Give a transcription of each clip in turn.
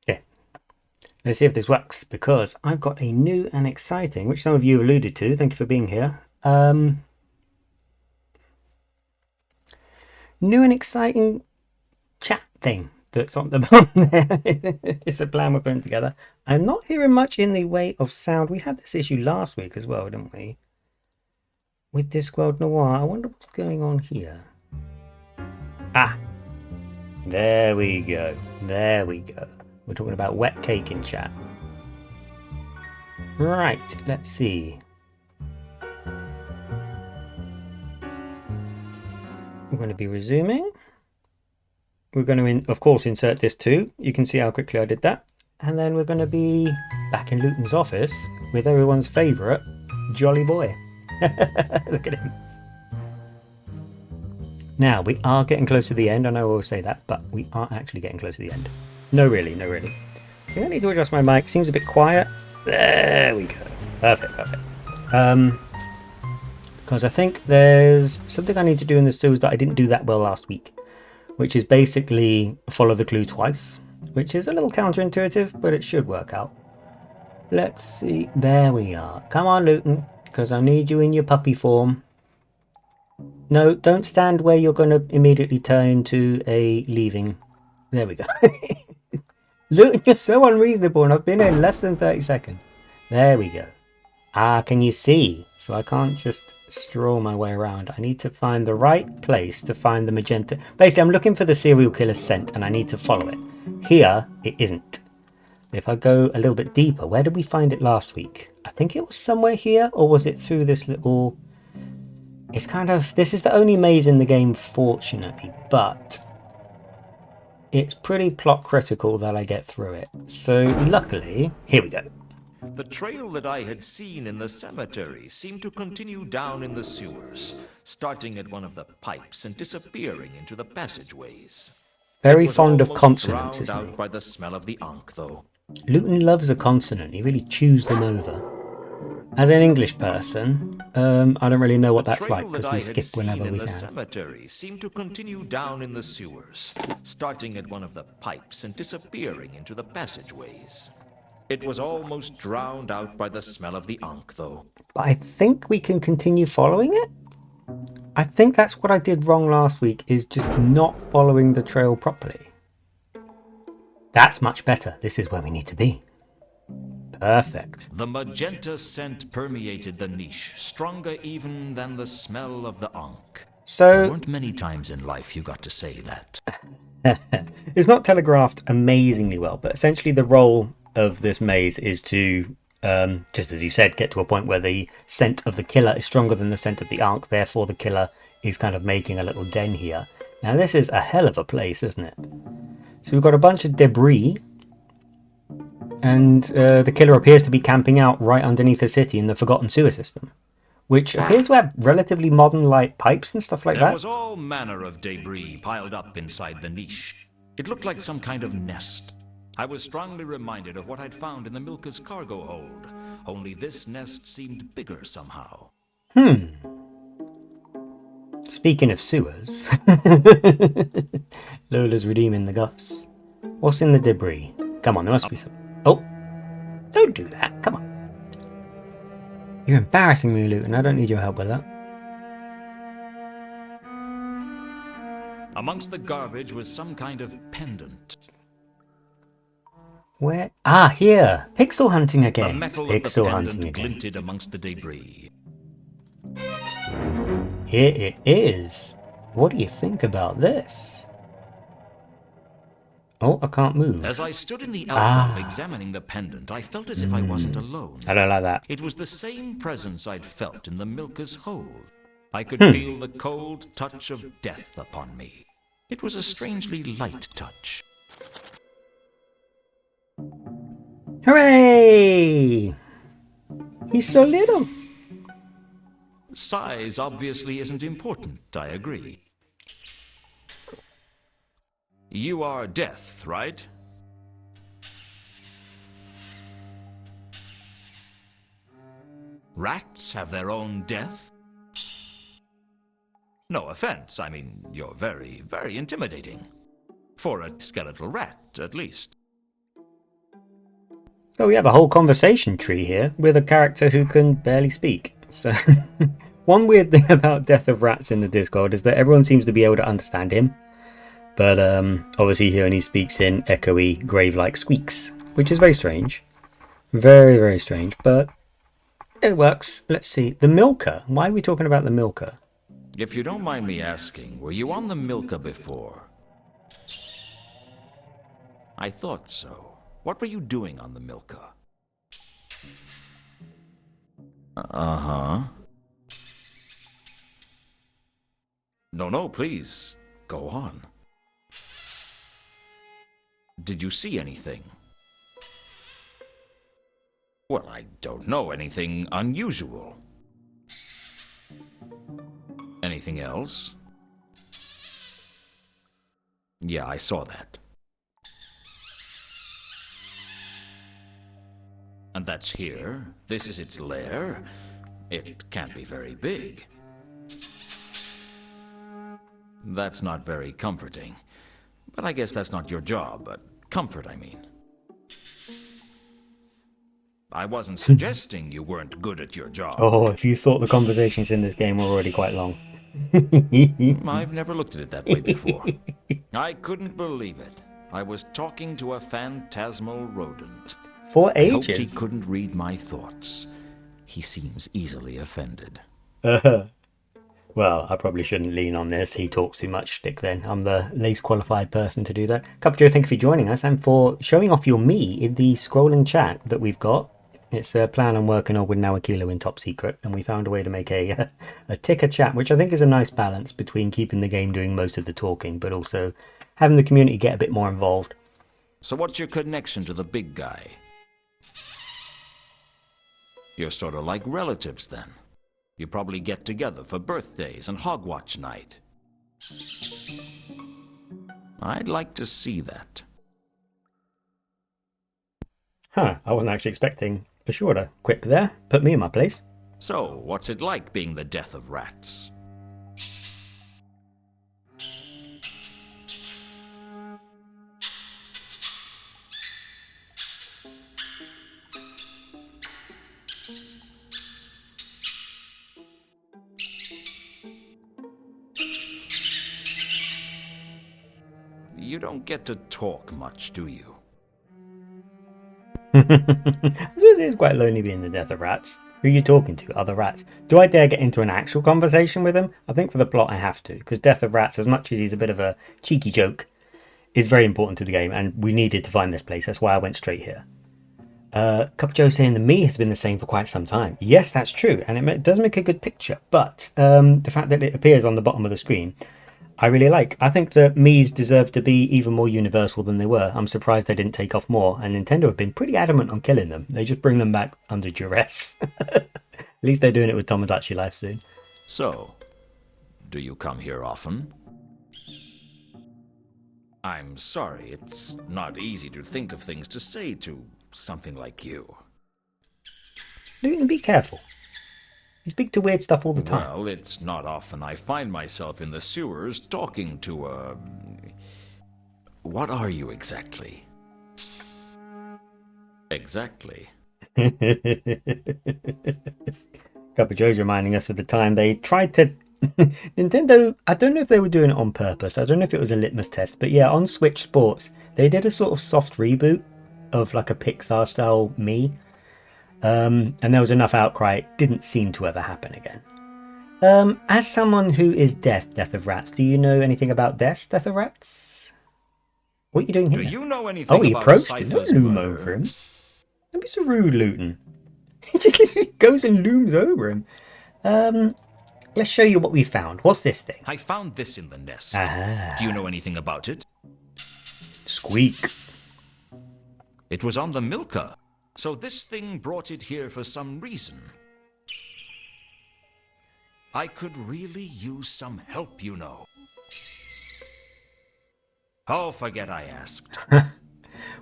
Yeah. Let's see if this works, because I've got a new and exciting, which some of you alluded to, thank you for being here, new and exciting chat thing that's on the bottom there. It's a plan we're putting together. I'm not hearing much in the way of sound. We had this issue last week as well, didn't we? With Discworld Noir. I wonder what's going on here. Ah, there we go. There we go. We're talking about wet cake in chat. Right, let's see. We're going to be resuming. We're going to, of course, insert this too. You can see how quickly I did that. And then we're going to be back in Luton's office with everyone's favourite jolly boy. Look at him. Now, we are getting close to the end. I know I always say that, but we are actually getting close to the end. No, really, no, really. I think I need to adjust my mic. Seems a bit quiet. There we go. Perfect, perfect. Because I think there's something I need to do in the series that I didn't do that well last week, which is basically follow the clue twice, which is a little counterintuitive, but it should work out. Let's see. There we are. Come on, Luton, because I need you in your puppy form. No, don't stand where you're going to immediately turn into a leaving. There we go. Luton, you're so unreasonable, and I've been in less than 30 seconds. There we go. Ah, can you see? So I can't just stroll my way around. I need to find the right place to find the magenta. Basically, I'm looking for the serial killer's scent, and I need to follow it. Here, it isn't. If I go a little bit deeper, where did we find it last week? I think it was somewhere here, or was it through this little... It's kind of... This is the only maze in the game, fortunately, but... It's pretty plot critical that I get through it. So, luckily, here we go. The trail that I had seen in the cemetery seemed to continue down in the sewers, starting at one of the pipes and disappearing into the passageways. Very fond of consonants, isn't isn't he? Out by the smell of the ankh, though. Luton loves a consonant. He really chews them over. As an English person, I don't really know what that's like, because we skip whenever we can. The can. cemetery seemed to continue down in the sewers, starting at one of the pipes and disappearing into the passageways. It was almost drowned out by the smell of the ankh, though. But I think we can continue following it. I think that's what I did wrong last week, is just not following the trail properly. That's much better. This is where we need to be. Perfect. The magenta scent permeated the niche, stronger even than the smell of the ankh. So... There weren't many times in life you got to say that. It's not telegraphed amazingly well, but essentially the role of this maze is to, just as you said, get to a point where the scent of the killer is stronger than the scent of the ankh, therefore the killer is kind of making a little den here. Now this is a hell of a place, isn't it? So we've got a bunch of debris, and the killer appears to be camping out right underneath the city in the forgotten sewer system, which appears to have relatively modern light pipes and stuff like that. There was all manner of debris piled up inside the niche. It looked like some kind of nest. I was strongly reminded of what I'd found in the Milka's cargo hold, only this nest seemed bigger somehow. Speaking of sewers, Lola's redeeming the guts. What's in the debris? Come on, there must be some... Oh! Don't do that, come on. You're embarrassing me, Luton. I don't need your help with that. Amongst the garbage was some kind of pendant. Where? Ah, here! Pixel hunting again. The metal Pixel of the hunting pendant again. glinted amongst the debris. Here it is. What do you think about this? Oh, I can't move. As I stood in the alcove examining the pendant, I felt as if I wasn't alone. I don't like that. It was the same presence I'd felt in the Milka's hold. I could feel the cold touch of death upon me. It was a strangely light touch. Hooray! He's so little. Size obviously isn't important, I agree. You are Death, right? Rats have their own death? No offense. I mean, you're very, very intimidating. For a skeletal rat, at least. So we have a whole conversation tree here with a character who can barely speak. So one weird thing about Death of Rats in the Discord is that everyone seems to be able to understand him. But obviously he only speaks in echoey, grave-like squeaks, which is very strange. Very, very strange, but it works. Let's see. The Milker. Why are we talking about the Milker? If you don't mind me asking, were you on the Milka before? I thought so. What were you doing on the Milka? Uh-huh. No, please. Go on. Did you see anything? Well, I don't know. Anything unusual? Anything else? Yeah, I saw that. And that's here. This is its lair. It can't be very big. That's not very comforting. But I guess that's not your job. But comfort, I mean. I wasn't suggesting you weren't good at your job. Oh, if you thought the conversations in this game were already quite long. I've never looked at it that way before. I couldn't believe it. I was talking to a phantasmal rodent. For I hoped ages. he couldn't read my thoughts. He seems easily offended. Well, I probably shouldn't lean on this. He talks too much, Stick, then. I'm the least qualified person to do that. Cup Joe, thank you for joining us and for showing off your me in the scrolling chat that we've got. It's a plan I'm working on with Nawakilo in Top Secret, and we found a way to make a ticker chat, which I think is a nice balance between keeping the game doing most of the talking, but also having the community get a bit more involved. So what's your connection to the big guy? You're sort of like relatives, then. You probably get together for birthdays and Hogwatch night. I'd like to see that. Huh, I wasn't actually expecting a shorter quip there. Put me in my place. So, what's it like being the death of rats? You don't get to talk much, do you? I suppose it is quite lonely being the death of rats. Who are you talking to? Other rats. Do I dare get into an actual conversation with him? I think for the plot I have to, because Death of Rats, as much as he's a bit of a cheeky joke, is very important to the game, and we needed to find this place. That's why I went straight here. Cup of Joe saying the me has been the same for quite some time. Yes, that's true, and it does make a good picture, but the fact that it appears on the bottom of the screen, I really like. I think that me's deserve to be even more universal than they were. I'm surprised they didn't take off more, and Nintendo have been pretty adamant on killing them. They just bring them back under duress. At least they're doing it with Tomodachi Life soon. So, do you come here often? I'm sorry, it's not easy to think of things to say to something like you. Luton, be careful. You speak to weird stuff all the time. Well, it's not often I find myself in the sewers talking to a... What are you exactly? Exactly. Cup of Joe's reminding us of the time they tried to... Nintendo, I don't know if they were doing it on purpose. I don't know if it was a litmus test. But yeah, on Switch Sports, they did a sort of soft reboot of like a Pixar-style me. And there was enough outcry, it didn't seem to ever happen again. As someone who is Death of Rats, do you know anything about Death of Rats? What are you doing here? Do you know anything he about approached him. Don't Cypher's loom murder? over him. Don't be so rude, Luton. He just literally goes and looms over him. Let's show you what we found. What's this thing? I found this in the nest. Ah. Do you know anything about it? Squeak. It was on the Milka. So this thing brought it here for some reason. I could really use some help, you know. Oh, forget I asked.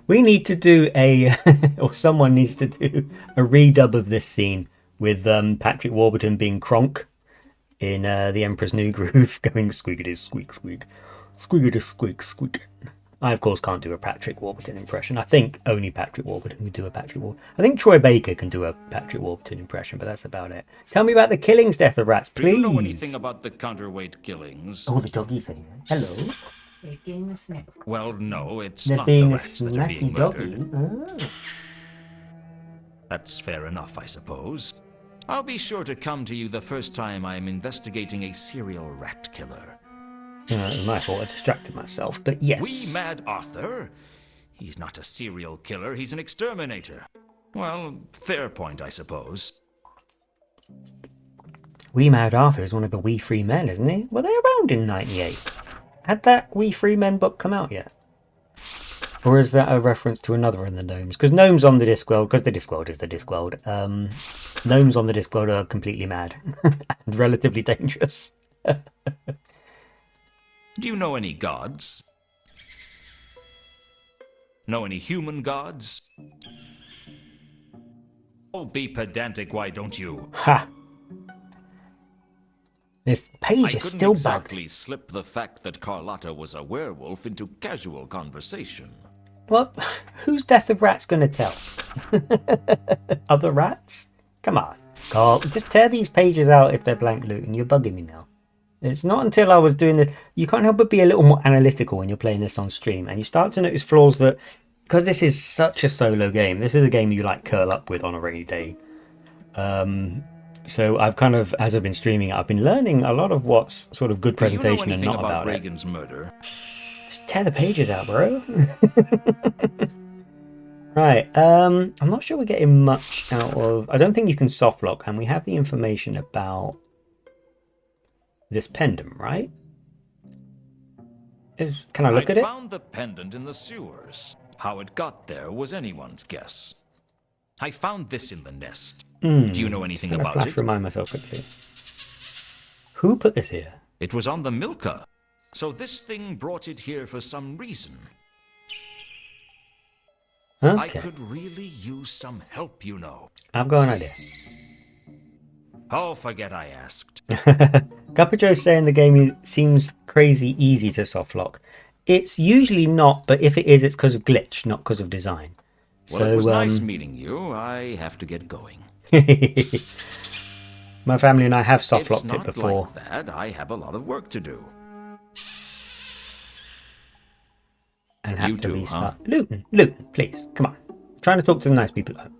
We need to do a, or someone needs to do a redub of this scene with Patrick Warburton being Kronk in the Emperor's New Groove, going squeakity squeak squeak, squeakity squeak squeak. I of course can't do a Patrick Warburton impression. I think only Patrick Warburton can do a Patrick Warburton. I think Troy Baker can do a Patrick Warburton impression, but that's about it. Tell me about the killings, Death of Rats, please. Do you know anything about the counterweight killings? Oh, the doggies are here. Hello. They're being a snack. Well, no, it's They're not being the a rats that are being snacky doggy. murdered. Oh. That's fair enough, I suppose. I'll be sure to come to you the first time I'm investigating a serial rat killer. It was my fault, I distracted myself, but yes. We Mad Arthur? He's not a serial killer, he's an exterminator. Well, fair point, I suppose. We Mad Arthur is one of the We Free Men, isn't he? Were they around in 98? Had that We Free Men book come out yet? Or is that a reference to another in the Gnomes? Because Gnomes on the Discworld, because the Discworld is the Discworld, Gnomes on the Discworld are completely mad and relatively dangerous. Do you know any gods? Know any human gods? Oh, be pedantic, why don't you? Ha! This page is still bugged. I couldn't exactly slip the fact that Carlotta was a werewolf into casual conversation. Well, who's Death of Rats going to tell? Other rats? Come on, Carl, just tear these pages out if they're blank loot, and you're bugging me now. It's not until I was doing this... You can't help but be a little more analytical when you're playing this on stream, and you start to notice flaws that... Because this is such a solo game, this is a game you like curl up with on a rainy day. So I've kind of, as I've been streaming it, I've been learning a lot of what's sort of good presentation and not about Reagan's murder? Just tear the pages out, bro. Right, I'm not sure we're getting much out of... I don't think you can softlock, and we have the information about this pendant, right? Can I look at it? I found the pendant in the sewers. How it got there was anyone's guess. I found this in the nest. Do you know anything about it? Remind myself quickly. Who put this here? It was on the Milka. So this thing brought it here for some reason. Okay. I could really use some help, you know. I've got an idea. Oh, forget I asked. Capajo's saying the game seems crazy easy to softlock. It's usually not, but if it is, it's because of glitch, not because of design. Well, so, it was nice meeting you. I have to get going. My family and I have softlocked it before. Like that. I have a lot of work to do. And have to too, restart. Huh? Luton, please, come on. I'm trying to talk to the nice people at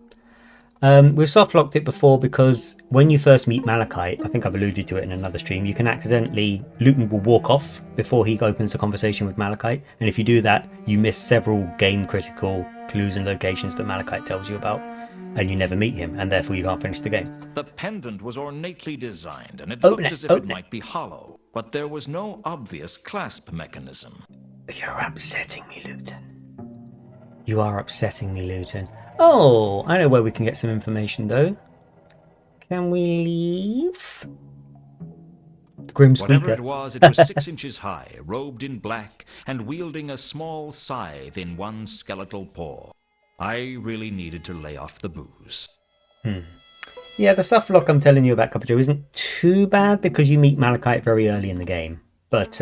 home. We've softlocked it before because when you first meet Malachite, I think I've alluded to it in another stream, you can accidentally, Luton will walk off before he opens a conversation with Malachite, and if you do that, you miss several game critical clues and locations that Malachite tells you about, and you never meet him, and therefore you can't finish the game. The pendant was ornately designed, and it looked as if it might be hollow, but there was no obvious clasp mechanism. You're upsetting me, Luton. You are upsetting me, Luton. Oh, I know where we can get some information, though. Can we leave? Grim Squeaker. Whatever it was 6 inches high, robed in black, and wielding a small scythe in one skeletal paw. I really needed to lay off the booze. Yeah, the softlock I'm telling you about, Capajo, isn't too bad because you meet Malachite very early in the game. But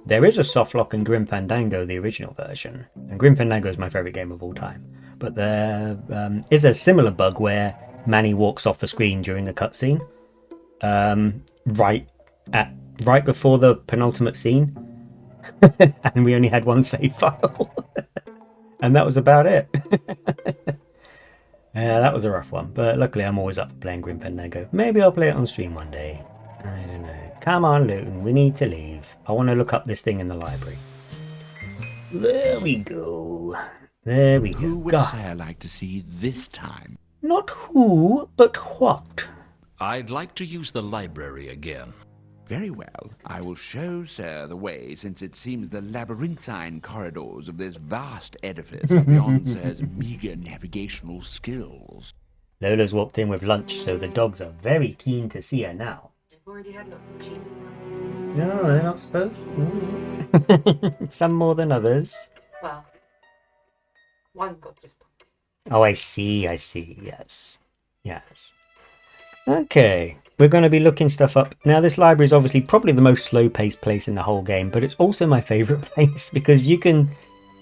there is a softlock in Grim Fandango, the original version. And Grim Fandango is my favourite game of all time. But there is a similar bug where Manny walks off the screen during a cutscene. Right before the penultimate scene. And we only had one save file. And that was about it. Yeah, that was a rough one. But luckily I'm always up for playing Grim Fandango. Maybe I'll play it on stream one day. I don't know. Come on, Luton, we need to leave. I want to look up this thing in the library. There we go. There we go. Who would Sire like to see this time? Not who, but what? I'd like to use the library again. Very well. I will show Sir the way, since it seems the labyrinthine corridors of this vast edifice are beyond Sir's meager navigational skills. Lola's walked in with lunch, so the dogs are very keen to see her now. I've already had lots of cheese. No, they're not supposed to. Some more than others. Well, one got just. Oh, I see, yes. Okay. we're going to be looking stuff up. Now, this library is obviously probably the most slow-paced place in the whole game, but it's also my favourite place because you can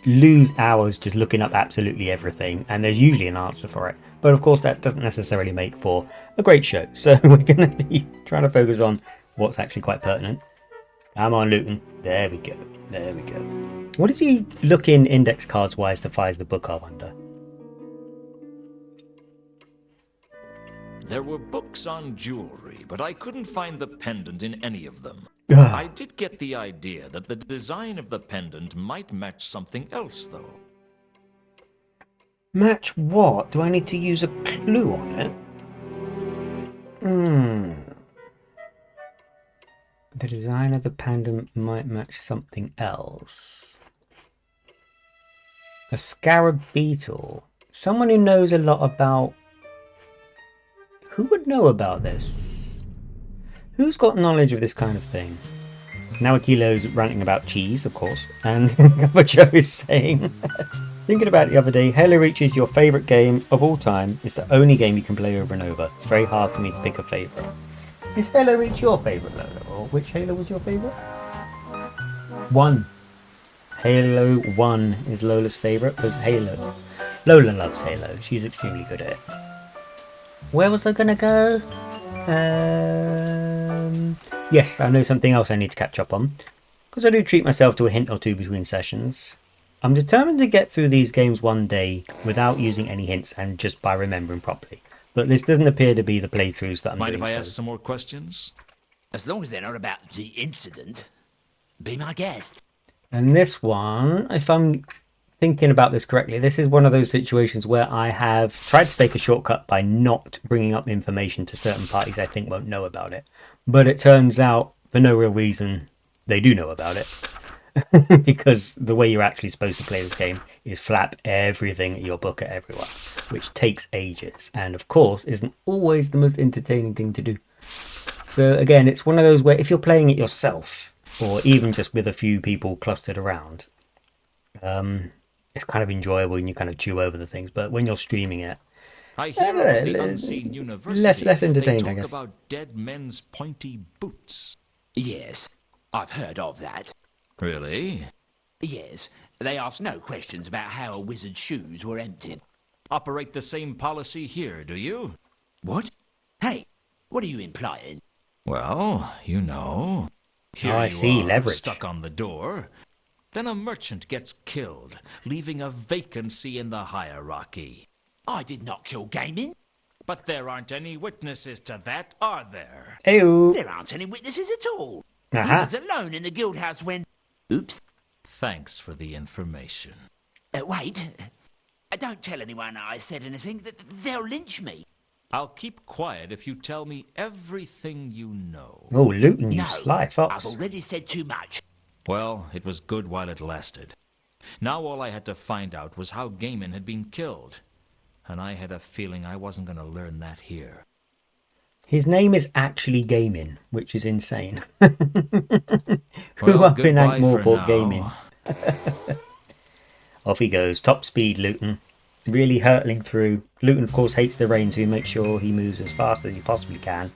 lose hours just looking up absolutely everything, and there's usually an answer for it. But of course, that doesn't necessarily make for a great show. So we're going to be trying to focus on what's actually quite pertinent. Come on, Luton. There we go. There we go. What does he look in index cards wise to fires the book, I wonder? There were books on jewelry, but I couldn't find the pendant in any of them. Ugh. I did get the idea that the design of the pendant might match something else, though. Match what? Do I need to use a clue on it? The design of the pendant might match something else. A scarab beetle. Someone who knows a lot about... Who would know about this? Who's got knowledge of this kind of thing? Now Akilo's ranting about cheese, of course, and Joe is saying, thinking about it the other day, Halo Reach is your favourite game of all time. It's the only game you can play over and over. It's very hard for me to pick a favourite. Is Halo Reach your favourite, Lola? Or which Halo was your favourite? 1. Halo 1 is Lola's favourite because Lola loves Halo. She's extremely good at it. Where was I gonna go? Yes, I know something else I need to catch up on. Because I do treat myself to a hint or two between sessions. I'm determined to get through these games one day without using any hints and just by remembering properly. But this doesn't appear to be the playthroughs that I'm Mind doing. if I ask some more questions? As long as they're not about the incident, be my guest. And this one, if I'm thinking about this correctly, this is one of those situations where I have tried to take a shortcut by not bringing up information to certain parties I think won't know about it. But it turns out, for no real reason, they do know about it. Because the way you're actually supposed to play this game is flap everything at your book at everyone, which takes ages. And of course, isn't always the most entertaining thing to do. So again, it's one of those where if you're playing it yourself, or even just with a few people clustered around, it's kind of enjoyable and you kind of chew over the things. But when you're streaming it, I hear about the unseen university. less entertained, they I talk guess. about dead men's pointy boots. Yes, I've heard of that. Really? Yes, they asked no questions about how a wizard's shoes were emptied. Operate the same policy here, do you? What? Hey, what are you implying? Well, you know. Here I you see, are, leverage. stuck on the door. Then a merchant gets killed, leaving a vacancy in the hierarchy. I did not kill Gaming. But there aren't any witnesses to that, are there? Ew. There aren't any witnesses at all. He Aha. was alone in the guild house when... Oops. Thanks for the information. Wait. Don't tell anyone I said anything. They'll lynch me. I'll keep quiet if you tell me everything you know. Oh, Luton, you No, sly I've fox. already said too much. Well, it was good while it lasted. Now all I had to find out was how Gaiman had been killed. And I had a feeling I wasn't going to learn that here. His name is actually Gaming, which is insane. Well, Grew up in goodbye for Ankh-Morport now. Gaming. Off he goes, top speed Luton. Really hurtling through. Luton, of course, hates the rain, so he makes sure he moves as fast as he possibly can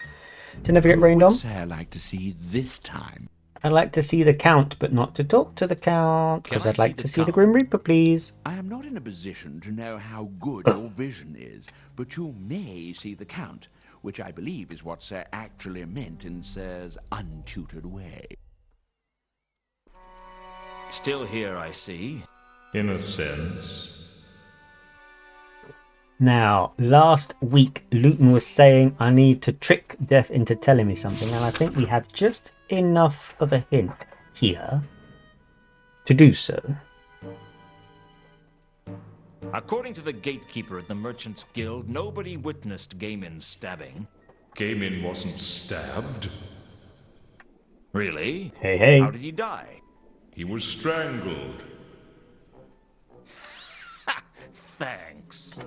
to never get Who rained would on. say I like to see this time? I'd like to see the Count, but not to talk to the Count, because Can I I'd like see to the see the Count? Grim Reaper, please. I am not in a position to know how good your vision is, but you may see the Count, which I believe is what Sir actually meant in Sir's untutored way. Still here, I see. In a sense. Now, last week, Luton was saying I need to trick Death into telling me something, and I think we have just enough of a hint here to do so. According to the gatekeeper at the Merchants Guild, nobody witnessed Gaiman's stabbing. Gaiman wasn't stabbed. Really? Hey, hey. How did he die? He was strangled. Thanks.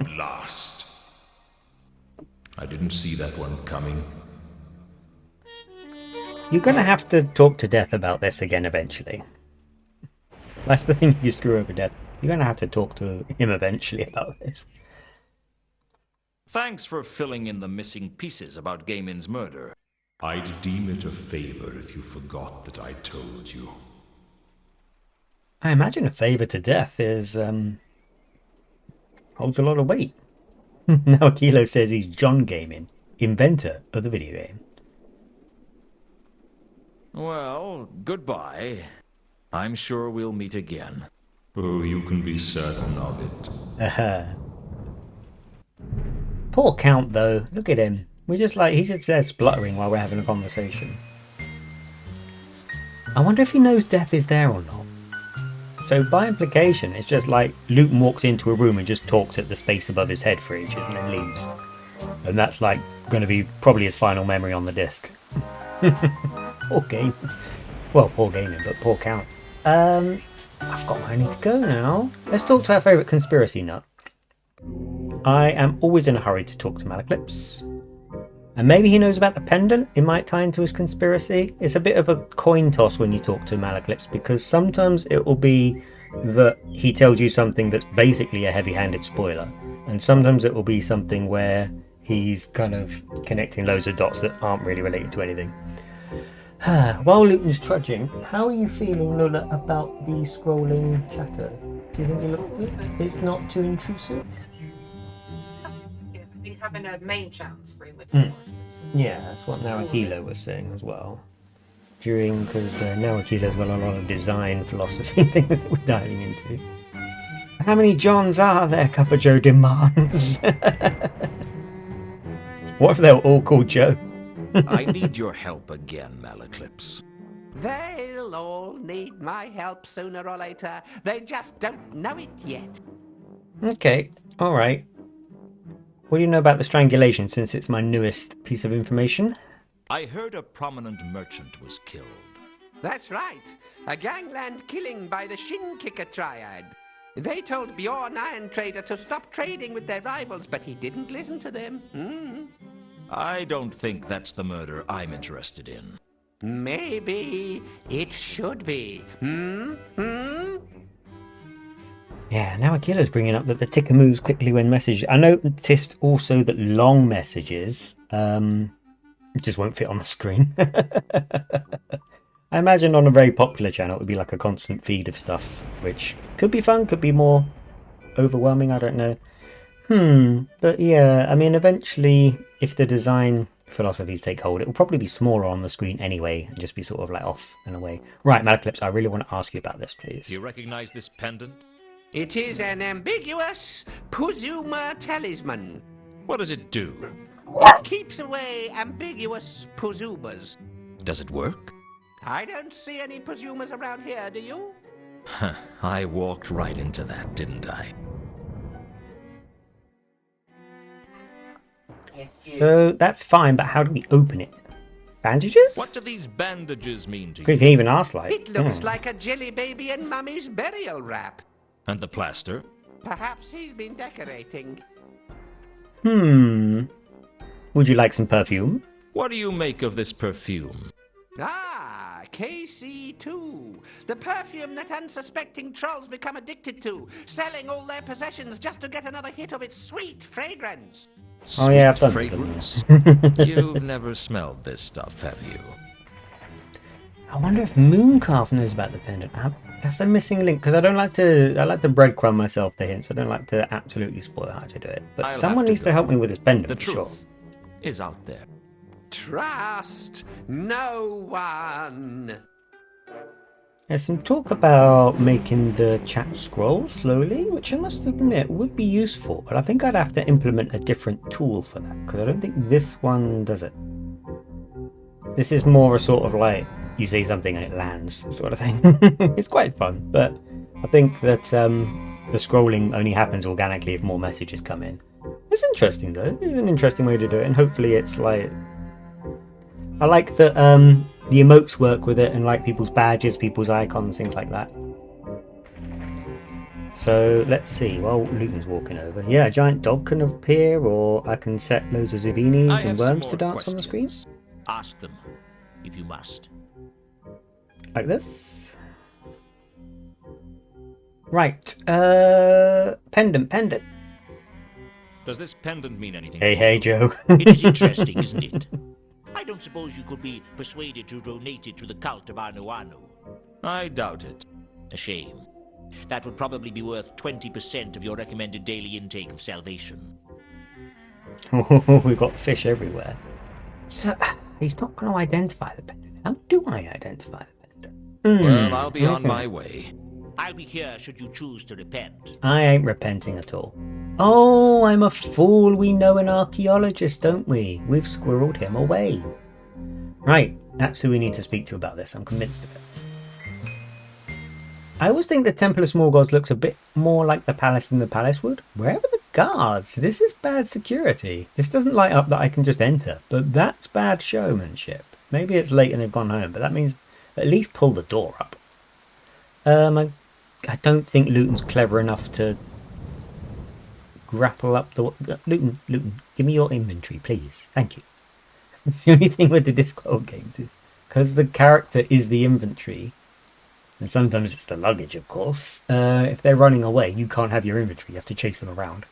Blast. I didn't see that one coming. You're going to have to talk to Death about this again eventually. That's the thing, if you screw over Death. You're going to have to talk to him eventually about this. Thanks for filling in the missing pieces about Gaiman's murder. I'd deem it a favor if you forgot that I told you. I imagine a favour to death is holds a lot of weight. Now Kilo says he's John Gaiman, inventor of the video game. Well, goodbye. I'm sure we'll meet again. Oh, you can be certain of it. Poor Count though, look at him. We're just like, he's just there spluttering while we're having a conversation. I wonder if he knows death is there or not. So by implication, it's just like Luton walks into a room and just talks at the space above his head for ages and then leaves. And that's like going to be probably his final memory on the disc. Poor game. Well, poor gaming, but poor Count. I've got where I need to go now. Let's talk to our favourite conspiracy nut. I am always in a hurry to talk to Malaclips. And maybe he knows about the pendant. It might tie into his conspiracy. It's a bit of a coin toss when you talk to Malaclips, because sometimes it will be that he tells you something that's basically a heavy-handed spoiler. And sometimes it will be something where he's kind of connecting loads of dots that aren't really related to anything. While Luton's trudging, how are you feeling, Lola, about the scrolling chatter? Do you think it looks good? It's not too intrusive? Yeah, I think having a main chat on the screen would be more inclusive. Yeah, that's what Narakilo was saying as well. Because Narakilo's got a lot of design philosophy things that we're diving into. How many Johns are there, Cuppa Joe demands? What if they were all called Joe? I need your help again, Malaclips. They'll all need my help sooner or later. They just don't know it yet. Okay, alright. What do you know about the strangulation, since it's my newest piece of information? I heard a prominent merchant was killed. That's right. A gangland killing by the Shin Kicker Triad. They told Bjorn Iron Trader to stop trading with their rivals, but he didn't listen to them. I don't think that's the murder I'm interested in. Maybe it should be. Yeah, now Akila's bringing up that the ticker moves quickly when messaged. I noticed also that long messages just won't fit on the screen. I imagine on a very popular channel it would be like a constant feed of stuff, which could be fun, could be more overwhelming, I don't know. But yeah, I mean, eventually, if the design philosophies take hold, it will probably be smaller on the screen anyway, and just be sort of like off and away. Right, Malaclips, I really want to ask you about this, please. Do you recognize this pendant? It is an ambiguous Puzuma talisman. What does it do? It keeps away ambiguous Puzumas. Does it work? I don't see any Puzumas around here, do you? Huh, I walked right into that, didn't I? Yes, you. So that's fine, but how do we open it? Bandages? What do these bandages mean to We you? can even ask, like. It looks like a jelly baby in Mummy's burial wrap. And the plaster? Perhaps he's been decorating. Would you like some perfume? What do you make of this perfume? Ah, KC2. The perfume that unsuspecting trolls become addicted to, selling all their possessions just to get another hit of its sweet fragrance. Oh, yeah, I've Sweet done fragrance. this. You've never smelled this stuff, have you? I wonder if Mooncalf knows about the pendant. That's a missing link, because I like to breadcrumb myself to hints. I don't like to absolutely spoil how to do it. But I'll someone have to needs to go. help me with this pendant, The for sure. truth is out there. Trust no one. There's some talk about making the chat scroll slowly, which I must admit would be useful, but I think I'd have to implement a different tool for that, because I don't think this one does it. This is more a sort of like, you say something and it lands sort of thing. It's quite fun, but I think that the scrolling only happens organically if more messages come in. It's interesting though, it's an interesting way to do it, and hopefully it's like... I like that the emotes work with it, and like people's badges, people's icons, things like that. So let's see, while Luton's walking over. Yeah, a giant dog can appear, or I can set loads of I zubinis and have some worms more to dance on the screen. questions. Ask them, if you must. Like this. Right, pendant. Does this pendant mean anything? Hey, Joe. It is interesting, isn't it? I don't suppose you could be persuaded to donate it to the cult of Anu Anu. I doubt it. A shame. That would probably be worth 20% of your recommended daily intake of salvation. We've got fish everywhere. So, he's not going to identify the pendant. How do I identify the pendant? Well, I'll be on my way. I'll be here should you choose to repent. I ain't repenting at all. Oh, I'm a fool. We know an archaeologist, don't we? We've squirreled him away. Right, that's who we need to speak to about this. I'm convinced of it. I always think the Temple of Small Gods looks a bit more like the palace than the palace would. Where are the guards? This is bad security. This doesn't light up that I can just enter, but that's bad showmanship. Maybe it's late and they've gone home, but that means at least pull the door up. I don't think Luton's clever enough to grapple up the... Luton, give me your inventory, please. Thank you. It's the only thing with the Discworld games is because the character is the inventory, and sometimes it's the luggage, of course. If they're running away, you can't have your inventory. You have to chase them around.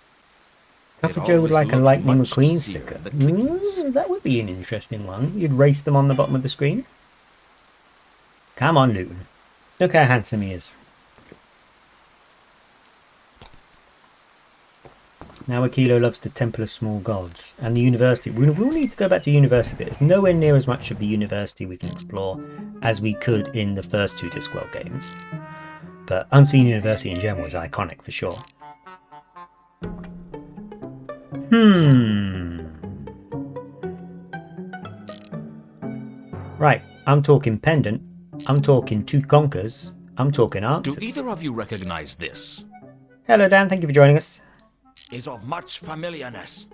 Cuffy Joe would like a Lightning McQueen sticker. That would be an interesting one. You'd race them on the bottom of the screen. Come on, Luton. Look how handsome he is. Now Akilo loves the Temple of Small Gods and the university. We will need to go back to university. There's nowhere near as much of the university we can explore as we could in the first two Discworld games. But Unseen University in general is iconic for sure. Right, I'm talking pendant. I'm talking tooth conkers. I'm talking answers. Do either of you recognize this? Hello, Dan. Thank you for joining us. Is of much familiarness.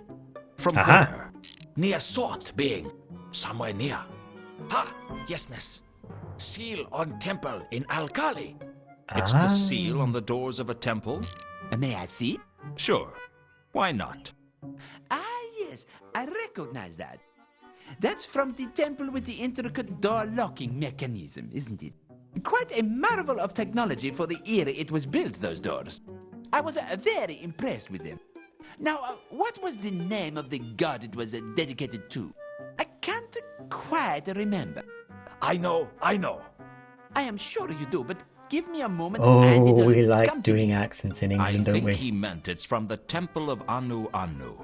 From Aha. where? Near sort being. Somewhere near. Ha! Yesness. Seal on temple in Alkali. It's the seal on the doors of a temple? May I see? Sure. Why not? Ah, yes, I recognize that. That's from the temple with the intricate door locking mechanism, isn't it? Quite a marvel of technology for the era it was built, those doors. I was very impressed with them. Now, what was the name of the god it was dedicated to? I can't quite remember. I know. I am sure you do, but give me a moment Oh, and it'll we like come to doing me. accents in I England, don't think we? he meant it's from the temple of Anu Anu.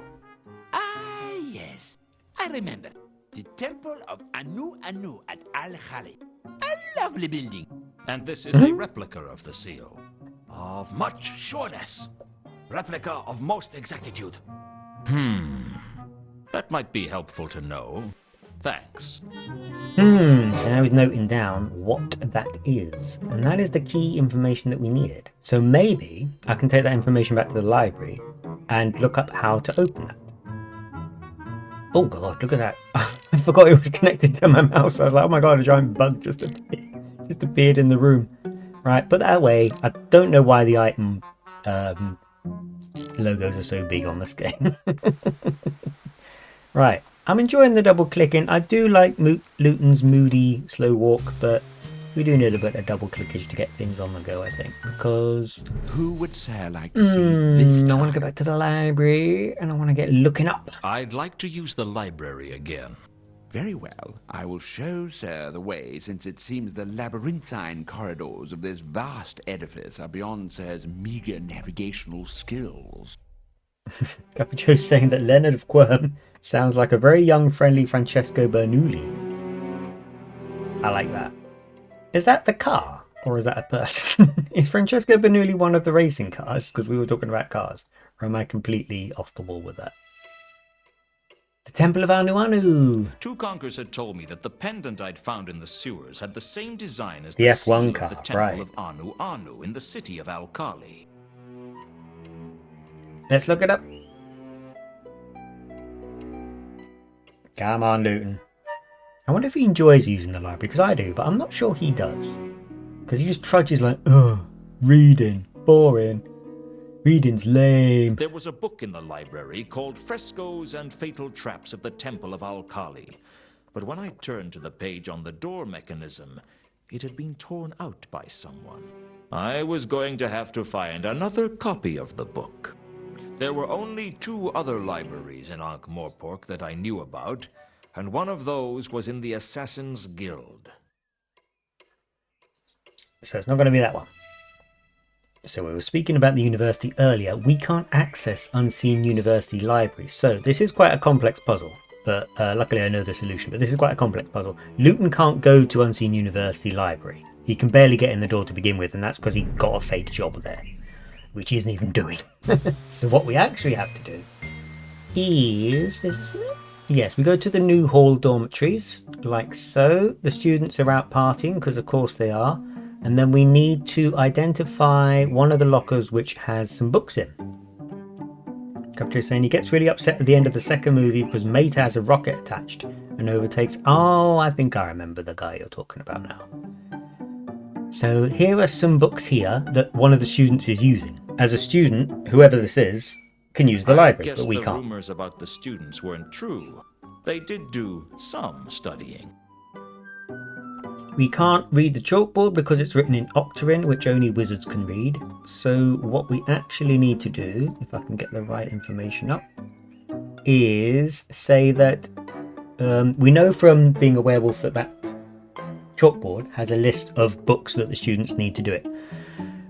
Ah, yes. I remember. The temple of Anu Anu at Al-Khali. A lovely building. And this is a replica of the seal. Of much sureness. Replica of most exactitude. That might be helpful to know. Thanks. So now he's noting down what that is. And that is the key information that we needed. So maybe I can take that information back to the library and look up how to open that. Oh god, look at that. I forgot it was connected to my mouse. I was like, oh my god, a giant bug just appeared in the room. Right, put that away. I don't know why the item logos are so big on this game. Right, I'm enjoying the double clicking. I do like Luton's moody slow walk, but we do need a bit of double clickage to get things on the go, I think. Because Who would say like to see this I time? want to go back to the library and I want to get looking up. I'd like to use the library again. Very well. I will show, sir, the way, since it seems the labyrinthine corridors of this vast edifice are beyond sir's meager navigational skills. Capucho's saying that Leonard of Quirm sounds like a very young, friendly Francesco Bernoulli. I like that. Is that the car? Or is that a person? Is Francesco Bernoulli one of the racing cars? Because we were talking about cars. Or am I completely off the wall with that? The Temple of Anu Anu! Two Conkers had told me that the pendant I'd found in the sewers had the same design as The the F1 seal car, of the temple right. of Anu Anu in the city of Alkali. Let's look it up. Come on, Luton. I wonder if he enjoys using the library, because I do, but I'm not sure he does. Because he just trudges like, ugh, reading, boring. Reading's lame. There was a book in the library called Frescoes and Fatal Traps of the Temple of Alkali. But when I turned to the page on the door mechanism, it had been torn out by someone. I was going to have to find another copy of the book. There were only 2 other libraries in Ankh-Morpork that I knew about, and one of those was in the Assassin's Guild. So it's not going to be that one. So we were speaking about the university earlier. We can't access unseen university libraries. So this is quite a complex puzzle. But luckily I know the solution. But this is quite a complex puzzle. Luton can't go to unseen university library. He can barely get in the door to begin with. And that's because he got a fake job there. Which he isn't even doing. So what we actually have to do is this it? Yes, we go to the new hall dormitories. Like so. The students are out partying because of course they are. And then we need to identify one of the lockers which has some books in. Captain is saying he gets really upset at the end of the second movie because Mate has a rocket attached and overtakes... Oh, I think I remember the guy you're talking about now. So here are some books here that one of the students is using. As a student, whoever this is, can use the library, but we I guess the can't. rumors about the students weren't true. They did do some studying. We can't read the chalkboard because it's written in Octarin, which only wizards can read. So what we actually need to do, if I can get the right information up, is say that we know from being a werewolf that that chalkboard has a list of books that the students need to do it.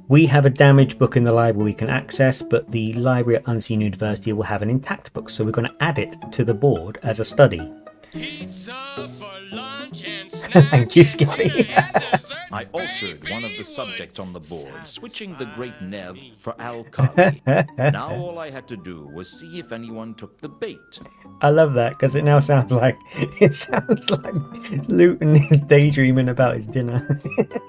We have a damaged book in the library we can access, but the library at Unseen University will have an intact book, so we're going to add it to the board as a study. Pizza for lunch and snacks. Thank you, Skippy. I altered one of the subjects on the board, switching the Great Nev for Al-Kali. Now all I had to do was see if anyone took the bait. I love that because it now sounds like Luton is daydreaming about his dinner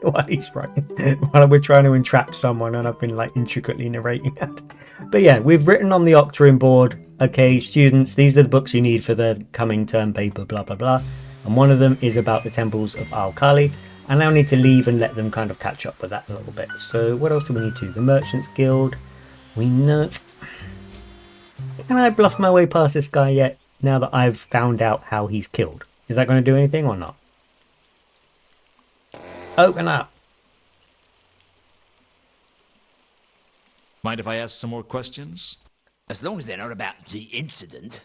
while he's writing, while we're trying to entrap someone, and I've been like intricately narrating that. But yeah, we've written on the Octarin board, okay, students, these are the books you need for the coming term paper, blah blah blah, and one of them is about the temples of Al-Kali. I now need to leave and let them kind of catch up with that a little bit. So what else do we need to do? The Merchants Guild. We know... Can I bluff my way past this guy yet, now that I've found out how he's killed? Is that going to do anything or not? Open up! Mind if I ask some more questions? As long as they're not about the incident,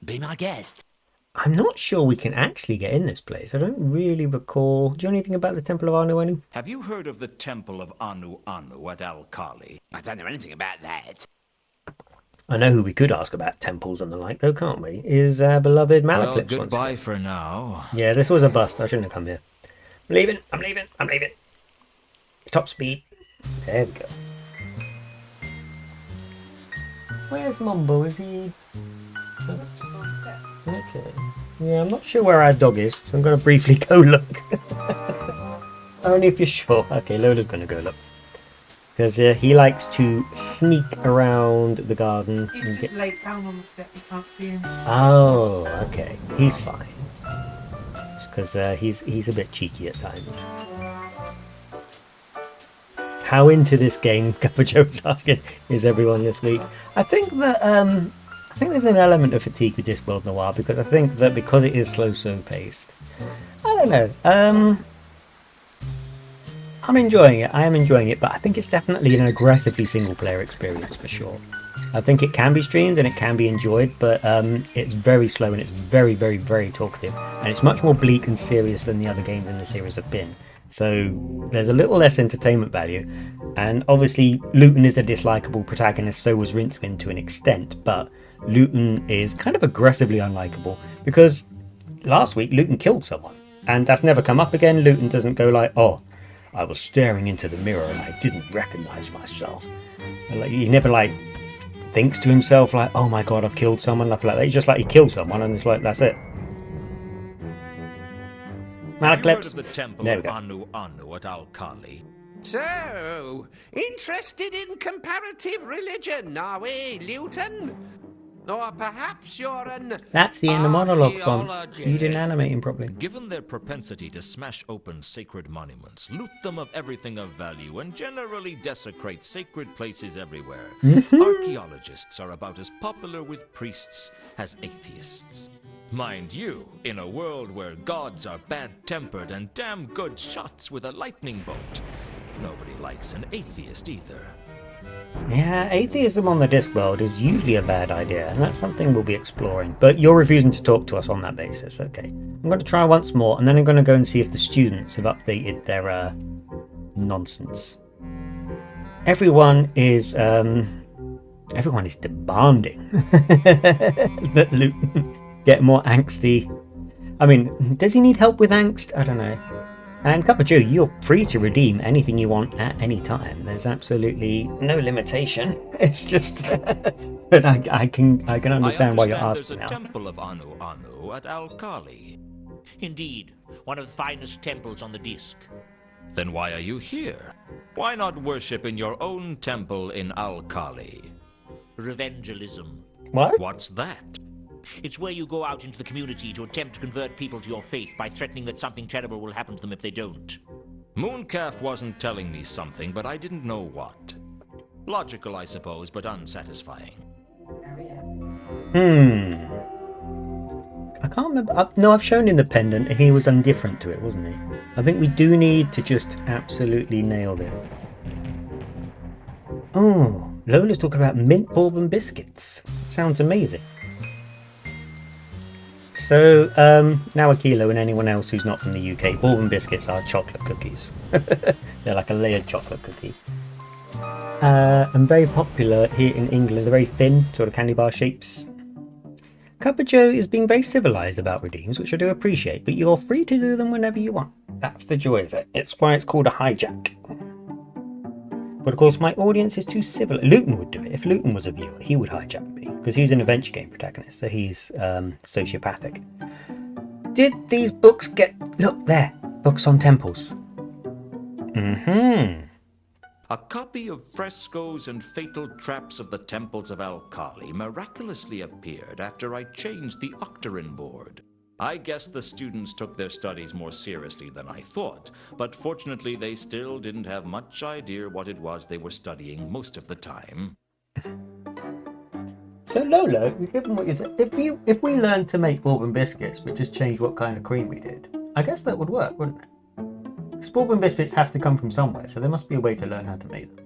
be my guest. I'm not sure we can actually get in this place. I don't really recall. Do you know anything about the Temple of Anu Anu? Have you heard of the Temple of Anu Anu at Al-Kali? I don't know anything about that. I know who we could ask about temples and the like, though, can't we? Is our beloved Well, Malaclips. goodbye for now. Yeah, this was a bust. I shouldn't have come here. I'm leaving. I'm leaving. I'm leaving. Top speed. There we go. Where's Mumbo? Is he... Okay. Yeah, I'm not sure where our dog is, so I'm going to briefly go look. Only if you're sure. Okay, Lola's going to go look. Because he likes to sneak around the garden. He's And just laid down on the step, you can't see him. Oh, okay. He's fine. It's because he's a bit cheeky at times. How into this game, Kappa Joe's asking, is everyone this week? I think that I think there's an element of fatigue with Discworld Noir, because I think that because it is slow paced, I don't know. I'm enjoying it. I am enjoying it, but I think it's definitely an aggressively single player experience for sure. I think it can be streamed and it can be enjoyed, but it's very slow and it's very, very, very talkative, and it's much more bleak and serious than the other games in the series have been. So there's a little less entertainment value, and obviously Luton is a dislikable protagonist, so was Rincewind to an extent, but Luton is kind of aggressively unlikable because last week Luton killed someone, and that's never come up again. Luton doesn't go like, oh, I was staring into the mirror and I didn't recognize myself. And like, he never like thinks to himself like, oh my god, I've killed someone, nothing like that. He's just like, he killed someone and it's like, that's it. Have you heard of Malaclips. the Temple There we of go. Anu Anu at Al-Kali? So, interested in comparative religion, are we, Luton? Or perhaps you're an That's the inner monologue font. archaeologist. You didn't animate him properly. Given their propensity to smash open sacred monuments, loot them of everything of value, and generally desecrate sacred places everywhere, archaeologists are about as popular with priests as atheists. Mind you, in a world where gods are bad-tempered and damn good shots with a lightning bolt, nobody likes an atheist either. Yeah, atheism on the Discworld is usually a bad idea, and that's something we'll be exploring. But you're refusing to talk to us on that basis, okay. I'm going to try once more, and then I'm going to go and see if the students have updated their nonsense. Everyone is demanding that Luton get more angsty. I mean, does he need help with angst? I don't know. And Cup of Joe, you're free to redeem anything you want at any time. There's absolutely no limitation. It's just, but I can understand why you're asking now. There's a temple of Anu Anu at Al-Kali. Indeed, one of the finest temples on the Disc. Then why are you here? Why not worship in your own temple in Al-Kali? Revengealism. What? What's that? It's where you go out into the community to attempt to convert people to your faith by threatening that something terrible will happen to them if they don't. Mooncalf wasn't telling me something, but I didn't know what. Logical, I suppose, but unsatisfying. I can't remember. No, I've shown him the pendant. He was indifferent to it, wasn't he? I think we do need to just absolutely nail this. Oh, Lola's talking about mint bourbon biscuits. Sounds amazing. So, now Akilo and anyone else who's not from the UK, bourbon biscuits are chocolate cookies. They're like a layered chocolate cookie. And very popular here in England. They're very thin, sort of candy bar shapes. Cuppa Joe is being very civilised about redeems, which I do appreciate, but you're free to do them whenever you want. That's the joy of it. It's why it's called a hijack. But of course, my audience is too civil. Luton would do it. If Luton was a viewer, he would hijack me, because he's an adventure game protagonist, so he's sociopathic. Did these books get... Look, there. Books on temples. A copy of Frescoes and Fatal Traps of the Temples of Al-Kali miraculously appeared after I changed the Octarine board. I guess the students took their studies more seriously than I thought, but fortunately they still didn't have much idea what it was they were studying most of the time. So Lola, given what you did, if we learned to make bourbon biscuits but just change what kind of cream we did, I guess that would work, wouldn't it? Because bourbon biscuits have to come from somewhere, so there must be a way to learn how to make them.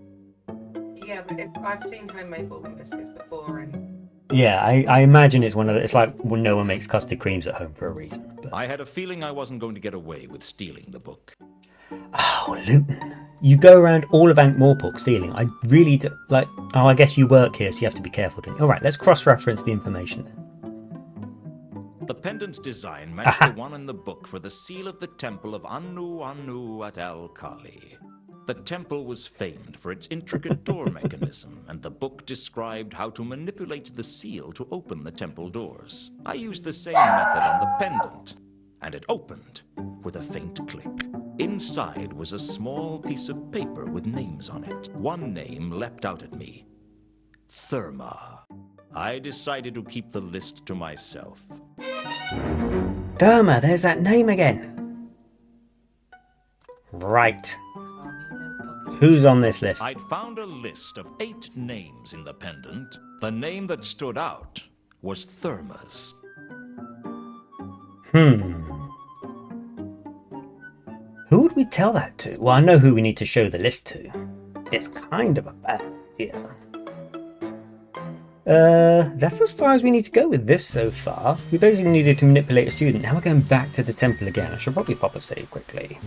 Yeah, but I've seen homemade bourbon biscuits before, and Yeah, I imagine it's one of the, it's like when no one makes custard creams at home for a reason. But... I had a feeling I wasn't going to get away with stealing the book. Oh, Luton. You go around all of Ankh-Morpork stealing. I really do, like... Oh, I guess you work here, so you have to be careful, don't you? Alright, let's cross-reference the information then. The pendant's design matched the one in the book for the seal of the temple of Anu Anu at Al-Kali. The temple was famed for its intricate door mechanism, and the book described how to manipulate the seal to open the temple doors. I used the same method on the pendant, and it opened with a faint click. Inside was a small piece of paper with names on it. One name leapt out at me. Therma. I decided to keep the list to myself. Therma, there's that name again. Right. Who's on this list? I'd found a list of 8 names in the pendant. The name that stood out was Therma's. Who would we tell that to? Well, I know who we need to show the list to. It's kind of a bad idea. That's as far as we need to go with this so far. We basically needed to manipulate a student. Now we're going back to the temple again. I should probably pop a save quickly.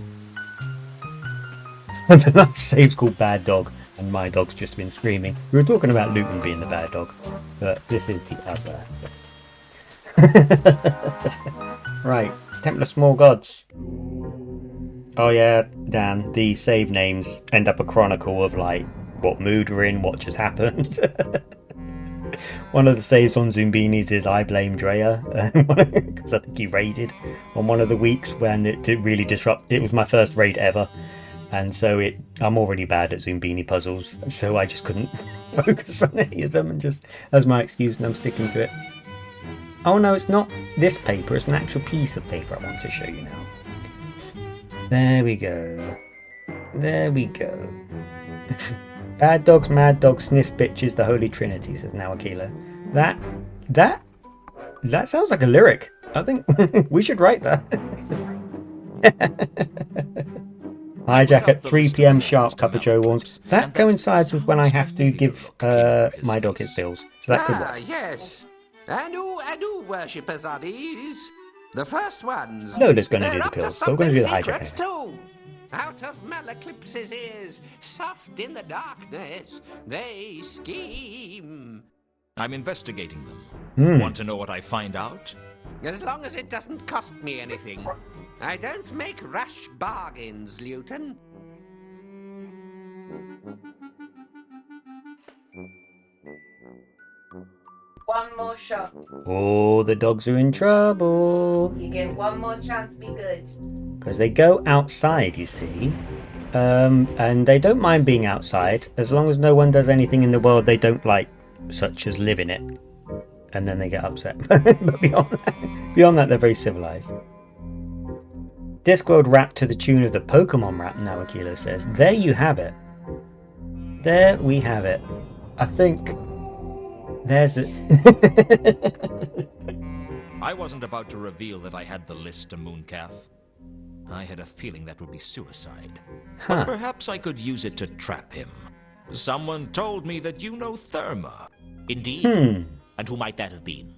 The last save's called Bad Dog, and my dog's just been screaming. We were talking about Luton being the bad dog, but this is the other. Right, Temple of Small Gods. Oh yeah, Dan, the save names end up a chronicle of like what mood we're in, what just happened. One of the saves on Zumbinis is I blame Drea, because I think he raided on one of the weeks when it really disrupted. It was my first raid ever. And so I'm already bad at Zumbini puzzles, so I just couldn't focus on any of them, and just as my excuse, and I'm sticking to it. Oh no, it's not this paper, it's an actual piece of paper I want to show you now. There we go. There we go. Bad dogs, mad dogs, sniff bitches, the holy trinity, says now Akila. That sounds like a lyric. I think we should write that. Hijack at 3 p.m. sharp, Papa Joe warns. That coincides with when I have to give my dog his pills, so that could work. Yes. Anu worshippers are these. The first ones. Lola's going to do They're the up to pills, but we're going to do the something hijack secret anyway. too. Out of Malaclipse's ears, soft in the darkness, they scheme. I'm investigating them. Want to know what I find out? As long as it doesn't cost me anything. I don't make rash bargains, Luton. One more shot. Oh, the dogs are in trouble. You get one more chance, be good. Because they go outside, you see. And they don't mind being outside, as long as no one does anything in the world they don't like, such as live in it. And then they get upset. But beyond that, they're very civilized. Discworld rap to the tune of the Pokemon rap, now Akilo says. There you have it. There we have it. I think there's it. I wasn't about to reveal that I had the list to Mooncalf. I had a feeling that would be suicide. But perhaps I could use it to trap him. Someone told me that you know Therma. Indeed. And who might that have been?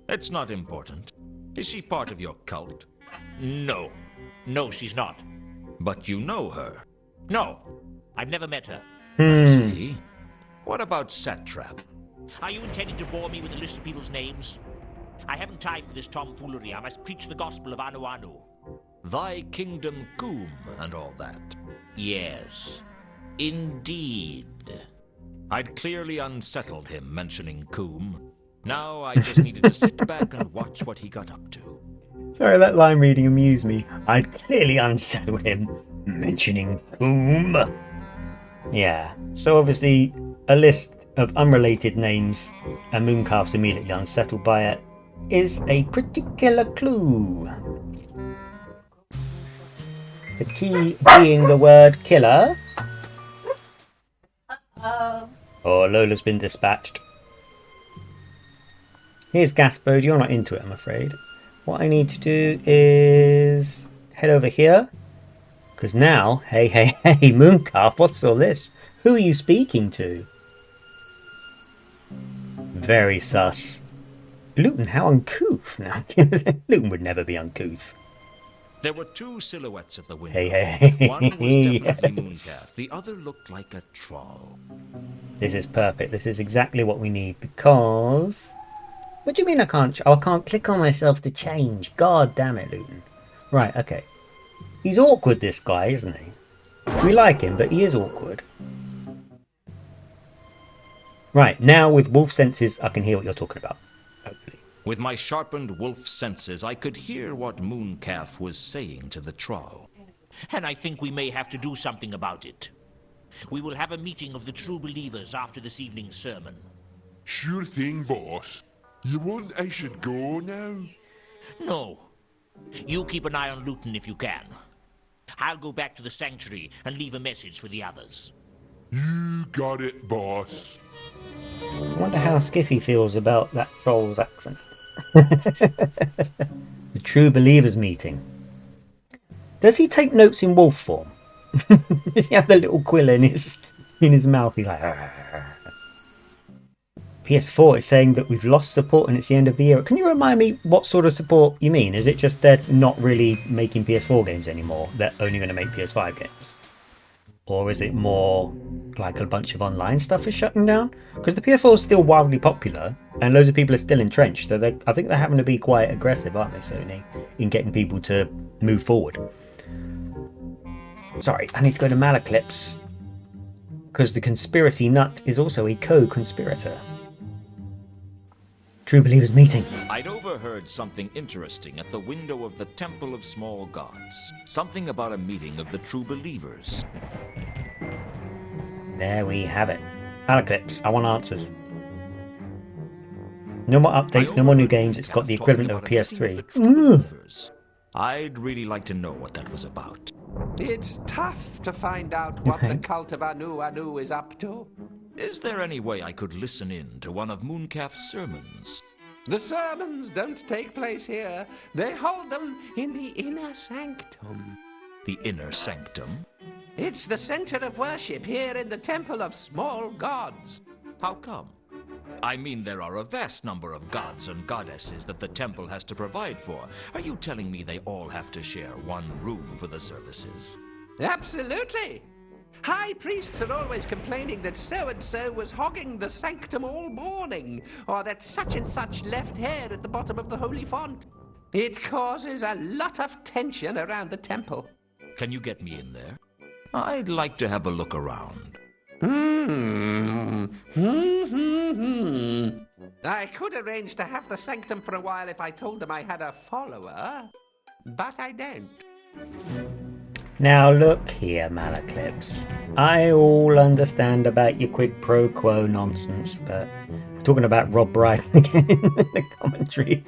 It's not important. Is she part of your cult? No. No, she's not. But you know her. No. I've never met her. I see. What about Satrap? Are you intending to bore me with a list of people's names? I haven't time for this tomfoolery. I must preach the gospel of Anu Anu. Thy kingdom Coom and all that. Yes. Indeed. I'd clearly unsettled him mentioning Coom. Now I just needed to sit back and watch what he got up to. Sorry, that line reading amused me. I'd clearly unsettled him mentioning Coom. Yeah, so obviously a list of unrelated names and Mooncalf's immediately unsettled by it is a pretty killer clue. The key being the word killer. Oh, Lola's been dispatched. Here's Gaspode, you're not into it, I'm afraid. What I need to do is head over here. Because now, hey, Mooncalf, what's all this? Who are you speaking to? Very sus. Luton, how uncouth. Now, Luton would never be uncouth. There were two silhouettes at the window. Hey. One was definitely Yes. Mooncalf. The other looked like a troll. This is perfect. This is exactly what we need because... What do you mean I can't... I can't click on myself to change. God damn it, Luton. Right, okay. He's awkward, this guy, isn't he? We like him, but he is awkward. Right, now with wolf senses, I can hear what you're talking about. Hopefully. With my sharpened wolf senses, I could hear what Mooncalf was saying to the troll. And I think we may have to do something about it. We will have a meeting of the true believers after this evening's sermon. Sure thing, boss. You want I should go now? No. You keep an eye on Luton if you can. I'll go back to the sanctuary and leave a message for the others. You got it, boss. I wonder how Skiffy feels about that troll's accent. The true believers meeting. Does he take notes in wolf form? Does he have the little quill in his mouth? He's like... PS4 is saying that we've lost support and it's the end of the era. Can you remind me what sort of support you mean? Is it just they're not really making PS4 games anymore? They're only going to make PS5 games? Or is it more like a bunch of online stuff is shutting down? Because the PS4 is still wildly popular and loads of people are still entrenched. So I think they're having to be quite aggressive, aren't they, Sony, in getting people to move forward. Sorry, I need to go to Malaclips. Because the conspiracy nut is also a co-conspirator. True Believers meeting. I'd overheard something interesting at the window of the Temple of Small Gods. Something about a meeting of the True Believers. There we have it. Malaclips, I want answers. No more updates, no more new games. It's got the equivalent of a PS3. I'd really like to know what that was about. It's tough to find out what the cult of Anu Anu is up to. Is there any way I could listen in to one of Mooncalf's sermons? The sermons don't take place here. They hold them in the inner sanctum. The inner sanctum? It's the center of worship here in the Temple of Small Gods. How come? I mean, there are a vast number of gods and goddesses that the temple has to provide for. Are you telling me they all have to share one room for the services? Absolutely. High priests are always complaining that so-and-so was hogging the sanctum all morning, or that such and such left hair at the bottom of the holy font. It causes a lot of tension around the temple. Can you get me in there? I'd like to have a look around. I could arrange to have the sanctum for a while if I told them I had a follower, but I don't. Now look here, Malaclips. I all understand about your quid pro quo nonsense, but we're talking about Rob Brydon again in the commentary.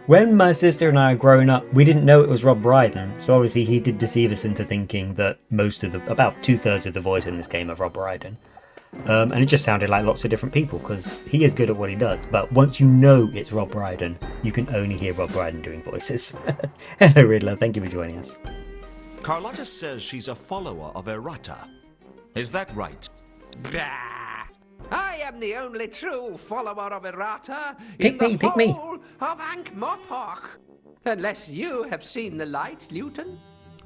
When my sister and I were growing up, we didn't know it was Rob Brydon, so obviously he did deceive us into thinking that about 2/3 of the voice in this game of Rob Brydon. And it just sounded like lots of different people, because he is good at what he does, but once you know it's Rob Brydon, you can only hear Rob Brydon doing voices. Hello Riddler, thank you for joining us. Carlotta says she's a follower of Errata. Is that right? Bah! I am the only true follower of Errata Pick in me, the pick me. whole of Ankh-Morpork. Unless you have seen the light, Luton.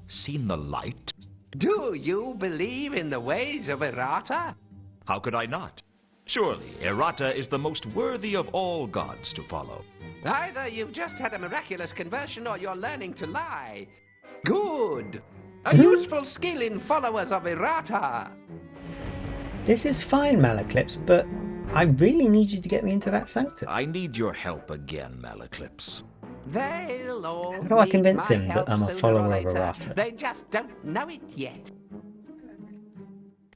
Seen the light? Do you believe in the ways of Errata? How could I not? Surely, Errata is the most worthy of all gods to follow. Either you've just had a miraculous conversion or you're learning to lie. Good. A useful skill in followers of Errata. This is fine, Malaclips, but I really need you to get me into that sanctum. I need your help again, Malaclips. They'll all How do I need convince my him that help I'm a sooner follower or of later. Errata? They just don't know it yet.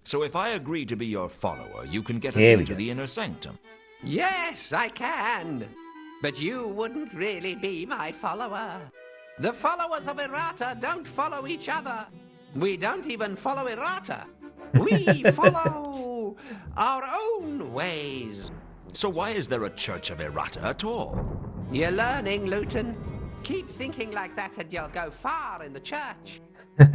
So if I agree to be your follower, you can get us Here we into go. the inner sanctum. Yes, I can. But you wouldn't really be my follower. The followers of Errata don't follow each other. We don't even follow Errata. We follow our own ways. So why is there a church of Errata at all? You're learning, Luton. Keep thinking like that and you'll go far in the church.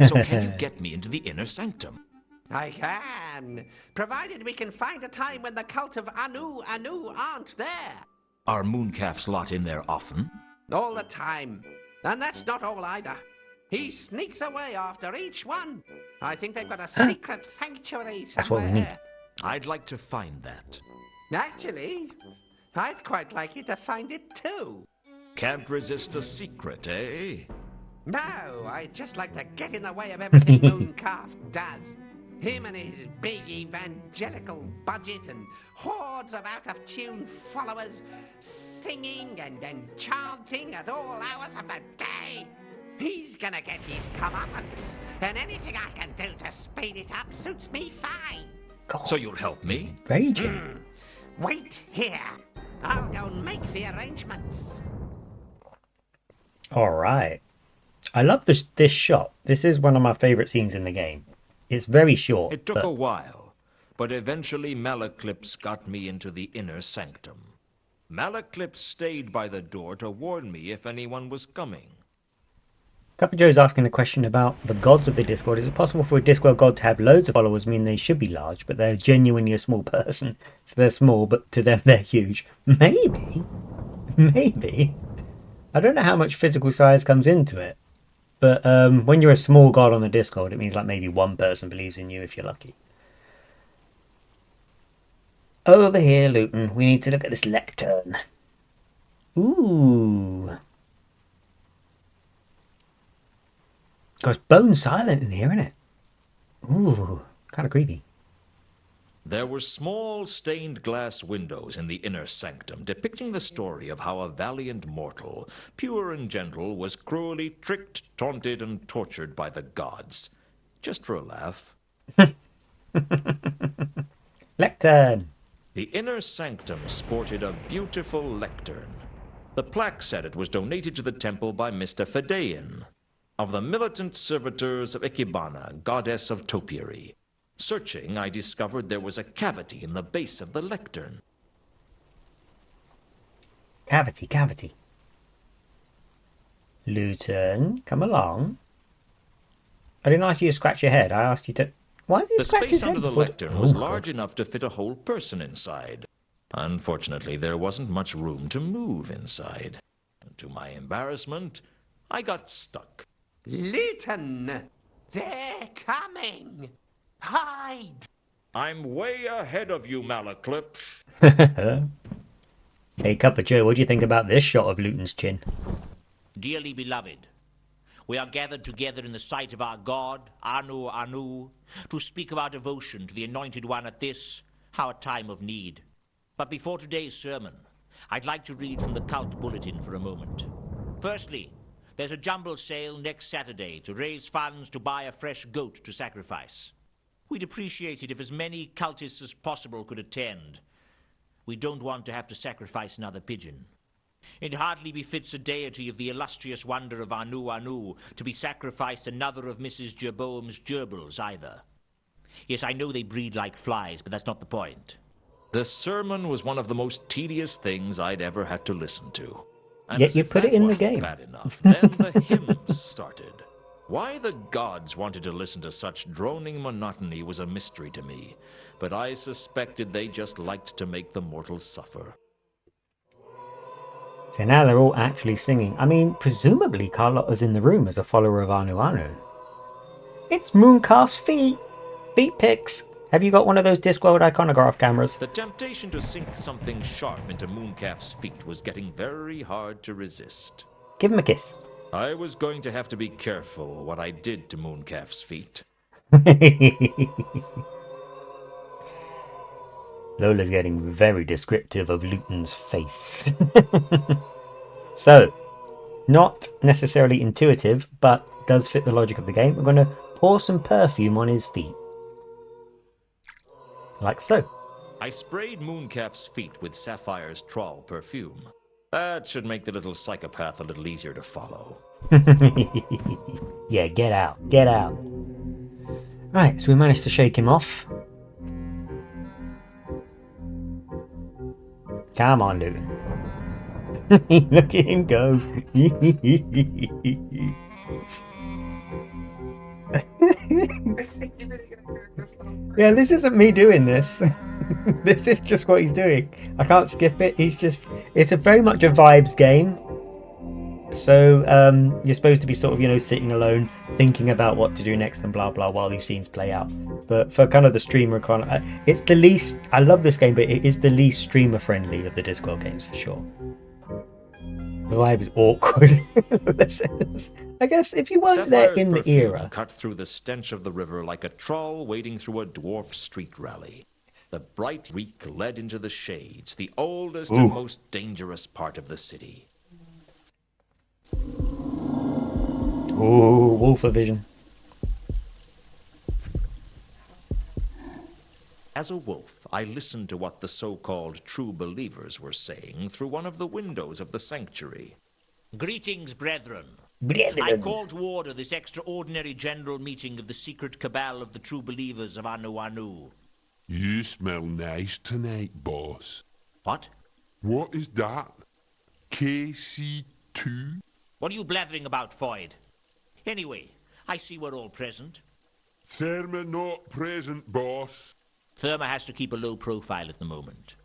So can you get me into the inner sanctum? I can, provided we can find a time when the cult of Anu aren't there. Are mooncalf's lot in there often? All the time. And that's not all either. He sneaks away after each one. I think they've got a secret sanctuary somewhere. That's what we need. I'd like to find that. Actually, I'd quite like you to find it too. Can't resist a secret, eh? No, I'd just like to get in the way of everything Mooncalf does. Him and his big evangelical budget and hordes of out-of-tune followers singing and chanting at all hours of the day. He's gonna get his comeuppance, and anything I can do to speed it up suits me fine. God, So you'll help me? raging. Wait here. I'll go and make the arrangements. All right. I love this shot. This is one of my favorite scenes in the game. It's very short. It took but a while, but eventually Malaclips got me into the inner sanctum. Malaclips stayed by the door to warn me if anyone was coming. Papa Joe's asking a question about the gods of the Discord. Is it possible for a Discworld god to have loads of followers, mean they should be large, but they're genuinely a small person? So they're small, but to them they're huge. Maybe. Maybe. I don't know how much physical size comes into it. But when you're a small god on the Discord, it means like maybe one person believes in you if you're lucky. Over here, Luton, we need to look at this lectern. Ooh. God, it's bone silent in here, isn't it? Ooh, kind of creepy. There were small stained glass windows in the inner sanctum depicting the story of how a valiant mortal, pure and gentle, was cruelly tricked, taunted, and tortured by the gods. Just for a laugh. Lectern. The inner sanctum sported a beautiful lectern. The plaque said it was donated to the temple by Mr. Fedean, of the militant servitors of Ikebana, goddess of topiary. Searching, I discovered there was a cavity in the base of the lectern. Cavity. Luton, come along. I didn't ask you to scratch your head. I asked you to... Why did you The scratch his space head under the before lectern Oh, was God. large enough to fit a whole person inside. Unfortunately, there wasn't much room to move inside. And to my embarrassment, I got stuck. Luton! They're coming! Hide! I'm way ahead of you, Malaclips. Hey, Cup of Joe, what do you think about this shot of Luton's chin? Dearly beloved, we are gathered together in the sight of our God, Anu Anu, to speak of our devotion to the Anointed One at this, our time of need. But before today's sermon, I'd like to read from the cult bulletin for a moment. Firstly, there's a jumble sale next Saturday to raise funds to buy a fresh goat to sacrifice. We'd appreciate it if as many cultists as possible could attend. We don't want to have to sacrifice another pigeon. It hardly befits a deity of the illustrious wonder of Anu Anu to be sacrificed another of Mrs. Jerboam's gerbils either. Yes, I know they breed like flies, but that's not the point. The sermon was one of the most tedious things I'd ever had to listen to. And Yet as you if put that it in the wasn't game. bad enough, then the hymns started. Why the gods wanted to listen to such droning monotony was a mystery to me, but I suspected they just liked to make the mortals suffer. So now they're all actually singing. I mean, presumably Carlotta's in the room as a follower of Anu Anu. It's Mooncast's feet! Feet pics! Have you got one of those Discworld iconograph cameras? The temptation to sink something sharp into Mooncalf's feet was getting very hard to resist. Give him a kiss. I was going to have to be careful what I did to Mooncalf's feet. Lola's getting very descriptive of Luton's face. So, not necessarily intuitive, but does fit the logic of the game. We're going to pour some perfume on his feet. Like so. I sprayed Mooncalf's feet with Sapphire's trawl perfume. That should make the little psychopath a little easier to follow. Yeah, get out. Get out. Right, so we managed to shake him off. Come on, Luton. Look at him go. Yeah, this isn't me doing this. This is just what he's doing. I can't skip it. It's a very much a vibes game. So you're supposed to be sort of, sitting alone, thinking about what to do next and blah, blah, while these scenes play out. But for kind of the streamer, it's the least, I love this game, but it is the least streamer friendly of the Discworld games for sure. The vibe is awkward. I guess if you weren't there in the era. Cut through the stench of the river like a trawl wading through a dwarf street rally. The bright reek led into the shades, the oldest and most dangerous part of the city. Ooh, Wolfer vision. As a wolf, I listened to what the so-called true believers were saying through one of the windows of the sanctuary. Greetings, brethren. Brethren. I call to order this extraordinary general meeting of the secret cabal of the true believers of Anu Anu. You smell nice tonight, boss. What? What is that? KC2? What are you blathering about, Foyd? Anyway, I see we're all present. Therma not present, boss. Therma has to keep a low profile at the moment.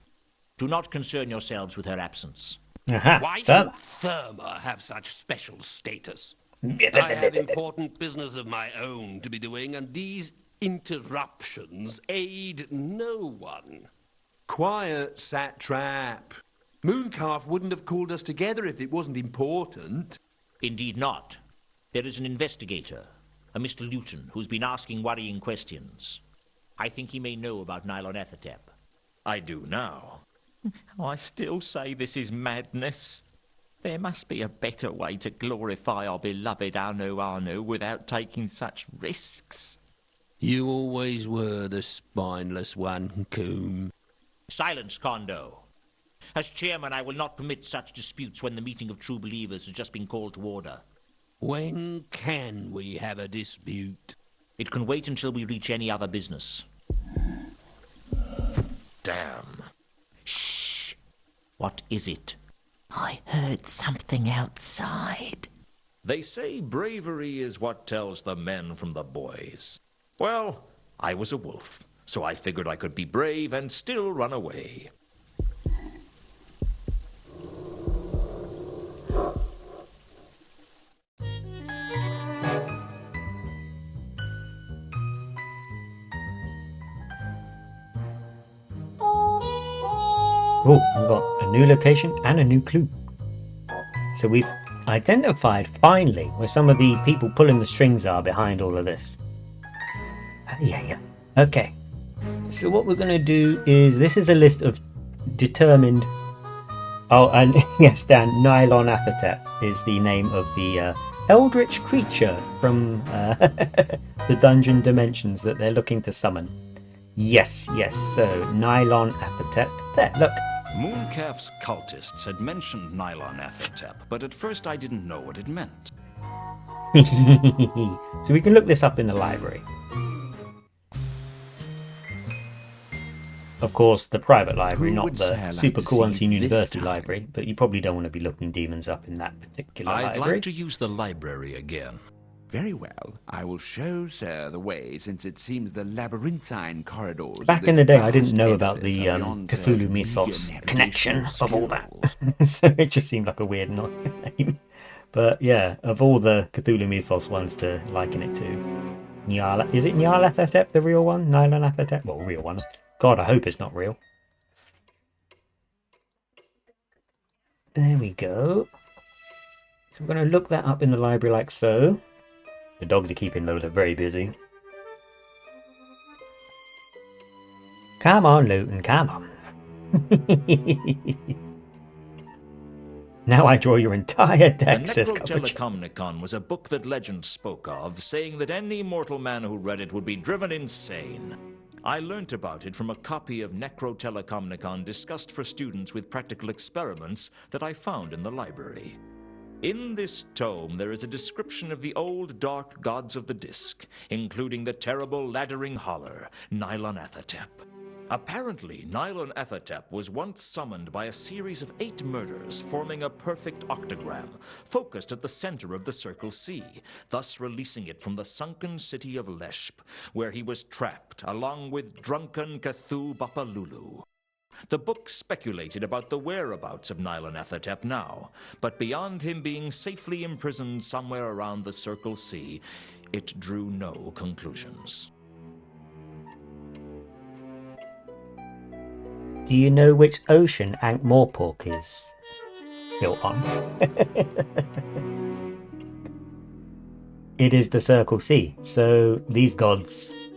Do not concern yourselves with her absence. Aha, Why Therma. should Therma have such special status? I have important business of my own to be doing, and these interruptions aid no one. Quiet, satrap. Mooncalf wouldn't have called us together if it wasn't important. Indeed not. There is an investigator, a Mr. Luton, who's been asking worrying questions. I think he may know about Nylon Ethertep. I do now. I still say this is madness. There must be a better way to glorify our beloved Anu Anu without taking such risks. You always were the spineless one, Coombe. Silence, Kondo. As chairman, I will not permit such disputes when the meeting of true believers has just been called to order. When can we have a dispute? It can wait until we reach any other business. Damn. Shh! What is it? I heard something outside. They say bravery is what tells the men from the boys. Well, I was a wolf, so I figured I could be brave and still run away. Oh, we've got a new location and a new clue. So we've identified, finally, where some of the people pulling the strings are behind all of this. Yeah. Okay. So what we're going to do is, this is a list of determined... Oh, and yes, Dan, Nylon Apatep is the name of the eldritch creature from the dungeon dimensions that they're looking to summon. Yes. So, Nylon Apatep. There, look. Mooncalf's cultists had mentioned Nylon Apatep, but at first I didn't know what it meant. So we can look this up in the library. Of course, the private library, not the super cool Unseen University library, but you probably don't want to be looking demons up in that particular library. I'd like to use the library again. Very well. I will show, sir, the way, since it seems the labyrinthine corridors... Back in the day, I didn't know about the Cthulhu Mythos connection of all that. So it just seemed like a weird name. But yeah, of all the Cthulhu Mythos ones to liken it to, is it Nyarlathotep, the real one? Nyarlathotep? Well, real one. God, I hope it's not real. There we go. So we're going to look that up in the library like so. The dogs are keeping Lola very busy. Come on, Luton, come on. Now I draw your entire deck, says The Necrotelecomnicon was a book that legend spoke of, saying that any mortal man who read it would be driven insane. I learnt about it from a copy of Necrotelecomnicon discussed for students with practical experiments that I found in the library. In this tome, there is a description of the old dark gods of the Disc, including the terrible laddering holler, Nyarlathotep. Apparently, Nyarlathotep was once summoned by a series of 8 murders, forming a perfect octagram, focused at the center of the Circle C, thus releasing it from the sunken city of Leshp, where he was trapped, along with drunken Cthulhu Bapalulu. The book speculated about the whereabouts of Nyarlathotep now, but beyond him being safely imprisoned somewhere around the Circle C, it drew no conclusions. Do you know which ocean Ankh-Morpork is built on? It is the Circle C. So these gods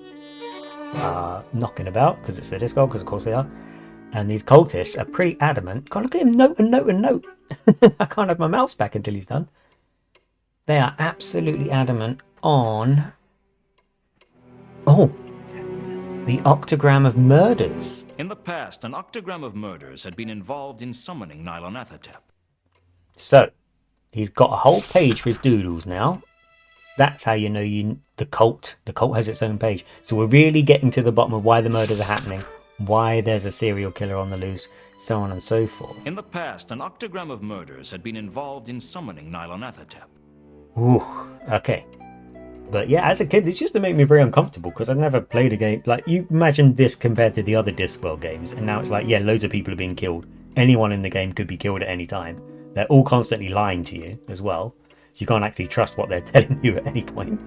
are knocking about, because it's the Discworld, because of course they are. And these cultists are pretty adamant. God, look at him, note and note and note. I can't have my mouse back until he's done. They are absolutely adamant on... Oh, the Octagram of Murders. In the past, an Octagram of Murders had been involved in summoning Nyarlathotep. So, he's got a whole page for his doodles now. That's how you know the cult has its own page. So we're really getting to the bottom of why the murders are happening, why there's a serial killer on the loose, so on and so forth. In the past, an Octagram of Murders had been involved in summoning Nyarlathotep. Ooh, okay. But yeah, as a kid, this used to make me very uncomfortable because I'd never played a game. Like, you imagine this compared to the other Discworld games, and now it's like, yeah, loads of people are being killed. Anyone in the game could be killed at any time. They're all constantly lying to you as well. So you can't actually trust what they're telling you at any point.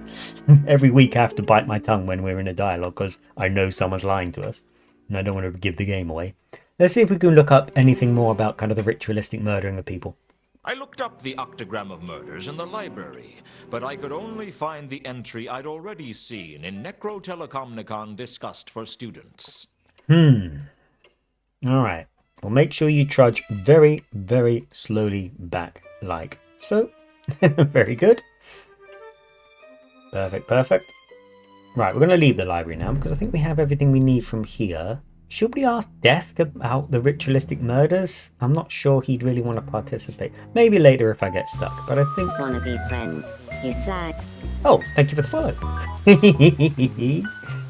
Every week I have to bite my tongue when we're in a dialogue because I know someone's lying to us. And I don't want to give the game away. Let's see if we can look up anything more about kind of the ritualistic murdering of people. I looked up the Octagram of Murders in the library, but I could only find the entry I'd already seen in Necrotelecomnicon discussed for students. Alright. Well, make sure you trudge very, very slowly back, like so. Very good. Perfect, perfect. Right, we're going to leave the library now because I think we have everything we need from here. Should we ask Death about the ritualistic murders? I'm not sure he'd really want to participate. Maybe later if I get stuck, but I think... Wanna be friends, you slag. Oh, thank you for the follow.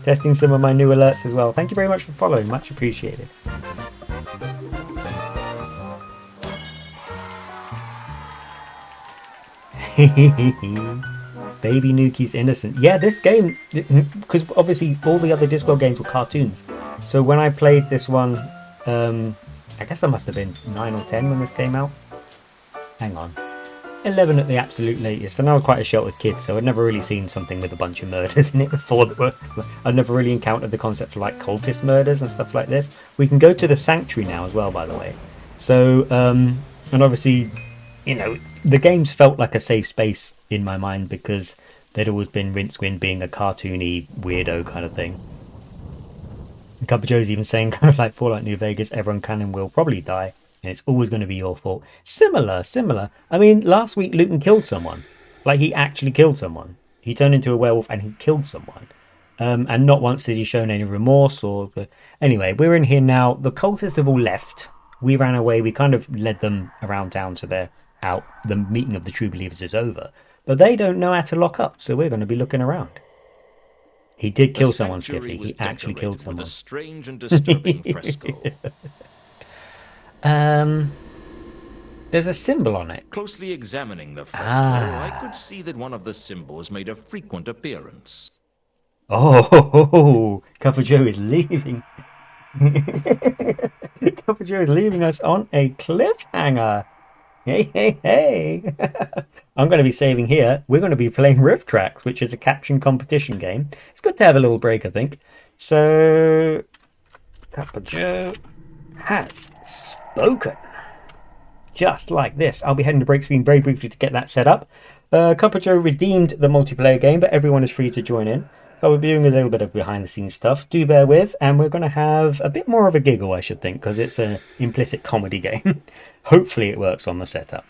Testing some of my new alerts as well. Thank you very much for following, much appreciated. Baby Nuki's innocent. Yeah, this game, because obviously all the other Discworld games were cartoons. So when I played this one, I guess I must have been 9 or 10 when this came out. Hang on. 11 at the absolute latest, and I was quite a sheltered kid, so I'd never really seen something with a bunch of murders in it before. I'd never really encountered the concept of like cultist murders and stuff like this. We can go to the sanctuary now as well, by the way. So, and obviously, you know, the games felt like a safe space in my mind because they'd always been Rincewind being a cartoony weirdo kind of thing. And Cuppa Joe's even saying kind of like Fallout New Vegas, everyone can and will probably die, and it's always going to be your fault. Similar. I mean, last week Luton killed someone. Like, he actually killed someone. He turned into a werewolf and he killed someone. And not once has he shown any remorse or... Anyway, we're in here now. The cultists have all left. We ran away. We kind of led them around town so they're out. The meeting of the true believers is over. But they don't know how to lock up, so we're going to be looking around. He did kill someone, Skiffy. He actually killed someone. With a strange and disturbing fresco. There's a symbol on it. Closely examining the fresco, I could see that one of the symbols made a frequent appearance. Oh, Cuppa Joe is leaving. Cuppa Joe is leaving us on a cliffhanger. Hey. I'm going to be saving here. We're going to be playing Rift Tracks, which is a caption competition game. It's good to have a little break, I think. So, Cuppa Joe has spoken. Just like this. I'll be heading to break screen very briefly to get that set up. Cuppa Joe redeemed the multiplayer game, but everyone is free to join in. So we'll be doing a little bit of behind the scenes stuff. Do bear with, and we're going to have a bit more of a giggle, I should think, because it's an implicit comedy game. Hopefully it works on the setup.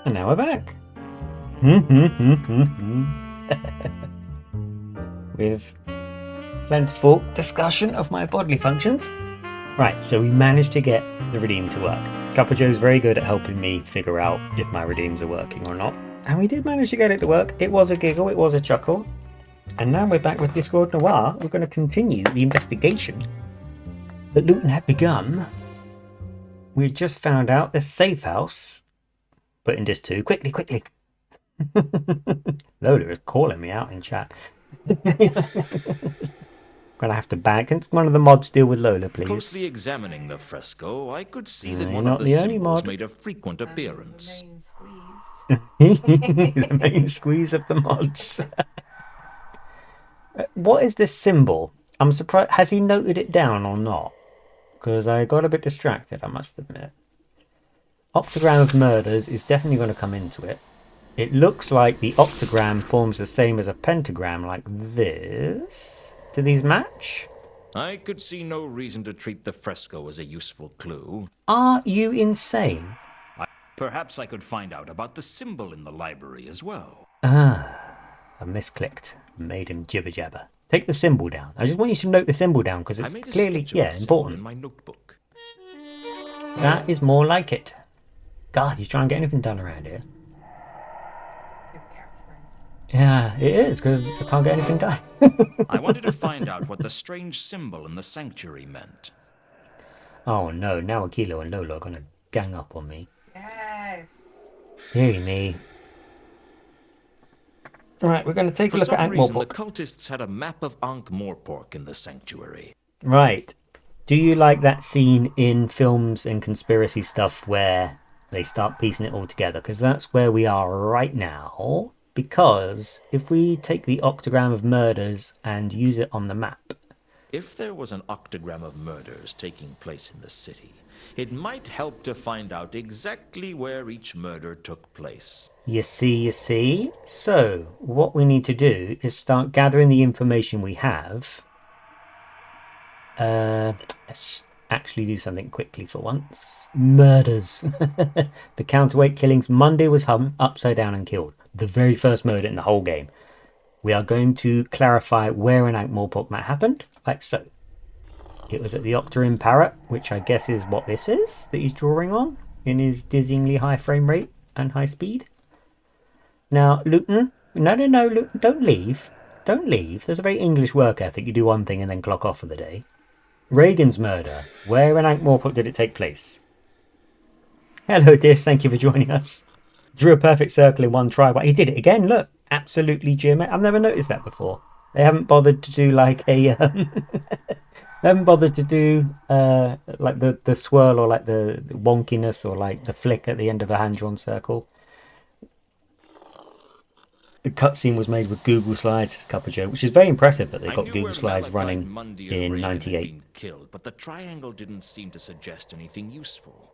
And now we're back. With plentiful discussion of my bodily functions. Right, so we managed to get the redeem to work. Cuppa Joe's very good at helping me figure out if my redeems are working or not. And we did manage to get it to work. It was a giggle, it was a chuckle. And now we're back with Discworld Noir. We're going to continue the investigation that Luton had begun. We just found out the safe house. Put in Disc 2. Quickly, quickly. Lola is calling me out in chat. Gonna have to bag. Can one of the mods deal with Lola, please? Closely examining the fresco, I could see that You're one not of the the only symbols mod. made a frequent appearance. The main squeeze of the mods. What is this symbol? I'm surprised. Has he noted it down or not? Because I got a bit distracted, I must admit. Octagram of murders is definitely going to come into it. It looks like the octagram forms the same as a pentagram like this. Do these match? I could see no reason to treat the fresco as a useful clue. Are you insane? Perhaps I could find out about the symbol in the library as well. Ah, I misclicked. Made him jibber jabber. Take the symbol down. I just want you to note the symbol down because it's clearly, important. In my notebook. That is more like it. God, he's trying to get anything done around here. Yeah, it is, because I can't get anything done. I wanted to find out what the strange symbol in the sanctuary meant. Oh no, now Akilo and Lola are going to gang up on me. Yes. Deary me. Right, we're going to take a look at For some reason, the Ankh-Morpork. cultists had a map of Ankh-Morpork in the sanctuary. Right. Do you like that scene in films and conspiracy stuff where they start piecing it all together? Because that's where we are right now. Because if we take the octagram of murders and use it on the map. If there was an octagram of murders taking place in the city, it might help to find out exactly where each murder took place. You see? So, what we need to do is start gathering the information we have. Let's actually do something quickly for once. Murders. The counterweight killings. Monday was hung upside down and killed. The very first murder in the whole game. We are going to clarify where in Ankh-Morpork that happened, like so. It was at the Octarim Parrot, which I guess is what this is that he's drawing on in his dizzyingly high frame rate and high speed. Now, Luton, no, Luton, don't leave. Don't leave. There's a very English work ethic. You do one thing and then clock off for the day. Reagan's murder. Where in Ankh-Morpork did it take place? Hello, Dis. Thank you for joining us. Drew a perfect circle in one try. He did it again. Look, absolutely geometric. I've never noticed that before. They haven't bothered to do like a. They haven't bothered to do like the swirl or like the wonkiness or like the flick at the end of a hand-drawn circle. The cutscene was made with Google Slides, as Cuppa Joe, which is very impressive that they got Google Slides running in '98. But the triangle didn't seem to suggest anything useful.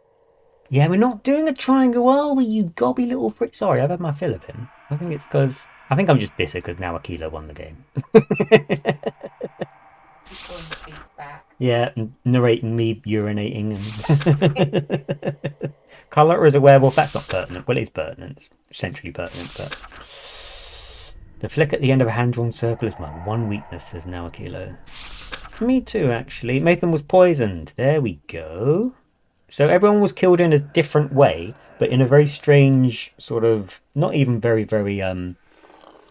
Yeah, we're not doing a triangle, are we, you gobby little frick? Sorry, I've had my fill of him. I think it's because... I think I'm just bitter because now Akilo won the game. Yeah, narrating me urinating and... Carlotta is a werewolf, that's not pertinent. Well, it's pertinent. It's essentially pertinent, but... The flick at the end of a hand-drawn circle is my one weakness, says now Akilo. Me too, actually. Mathan was poisoned. There we go. So everyone was killed in a different way, but in a very strange sort of, not even very, very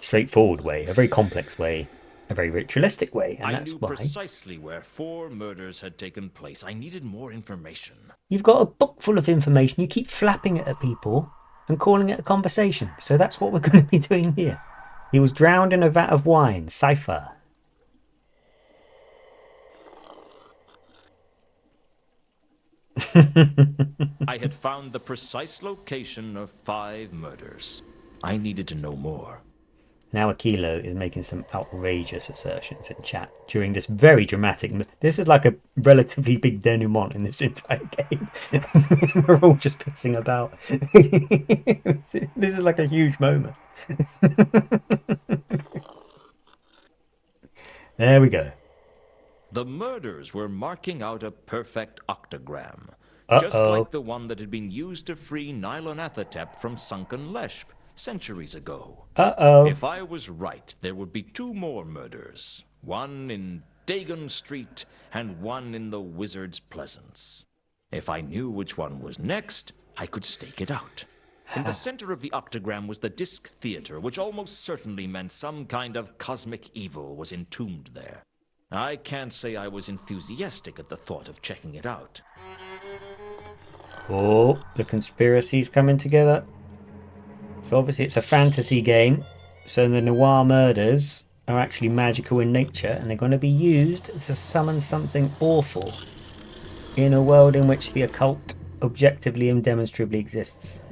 straightforward way, a very complex way. a very ritualistic way, and I that's knew why precisely where 4 murders had taken place. I needed more information. you've got a book full of information. You keep flapping it at people and calling it a conversation. So that's what we're going to be doing here. He was drowned in a vat of wine. Cipher. I had found the precise location of 5 murders. I needed to know more. Now Aquilo is making some outrageous assertions in chat during this very dramatic... This is like a relatively big denouement in this entire game. We're all just pissing about. This is like a huge moment. There we go. The murders were marking out a perfect octagram. Uh-oh. Just like the one that had been used to free Nylonathotep from sunken Leshp centuries ago. Uh-oh. If I was right, there would be 2 more murders. One in Dagon Street and one in the Wizard's Pleasance. If I knew which one was next, I could stake it out. In the center of the octagram was the Disc Theater, which almost certainly meant some kind of cosmic evil was entombed there. I can't say I was enthusiastic at the thought of checking it out. Oh, the conspiracy's coming together. So obviously it's a fantasy game, so the noir murders are actually magical in nature, and they're going to be used to summon something awful in a world in which the occult objectively and demonstrably exists.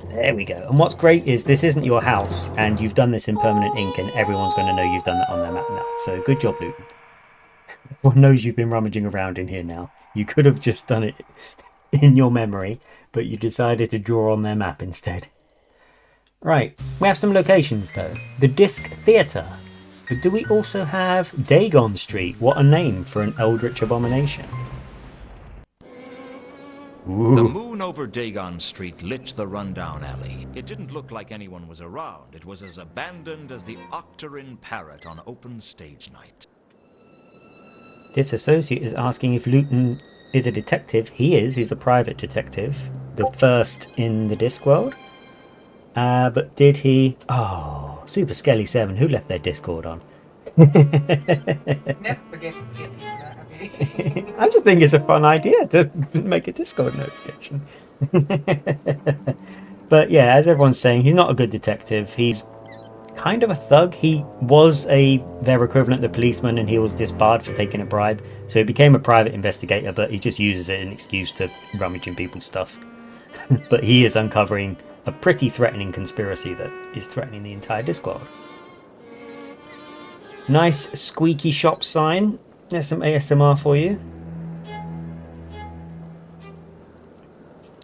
There we go. And what's great is this isn't your house, and you've done this in permanent ink, and everyone's going to know you've done that on their map now. So good job, Luton. Everyone knows you've been rummaging around in here now. You could have just done it in your memory, but you decided to draw on their map instead. Right, we have some locations though. The Disc Theatre. But do we also have Dagon Street? What a name for an eldritch abomination. Ooh. The moon over Dagon Street lit the rundown alley. It didn't look like anyone was around. It was as abandoned as the Octarine Parrot on open stage night. This associate is asking if Luton is a detective. He is. He's a private detective. The first in the Discworld. But did he... Oh, Super Skelly 7. Who left their Discord on? Never forget to skip that. I just think it's a fun idea to make a Discord notification. But yeah, as everyone's saying, he's not a good detective. He's kind of a thug. He was their equivalent, the policeman, and he was disbarred for taking a bribe. So he became a private investigator, but he just uses it as an excuse to rummage in people's stuff. But he is uncovering a pretty threatening conspiracy that is threatening the entire Discworld. Nice squeaky shop sign. There's some ASMR for you.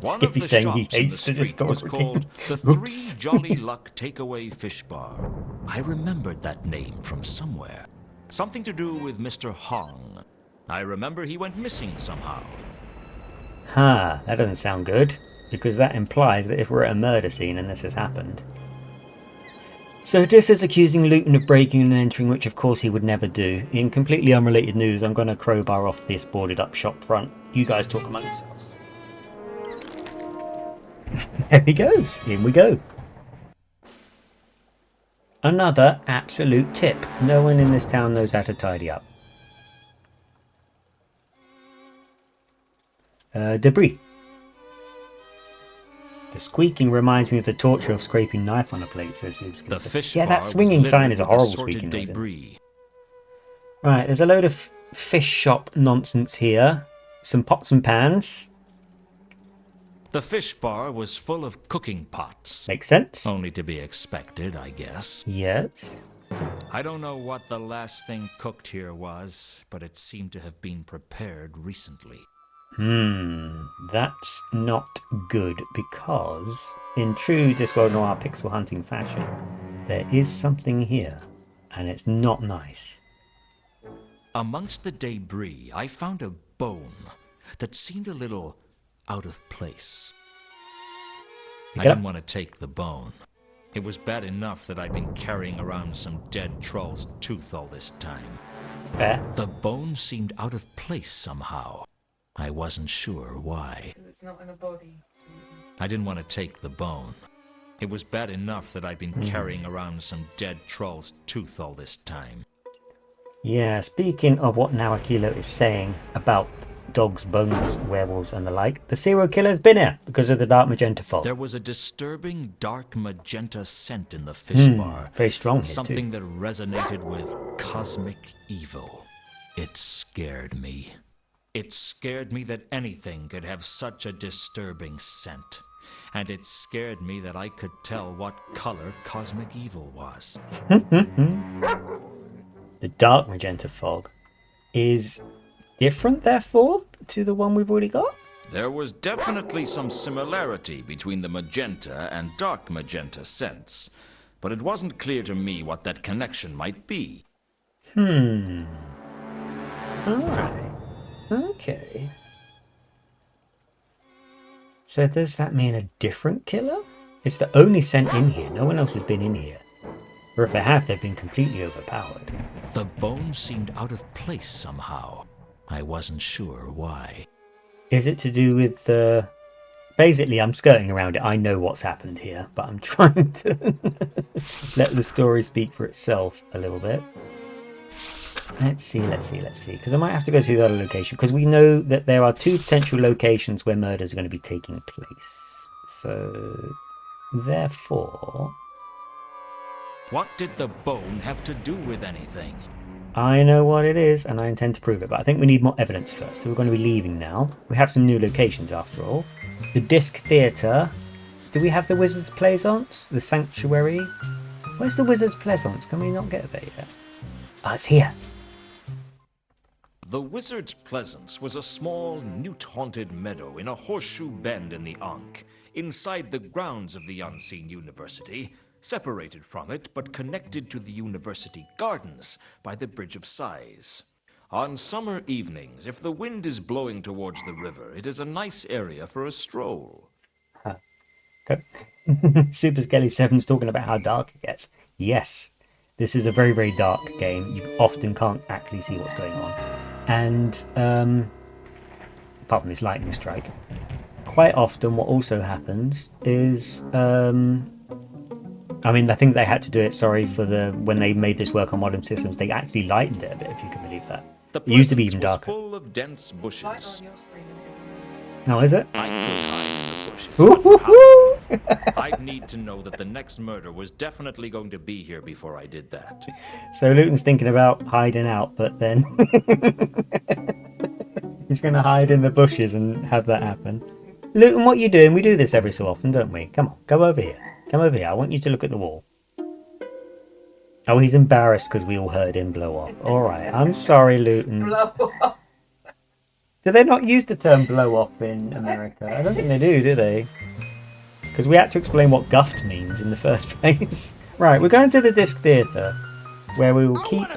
One of the saying shops he hates in the the street was Discord. called the Oops. 3 Jolly Luck Takeaway Fish Bar. I remembered that name from somewhere. Something to do with Mr. Hong. I remember he went missing somehow. That doesn't sound good, because that implies that if we're at a murder scene and this has happened. So Dis is accusing Luton of breaking and entering, which of course he would never do. In completely unrelated news, I'm going to crowbar off this boarded up shop front. You guys talk among yourselves. There he goes. In we go. Another absolute tip. No one in this town knows how to tidy up. Debris. The squeaking reminds me of the torture of scraping knife on a plate, says Zeus. The fish Yeah, bar that swinging was sign is a littered with horrible assorted squeaking noise. debris. Right, there's a load of fish shop nonsense here. Some pots and pans. The fish bar was full of cooking pots. Makes sense. Only to be expected, I guess. Yes. I don't know what the last thing cooked here was, but it seemed to have been prepared recently. That's not good, because in true Discworld Noir pixel hunting fashion, there is something here, and it's not nice. Amongst the debris, I found a bone that seemed a little out of place. I didn't want to take the bone. It was bad enough that I'd been carrying around some dead troll's tooth all this time. Fair. The bone seemed out of place somehow. I wasn't sure why. Because it's not in a body. I didn't want to take the bone. It was bad enough that I'd been carrying around some dead troll's tooth all this time. Yeah, speaking of what Nawakilo is saying about dogs, bones, werewolves and the like, the serial killer's been here because of the dark magenta fog. There was a disturbing dark magenta scent in the fish bar. Very strong here Something too. that resonated with cosmic evil. It scared me. It scared me that anything could have such a disturbing scent. And it scared me that I could tell what color cosmic evil was. The dark magenta fog is different, therefore, to the one we've already got? There was definitely some similarity between the magenta and dark magenta scents, but it wasn't clear to me what that connection might be. Alright. Okay. So does that mean a different killer? It's the only scent in here. No one else has been in here. Or if they have, they've been completely overpowered. The bone seemed out of place somehow. I wasn't sure why. Is it to do with the... Basically, I'm skirting around it. I know what's happened here, but I'm trying to let the story speak for itself a little bit. Let's see. Because I might have to go to the other location. Because we know that there are 2 potential locations where murders are going to be taking place. So, therefore... What did the bone have to do with anything? I know what it is, and I intend to prove it, but I think we need more evidence first. So we're going to be leaving now. We have some new locations after all. The Disc Theatre. Do we have the Wizard's Plaisance? The Sanctuary? Where's the Wizard's Plaisance? Can we not get there yet? Oh, it's here. The Wizard's Pleasance was a small, newt-haunted meadow in a horseshoe bend in the Ankh, inside the grounds of the Unseen University, separated from it but connected to the university gardens by the Bridge of Sighs. On summer evenings, if the wind is blowing towards the river, it is a nice area for a stroll. Okay. Super Skelly 7's talking about how dark it gets. Yes, this is a very, very dark game. You often can't actually see what's going on. And, apart from this lightning strike, quite often what also happens is... I mean, I think they had to do it, when they made this work on modern systems, they actually lightened it a bit, if you can believe that. It used to be even darker. Full of dense bushes. No, is it? I could hide in the bushes. I'd need to know that the next murder was definitely going to be here before I did that. So Luton's thinking about hiding out, but then he's going to hide in the bushes and have that happen. Luton, what are you doing? We do this every so often, don't we? Come on, go over here. Come over here. I want you to look at the wall. Oh, he's embarrassed because we all heard him blow off. All right. I'm sorry, Luton. Blow off. Do they not use the term blow off in America? I don't think they do they? Because we had to explain what guffed means in the first place. Right, we're going to the Disc Theatre, where we will keep...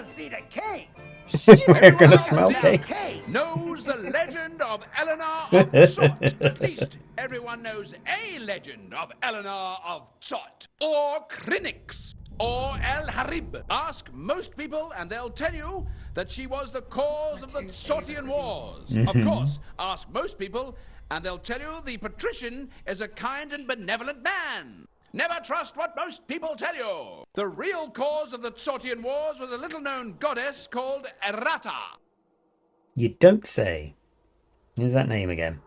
We're going to smell cakes. Knows the legend of Eleanor of Tzot. At least everyone knows a legend of Eleanor of Tzot. Or Krinix. Or El Harib. Ask most people and they'll tell you that she was the cause of the Tzotian Wars. Of course, ask most people and they'll tell you the patrician is a kind and benevolent man. Never trust what most people tell you. The real cause of the Tzotian Wars was a little-known goddess called Errata. You don't say. Who's that name again?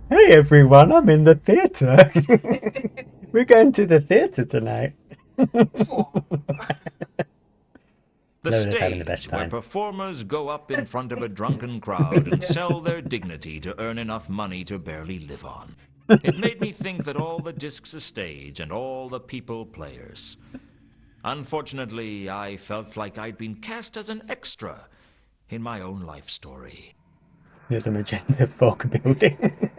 Hey everyone, I'm in the theatre. We're going to the theatre tonight. The stage where performers go up in front of a drunken crowd and sell their dignity to earn enough money to barely live on. It made me think that all the discs a stage and all the people players. Unfortunately, I felt like I'd been cast as an extra in my own life story. There's a magenta fog building.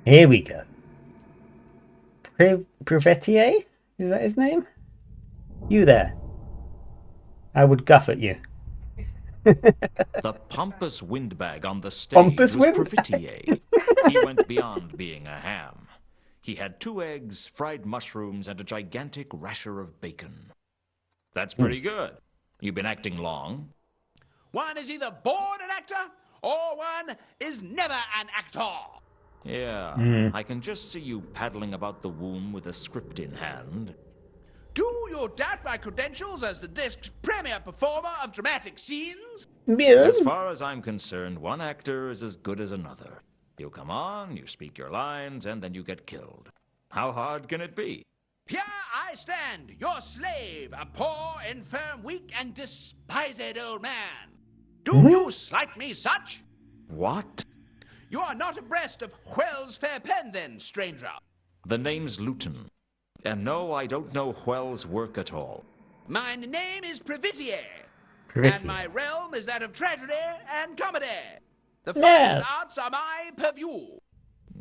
Here we go. Privetier? Is that his name? You there. I would guff at you. The pompous windbag on the stage was Privetier. He went beyond being a ham. He had 2 eggs, fried mushrooms, and a gigantic rasher of bacon. That's pretty good. You've been acting long? One is either born an actor, or one is never an actor. Yeah, I can just see you paddling about the womb with a script in hand. Do you doubt my credentials as the disc's premier performer of dramatic scenes? As far as I'm concerned, one actor is as good as another. You come on, you speak your lines, and then you get killed. How hard can it be? Here I stand, your slave, a poor, infirm, weak, and despised old man. Do you slight me such? What? You are not abreast of Hwell's fair pen, then, stranger. The name's Luton. And no, I don't know Hwell's work at all. My name is Previtier. Pretty. And my realm is that of tragedy and comedy. The Yes. finest arts are my purview.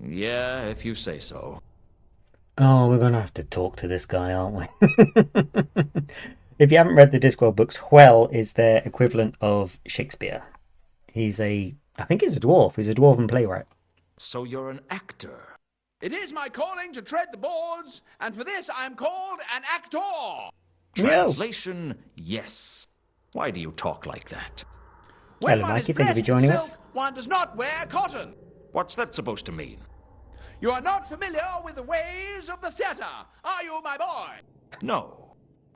Yeah, if you say so. Oh, we're going to have to talk to this guy, aren't we? If you haven't read the Discworld books, Hwell is their equivalent of Shakespeare. I think he's a dwarf. He's a dwarven playwright. So you're an actor. It is my calling to tread the boards, and for this I am called an actor. Translation, yes. Why do you talk like that? When Hello, one Mikey. is Thank you for dressed joining in us. silk, one does not wear cotton. What's that supposed to mean? You are not familiar with the ways of the theatre, are you, my boy? No.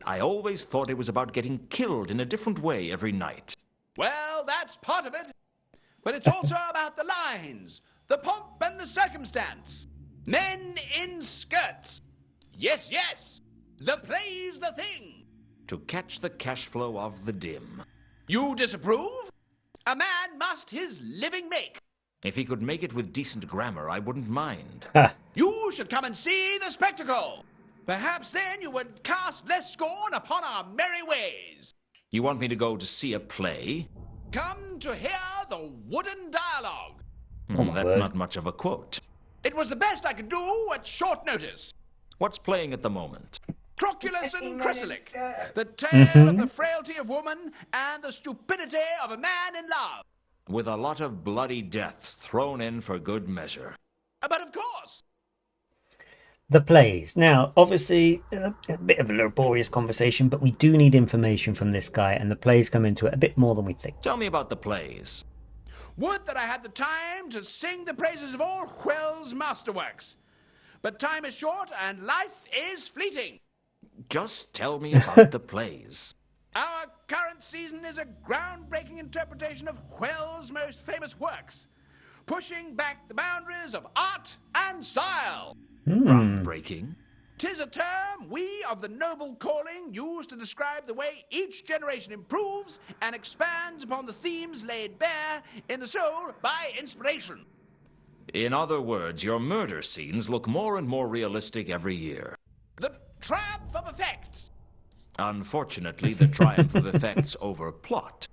I always thought it was about getting killed in a different way every night. Well, that's part of it. But it's also about the lines, the pomp and the circumstance. Men in skirts. Yes, yes. The play's the thing. To catch the cash flow of the dim. You disapprove? A man must his living make. If he could make it with decent grammar, I wouldn't mind. You should come and see the spectacle. Perhaps then you would cast less scorn upon our merry ways. You want me to go to see a play? Come to hear the wooden dialogue. That's not much of a quote. It was the best I could do at short notice. What's playing at the moment? Troculus and Chrysalic, the tale of the frailty of woman and the stupidity of a man in love. With a lot of bloody deaths thrown in for good measure. But of course. The plays. Now, obviously, a bit of a laborious conversation, but we do need information from this guy, and the plays come into it a bit more than we think. Tell me about the plays. Would that I had the time to sing the praises of all Hwell's masterworks. But time is short and life is fleeting. Just tell me about the plays. Our current season is a groundbreaking interpretation of Hwell's most famous works, pushing back the boundaries of art and style. Groundbreaking? 'Tis a term we of the noble calling use to describe the way each generation improves and expands upon the themes laid bare in the soul by inspiration. In other words, your murder scenes look more and more realistic every year. The triumph of effects. Unfortunately, the triumph of effects over plot.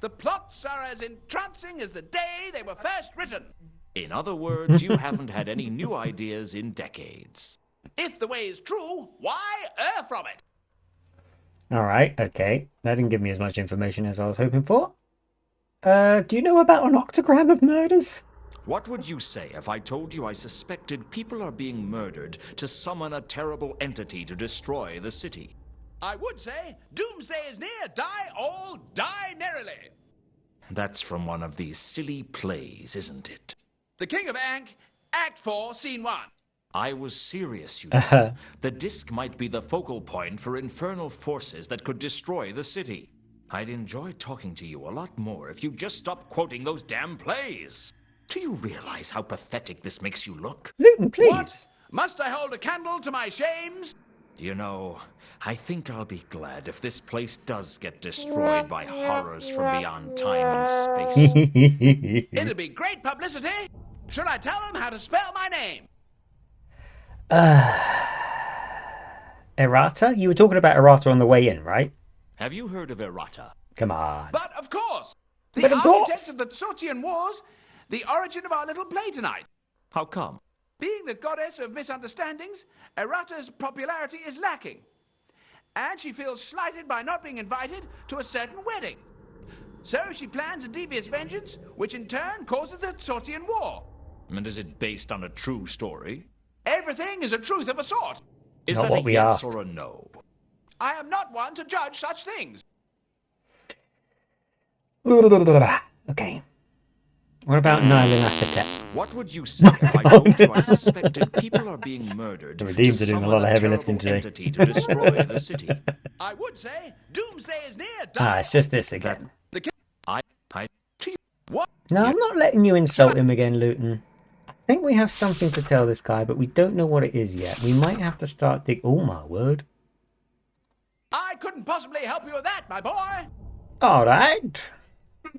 The plots are as entrancing as the day they were first written. In other words, you haven't had any new ideas in decades. If the way is true, why err from it? Alright, okay. That didn't give me as much information as I was hoping for. Do you know about an octagram of murders? What would you say if I told you I suspected people are being murdered to summon a terrible entity to destroy the city? I would say, doomsday is near, die all, die merrily. That's from one of these silly plays, isn't it? The King of Ankh, Act 4, Scene 1. I was serious, you know. The disc might be the focal point for infernal forces that could destroy the city. I'd enjoy talking to you a lot more if you'd just stop quoting those damn plays. Do you realize how pathetic this makes you look? Luton, please. What? Must I hold a candle to my shames? You know, I think I'll be glad if this place does get destroyed by horrors from beyond time and space. It'd be great publicity. Should I tell them how to spell my name? Errata? You were talking about errata on the way in, right? Have you heard of errata? Come on. But of course. The But of architect course. of the Tsotian Wars, the origin of our little play tonight. How come? Being the goddess of misunderstandings, Errata's popularity is lacking. And she feels slighted by not being invited to a certain wedding. So she plans a devious vengeance, which in turn causes the Tsotian War. And is it based on a true story? Everything is a truth of a sort. Is Not that what a we yes asked. or a no? I am not one to judge such things. Okay. What about Nylan Athertep? What would you say if I told you I suspected people are being murdered The to Redeems are doing a summon lot of a heavy lifting terrible today. entity to destroy the city? I would say doomsday is near. Ah, it's just this again. I What? No, I'm not letting you insult him again, Luton. I think we have something to tell this guy, but we don't know what it is yet. We might have to start Oh my word. I couldn't possibly help you with that, my boy. Alright.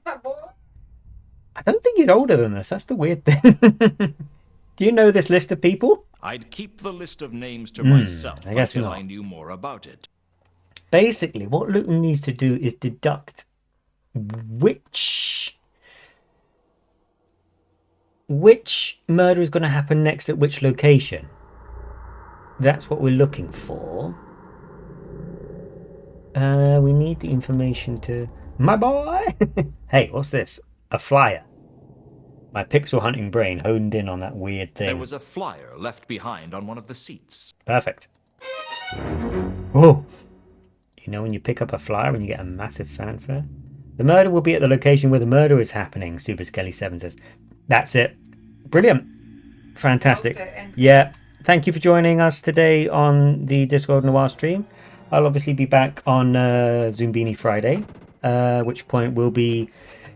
I don't think he's older than us. That's the weird thing. Do you know this list of people? I'd keep the list of names to myself I guess until not. I knew more about it. Basically, what Luton needs to do is deduct which murder is going to happen next at which location. That's what we're looking for. We need the information to... My boy! Hey, what's this? A flyer. My pixel hunting brain honed in on that weird thing. There was a flyer left behind on one of the seats. Perfect. Whoa! You know when you pick up a flyer and you get a massive fanfare? The murder will be at the location where the murder is happening, Super Skelly 7 says. That's it. Brilliant. Fantastic. Yeah. Thank you for joining us today on the Discworld Noir stream. I'll obviously be back on Zoombini Friday, which point we'll be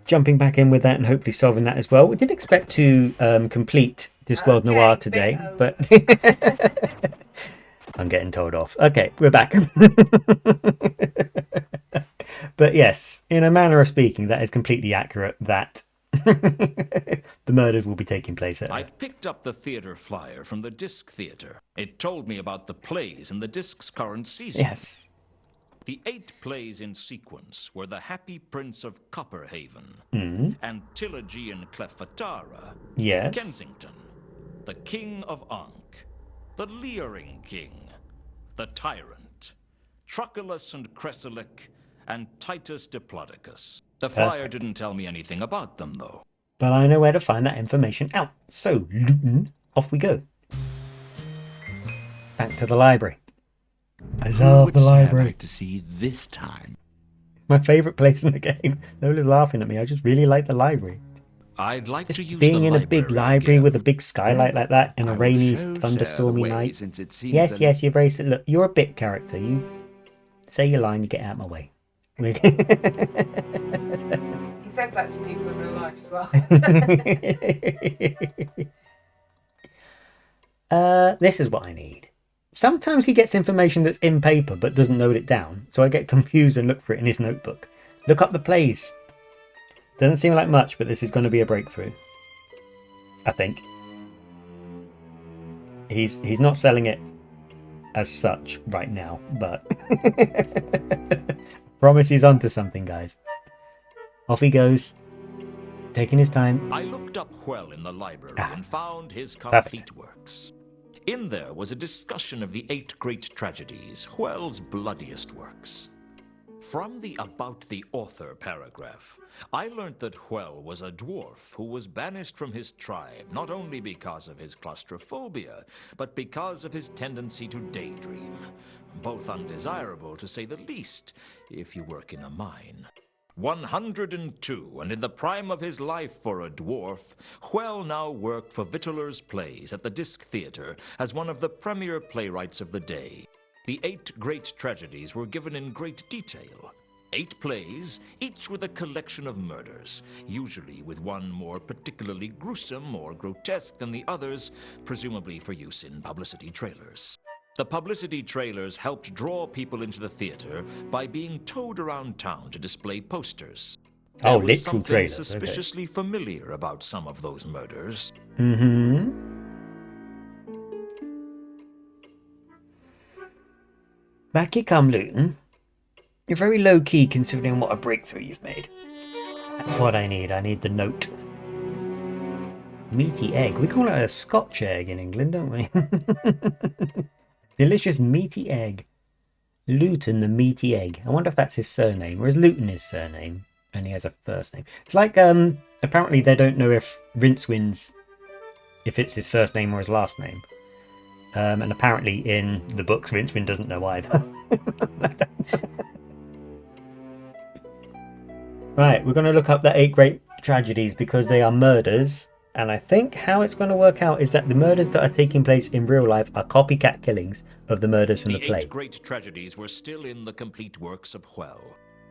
jumping back in with that and hopefully solving that as well. We did expect to complete Discworld Noir today, but I'm getting told off. Okay, we're back. But yes, in a manner of speaking, that is completely accurate that the murders will be taking place at... I'd picked up the theater flyer from the Disc Theater. It told me about the plays in the Disc's current season. Yes. The 8 plays in sequence were The Happy Prince of Copperhaven, Antilogy and Cleopatra, Yes. Kensington, The King of Ankh, The Leering King, The Tyrant, Truculus and Cressylic, and Titus Diplodocus. The flyer didn't tell me anything about them, though. But I know where to find that information out. So, Luton, off we go. Back to the library. I love the library. I'd like to see this time. My favourite place in the game. Nola's laughing at me. I just really like the library. I'd like Just to use being the in a big library with a big skylight like that in a rainy, thunderstormy night. Yes, yes, you're very... Look, you're a bit character. You say your line, you get out of my way. He says that to people in real life as well. This is what I need. Sometimes he gets information that's in paper but doesn't note it down, so I get confused and look for it in his notebook. Look up the plays. Doesn't seem like much, but this is going to be a breakthrough. I think. He's not selling it as such right now, but promise he's onto something, guys. Off he goes, taking his time. I looked up Hwell in the library and found his Perfect. complete works. In there was a discussion of the 8 great tragedies, Hwell's bloodiest works. From the About the Author paragraph, I learnt that Hwell was a dwarf who was banished from his tribe not only because of his claustrophobia, but because of his tendency to daydream. Both undesirable, to say the least, if you work in a mine. 102, and in the prime of his life for a dwarf, Hwell now worked for Vittler's Plays at the Disc Theater as one of the premier playwrights of the day. The 8 great tragedies were given in great detail. 8 plays, each with a collection of murders, usually with one more particularly gruesome or grotesque than the others, presumably for use in publicity trailers. The publicity trailers helped draw people into the theater by being towed around town to display posters. There was literal something trailers. suspiciously familiar about some of those murders. Back you come, Luton. You're very low-key considering what a breakthrough you've made. That's what I need. I need the note. Meaty egg. We call it a Scotch egg in England, don't we? Delicious meaty egg. Luton the meaty egg. I wonder if that's his surname, or is Luton his surname? And he has a first name. It's like, apparently they don't know if Rincewind, if it's his first name or his last name. And apparently in the books, Rincewind doesn't know either. Right, we're going to look up the 8 great tragedies because they are murders. And I think how it's going to work out is that the murders that are taking place in real life are copycat killings of the murders from the play. The 8 great tragedies were still in the complete works of Hwel.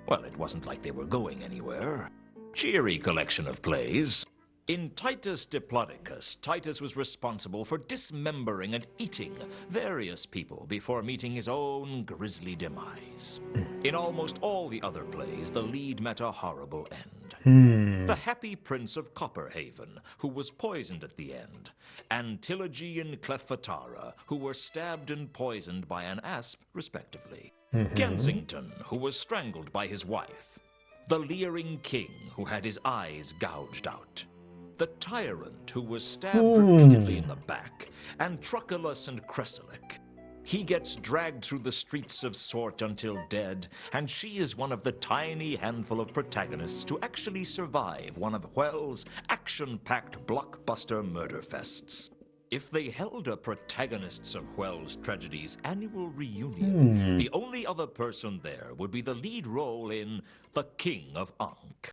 Well, it wasn't like they were going anywhere. Cheery collection of plays. In Titus Diplodocus, Titus was responsible for dismembering and eating various people before meeting his own grisly demise. In almost all the other plays, the lead met a horrible end. The Happy Prince of Copperhaven, who was poisoned at the end, and Tilogy and Clephatara, who were stabbed and poisoned by an asp, respectively. Kensington, who was strangled by his wife. The Leering King, who had his eyes gouged out. The Tyrant, who was stabbed repeatedly in the back, and Truculus and Cressylic. He gets dragged through the streets of Sort until dead, and she is one of the tiny handful of protagonists to actually survive one of Hwel's action-packed blockbuster murder fests. If they held a Protagonists of Hwel's Tragedies annual reunion, the only other person there would be the lead role in The King of Ankh.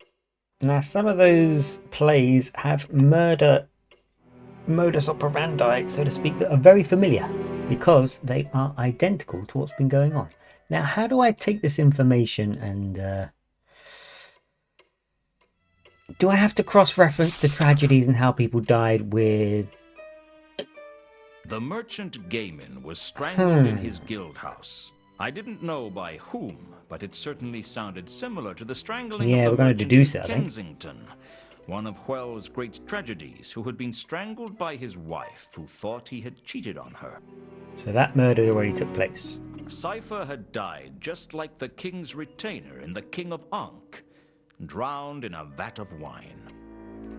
Now, some of those plays have murder modus operandi, so to speak, that are very familiar because they are identical to what's been going on. Now, how do I take this information and do I have to cross-reference the tragedies and how people died with... The merchant Gaiman was strangled in his guild house. I didn't know by whom, but it certainly sounded similar to the strangling of the merchant in Kensington, one of Hwel's great tragedies, who had been strangled by his wife, who thought he had cheated on her. So that murder already took place. Cypher had died just like the king's retainer in The King of Ankh, drowned in a vat of wine.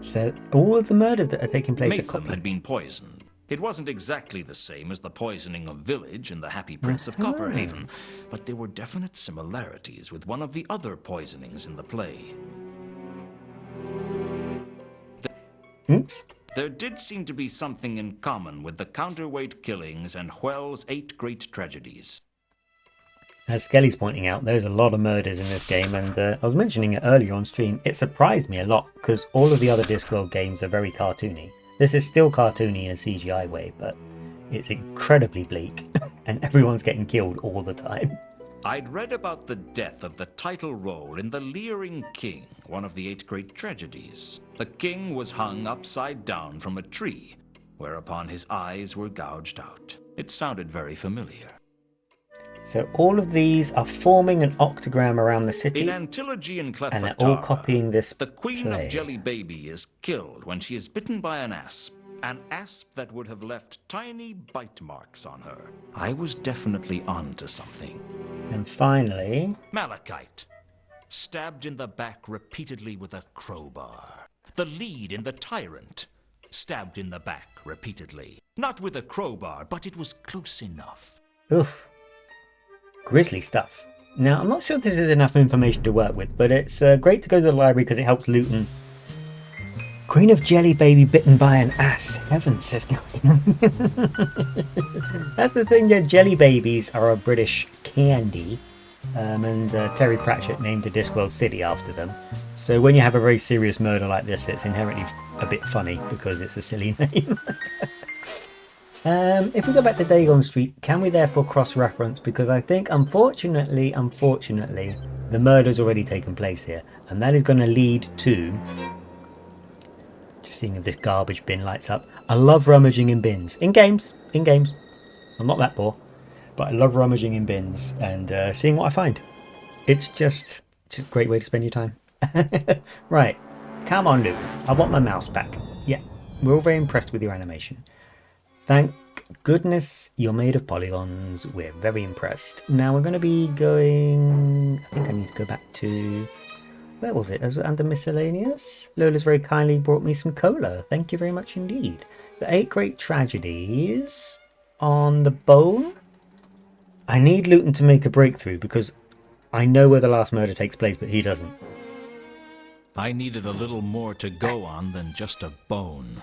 So all of the murders that are taking place are copied. Had been poisoned. It wasn't exactly the same as the poisoning of Village in The Happy Prince of Copperhaven, but there were definite similarities with one of the other poisonings in the play. There did seem to be something in common with the counterweight killings and Hwel's 8 great tragedies. As Skelly's pointing out, there's a lot of murders in this game, and I was mentioning it earlier on stream. It surprised me a lot because all of the other Discworld games are very cartoony. This is still cartoony in a CGI way, but it's incredibly bleak and everyone's getting killed all the time. I'd read about the death of the title role in The Leering King, one of the 8 great tragedies. The king was hung upside down from a tree, whereupon his eyes were gouged out. It sounded very familiar. So all of these are forming an octagram around the city, in Antilogy and Clephatara, they're all copying this the Queen play. of Jelly Baby is killed when she is bitten by an asp that would have left tiny bite marks on her. I was definitely onto something. And finally... Malachite, stabbed in the back repeatedly with a crowbar. The lead in The Tyrant, stabbed in the back repeatedly. Not with a crowbar, but it was close enough. Oof. Grisly stuff. Now, I'm not sure if this is enough information to work with, but it's great to go to the library because it helps Luton. Queen of Jelly Baby bitten by an ass. Heavens, says Gary. That's the thing, yeah, Jelly Babies are a British candy. And Terry Pratchett named a Discworld city after them. So when you have a very serious murder like this, it's inherently a bit funny because it's a silly name. If we go back to Dagon Street, can we therefore cross-reference? Because I think, unfortunately, the murder's already taken place here. And that is going to lead to... Just seeing if this garbage bin lights up. I love rummaging in bins. In games. I'm not that poor. But I love rummaging in bins and seeing what I find. It's a great way to spend your time. Right. Come on, Luke. I want my mouse back. Yeah. We're all very impressed with your animation. Thank goodness you're made of polygons. We're very impressed. Now we're going to be going... I think I need to go back to... Where was it? Was it under miscellaneous? Lola's very kindly brought me some cola. Thank you very much indeed. The 8 great tragedies on the bone. I need Luton to make a breakthrough because I know where the last murder takes place, but he doesn't. I needed a little more to go on than just a bone.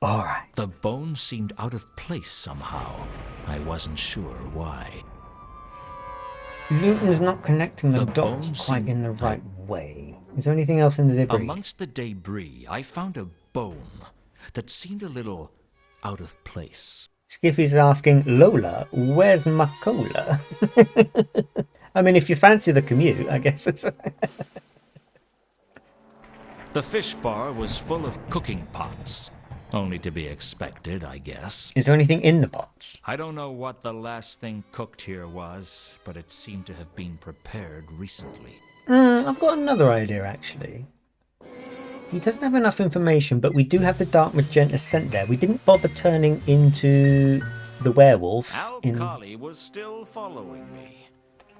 All right. The bone seemed out of place somehow. I wasn't sure why. Luton's not connecting the The dots bone quite seemed- in the right way. Is there anything else in the debris? Amongst the debris, I found a bone that seemed a little out of place. Skiffy's asking, Lola, where's my cola? I mean, if you fancy the commute, I guess it's... The fish bar was full of cooking pots. Only to be expected, I guess. Is there anything in the pots? I don't know what the last thing cooked here was, but it seemed to have been prepared recently. I've got another idea, actually. He doesn't have enough information, but we do have the dark magenta scent there. We didn't bother turning into the werewolf. Al-Khali was still following me,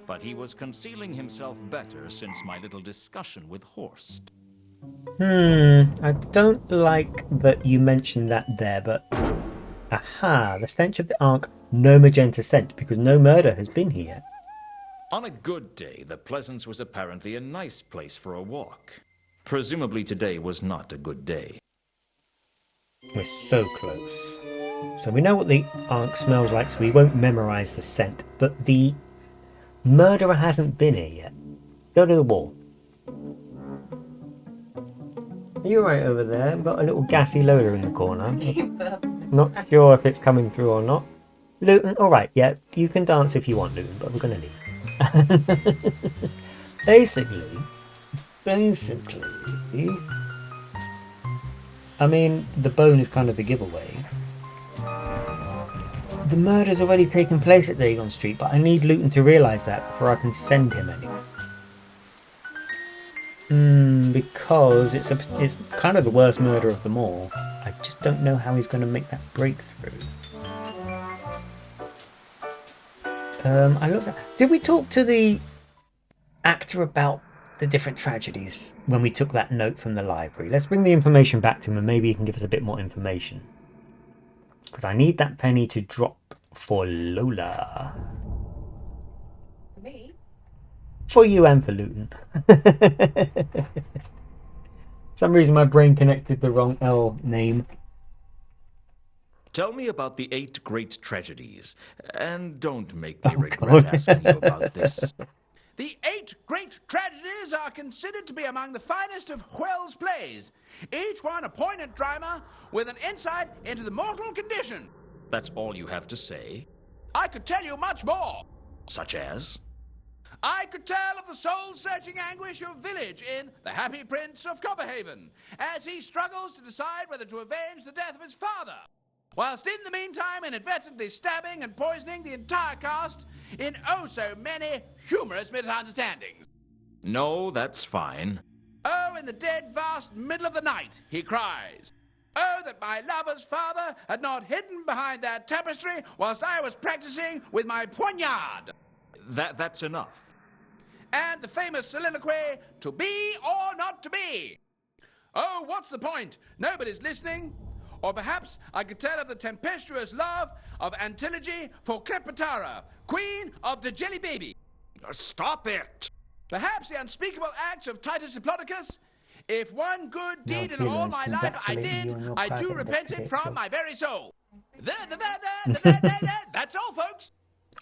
but he was concealing himself better since my little discussion with Horst. I don't like that you mentioned that there, but... Aha, the stench of the Ark, no magenta scent, because no murder has been here. On a good day, the Pleasance was apparently a nice place for a walk. Presumably today was not a good day. We're so close. So we know what the Ark smells like, so we won't memorize the scent, but the murderer hasn't been here yet. Go to the wall. Are you right over there? I've got a little gassy Lola in the corner. Not sure if it's coming through or not. Luton, alright, yeah, you can dance if you want, Luton, but we're going to leave. Basically, I mean, the bone is kind of the giveaway. The murder's already taken place at Dagon Street, but I need Luton to realise that before I can send him anywhere. Because it's kind of the worst murder of them all. I just don't know how he's going to make that breakthrough. I looked at... Did we talk to the actor about the different tragedies when we took that note from the library? Let's bring the information back to him and maybe he can give us a bit more information. Because I need that penny to drop for Lola. For me? For you and for Luton. For some reason my brain connected the wrong L name. Tell me about the 8 great tragedies, and don't make me regret asking you about this. The 8 great tragedies are considered to be among the finest of Whell's plays, each one a poignant drama with an insight into the mortal condition. That's all you have to say? I could tell you much more. Such as? I could tell of the soul-searching anguish of Village in The Happy Prince of Copperhaven, as he struggles to decide whether to avenge the death of his father, whilst in the meantime inadvertently stabbing and poisoning the entire cast in oh so many humorous misunderstandings. No, that's fine. Oh, in the dead vast middle of the night, he cries. Oh, that my lover's father had not hidden behind that tapestry whilst I was practicing with my poignard. That's enough. And the famous soliloquy, to be or not to be. Oh, what's the point? Nobody's listening. Or perhaps I could tell of the tempestuous love of Antilogy for Cleopatra, queen of the Jelly Baby. Stop it! Perhaps the unspeakable acts of Titus Diplodocus. If one good deed in all my life I did, I do repent it from my very soul. That's all, folks.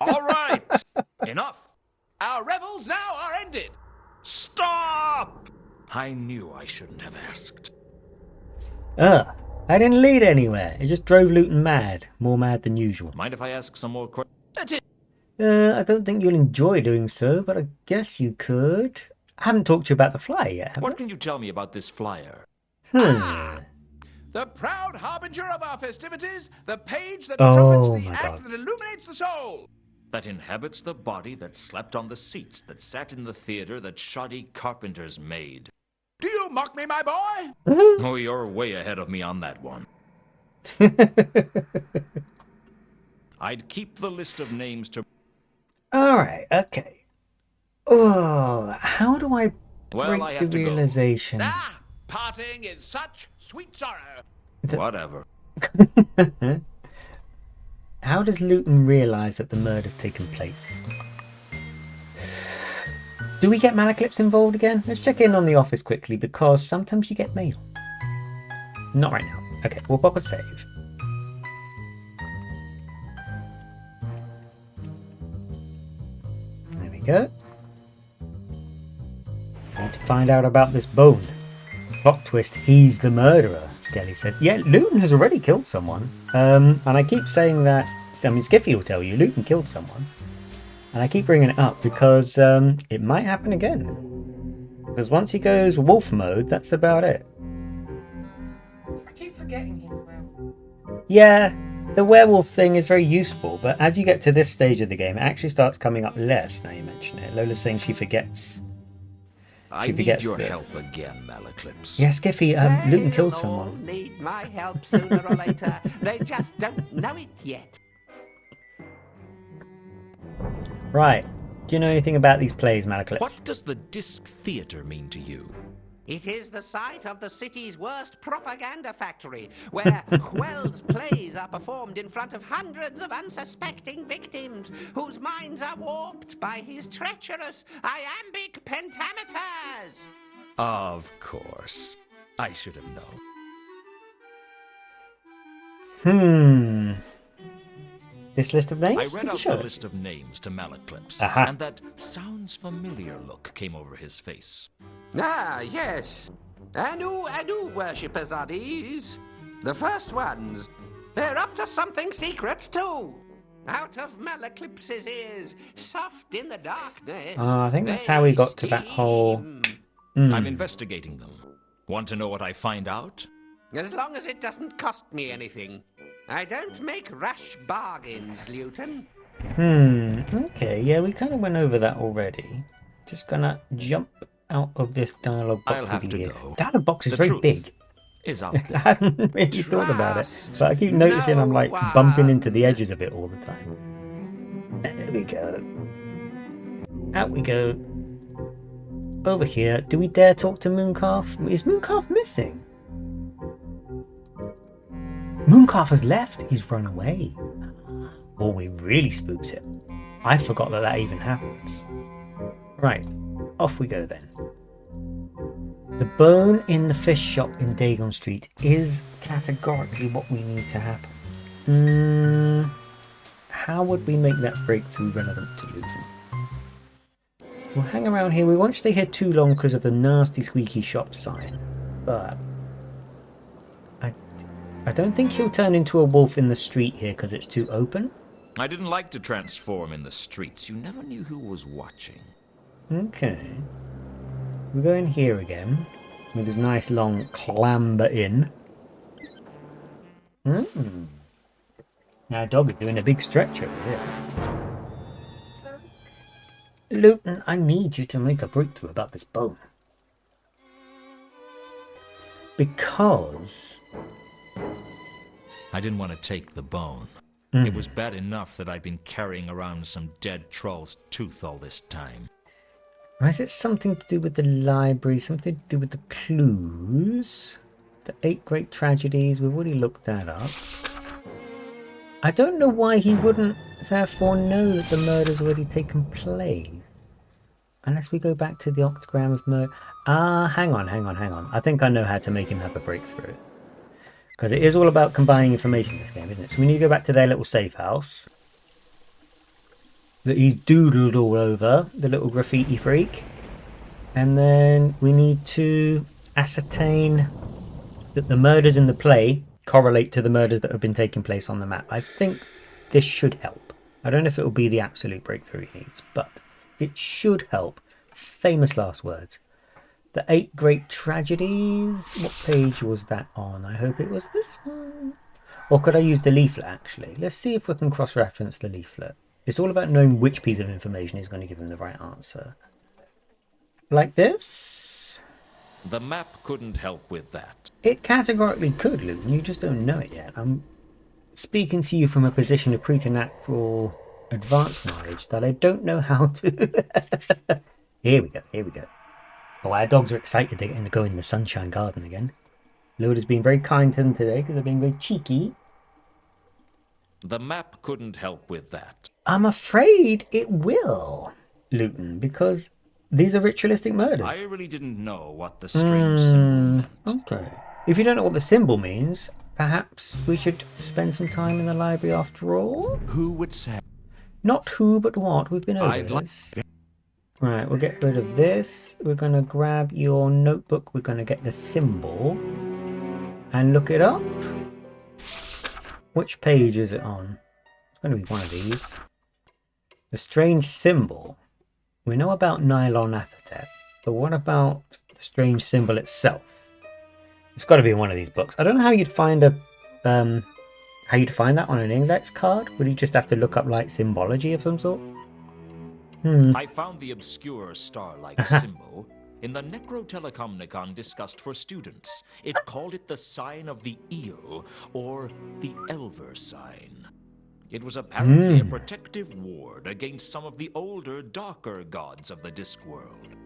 All right! Enough! Our revels now are ended. Stop! I knew I shouldn't have asked. I didn't lead anywhere. It just drove Luton mad. More mad than usual. Mind if I ask some more questions? That's it. I don't think you'll enjoy doing so, but I guess you could. I haven't talked to you about the flyer yet, have What can you tell me about this flyer? The proud harbinger of our festivities, the page that trumpets the act that illuminates the soul. That inhabits the body that slept on the seats that sat in the theater that shoddy carpenters made. Do you mock me, my boy? Oh, you're way ahead of me on that one. I'd keep the list of names to... Alright, okay. Oh, how do I break I have the to go. realization? Parting is such sweet sorrow. Whatever. How does Luton realise that the murder's taken place? Do we get Malaclips involved again? Let's check in on the office quickly, because sometimes you get mail. Not right now. Okay, we'll pop a save. There we go. Need to find out about this bone. Plot twist, he's the murderer, Skelly said. Yeah, Luton has already killed someone. And I keep saying that, I mean, Skiffy will tell you, Luton killed someone. And I keep bringing it up because it might happen again. Because once he goes wolf mode, that's about it. I keep forgetting he's a werewolf. Yeah, the werewolf thing is very useful, but as you get to this stage of the game, it actually starts coming up less now you mention it. Lola's saying she forgets. I need your help again, Malaclips. Yeah, Skiffy, Luton killed They'll someone. all need my help sooner or later. They just don't know it yet. Right. Do you know anything about these plays, Malaclips? What does the Disc Theatre mean to you? It is the site of the city's worst propaganda factory, where Quel's plays are performed in front of hundreds of unsuspecting victims, whose minds are warped by his treacherous iambic pentameters. Of course. I should have Hmm. known. This list of names? I read Did you out show the it? list of names to Malaclips, Aha. and that sounds familiar look came over his face. Ah, yes. Anu worshippers are these. The first ones. They're up to something secret, too. Out of Malaclips's ears, soft in the darkness. Oh, I think that's how we got to that whole... I'm investigating them. Want to know what I find out? As long as it doesn't cost me anything. I don't make rash bargains, Luton. Okay, yeah, we kind of went over that already. Just gonna jump out of this dialogue box. I'll have to here. go. Dialogue box is The very truth big. Is out I there. hadn't really thought about it, but I keep noticing I'm like bumping into the edges of it all the time. There we go. Out we go. Over here. Do we dare talk to Mooncalf? Is Mooncalf missing? Mooncalf has left. He's run away. Or we really spooks him. I forgot that that even happens. Right. Off we go then. The bone in the fish shop in Dagon Street is categorically what we need to happen. How would we make that breakthrough relevant to Luton? We'll hang around here. We won't stay here too long because of the nasty squeaky shop sign. But I don't think he'll turn into a wolf in the street here because it's too open. I didn't like to transform in the streets. You never knew who was watching. Okay. We go in here again with this nice long clamber in. Now, dog is doing a big stretch over here. Luton, I need you to make a breakthrough about this bone. Because I didn't want to take the bone. It was bad enough that I'd been carrying around some dead troll's tooth all this time. is it something to do with the library? Something to do with the clues? The 8 great tragedies? We've already looked that up. I don't know why he wouldn't therefore know that the murder's already taken place. Unless we go back to the octagram of murder. Hang on. I think I know how to make him have a breakthrough. Because it is all about combining information in this game, isn't it? So we need to go back to their little safe house that he's doodled all over, the little graffiti freak. And then we need to ascertain that the murders in the play correlate to the murders that have been taking place on the map. I think this should help. I don't know if it will be the absolute breakthrough he needs, but it should help. Famous last words. The 8 great tragedies. What page was that on? I hope it was this one. Or could I use the leaflet, actually? Let's see if we can cross-reference the leaflet. It's all about knowing which piece of information is going to give him the right answer. Like this? The map couldn't help with that. It categorically could, Luton. You just don't know it yet. I'm speaking to you from a position of preternatural advanced knowledge that I don't know how to... Here we go. Oh, our dogs are excited they're getting to go in the sunshine garden again. Loda's been very kind to them today because they're being very cheeky. The map couldn't help with that. I'm afraid it will, Luton, because these are ritualistic murders. I really didn't know what the strange symbol meant. Okay. If you don't know what the symbol means, perhaps we should spend some time in the library after all? Who would say? Not who, but what. We've been over I'd like- this. Right, we'll get rid of this. We're going to grab your notebook. We're going to get the symbol and look it up. Which page is it on? It's going to be one of these. The strange symbol. We know about nylon athetet, but what about the strange symbol itself? It's got to be in one of these books. I don't know how you'd find a how you'd find that on an index card. Would you just have to look up like symbology of some sort? I found the obscure star-like symbol in the Necrotelecomnicon discussed for students. It called it the sign of the eel, or the Elver sign. It was apparently a protective ward against some of the older, darker gods of the Discworld.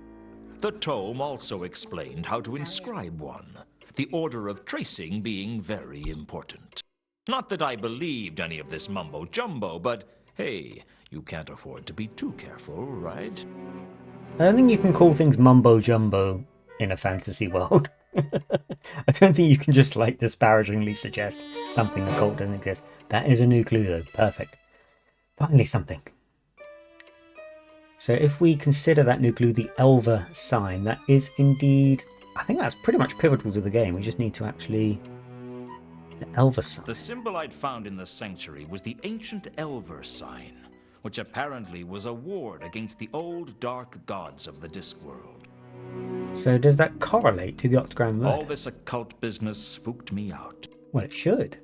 The tome also explained how to inscribe one, the order of tracing being very important. Not that I believed any of this mumbo-jumbo, but hey, you can't afford to be too careful, right? I don't think you can call things mumbo-jumbo in a fantasy world. I don't think you can just like disparagingly suggest something occult doesn't exist. That is a new clue though. Perfect. Finally something. So if we consider that new clue the Elver sign, that is indeed... I think that's pretty much pivotal to the game. We just need to actually... The Elver sign. The symbol I'd found in the sanctuary was the ancient Elver sign, which apparently was a ward against the old dark gods of the Discworld. So does that correlate to the octagram murder? All this occult business spooked me out. Well, it should.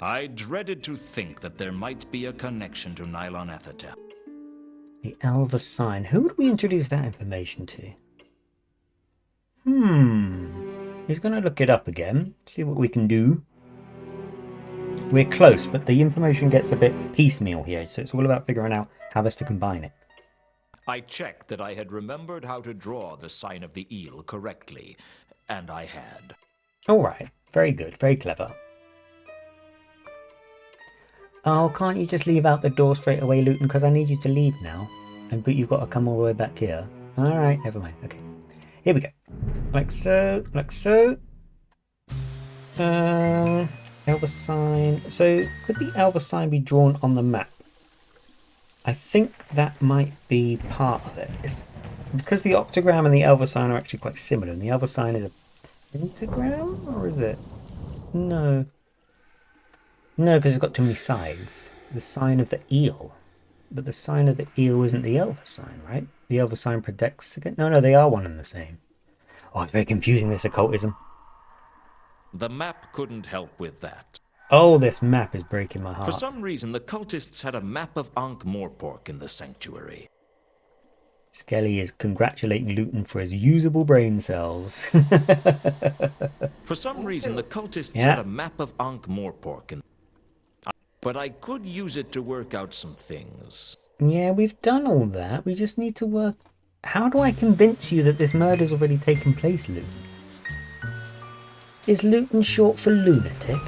I dreaded to think that there might be a connection to nylon athetet. The Elver sign. Who would we introduce that information to? He's going to look it up again, see what we can do. We're close, but the information gets a bit piecemeal here, so it's all about figuring out how best to combine it. I checked that I had remembered how to draw the sign of the eel correctly, and I had. Alright, very good, very clever. Oh, can't you just leave out the door straight away, Luton, because I need you to leave now. But you've got to come all the way back here. Alright, never mind, okay. Here we go. Like so, like so. Elver sign. So, could the Elver sign be drawn on the map? I think that might be part of it. Because the octagram and the Elver sign are actually quite similar, and the Elver sign is a pentagram, or is it? No. No, because it's got too many sides. The sign of the eel. But the sign of the eel isn't the Elver sign, right? The Elver sign protects against... No, they are one and the same. Oh, it's very confusing, this occultism. The map couldn't help with that. Oh, this map is breaking my heart. For some reason, the cultists had a map of Ankh-Morpork in the sanctuary. Skelly is congratulating Luton for his usable brain cells. For some reason, the cultists had a map of Ankh-Morpork in... But I could use it to work out some things. Yeah, we've done all that. We just need to work... How do I convince you that this murder's already taken place, Luton? Is Luton short for lunatic?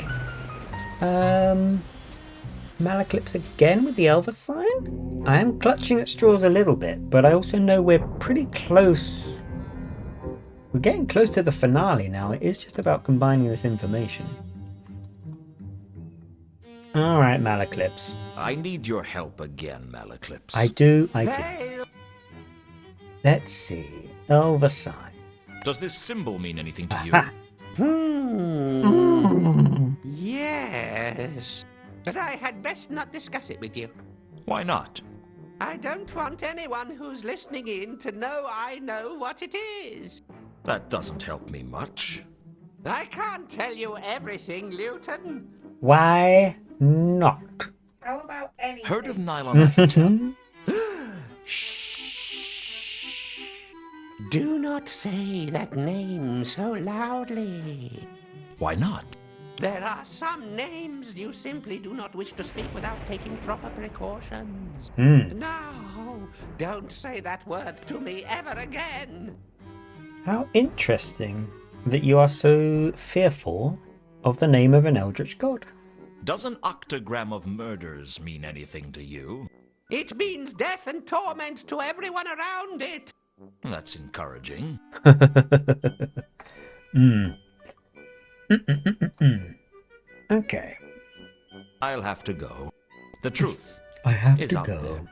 Malaclips again with the Elver sign? I am clutching at straws a little bit, but I also know we're pretty close. We're getting close to the finale now. It is just about combining this information. Alright, Malaclips. I need your help again, Malaclips. I do. Let's see. Elver sign. Does this symbol mean anything to you? Yes. But I had best not discuss it with you. Why not? I don't want anyone who's listening in to know I know what it is. That doesn't help me much. I can't tell you everything, Luton. Why not? How about anything? Heard of nylon athetet? Shh. Do not say that name so loudly. Why not? There are some names you simply do not wish to speak without taking proper precautions. No, don't say that word to me ever again. How interesting that you are so fearful of the name of an eldritch god. Does an octagram of murders mean anything to you? It means death and torment to everyone around it. That's encouraging. Okay. I'll have to go. The truth I have is to out go. there.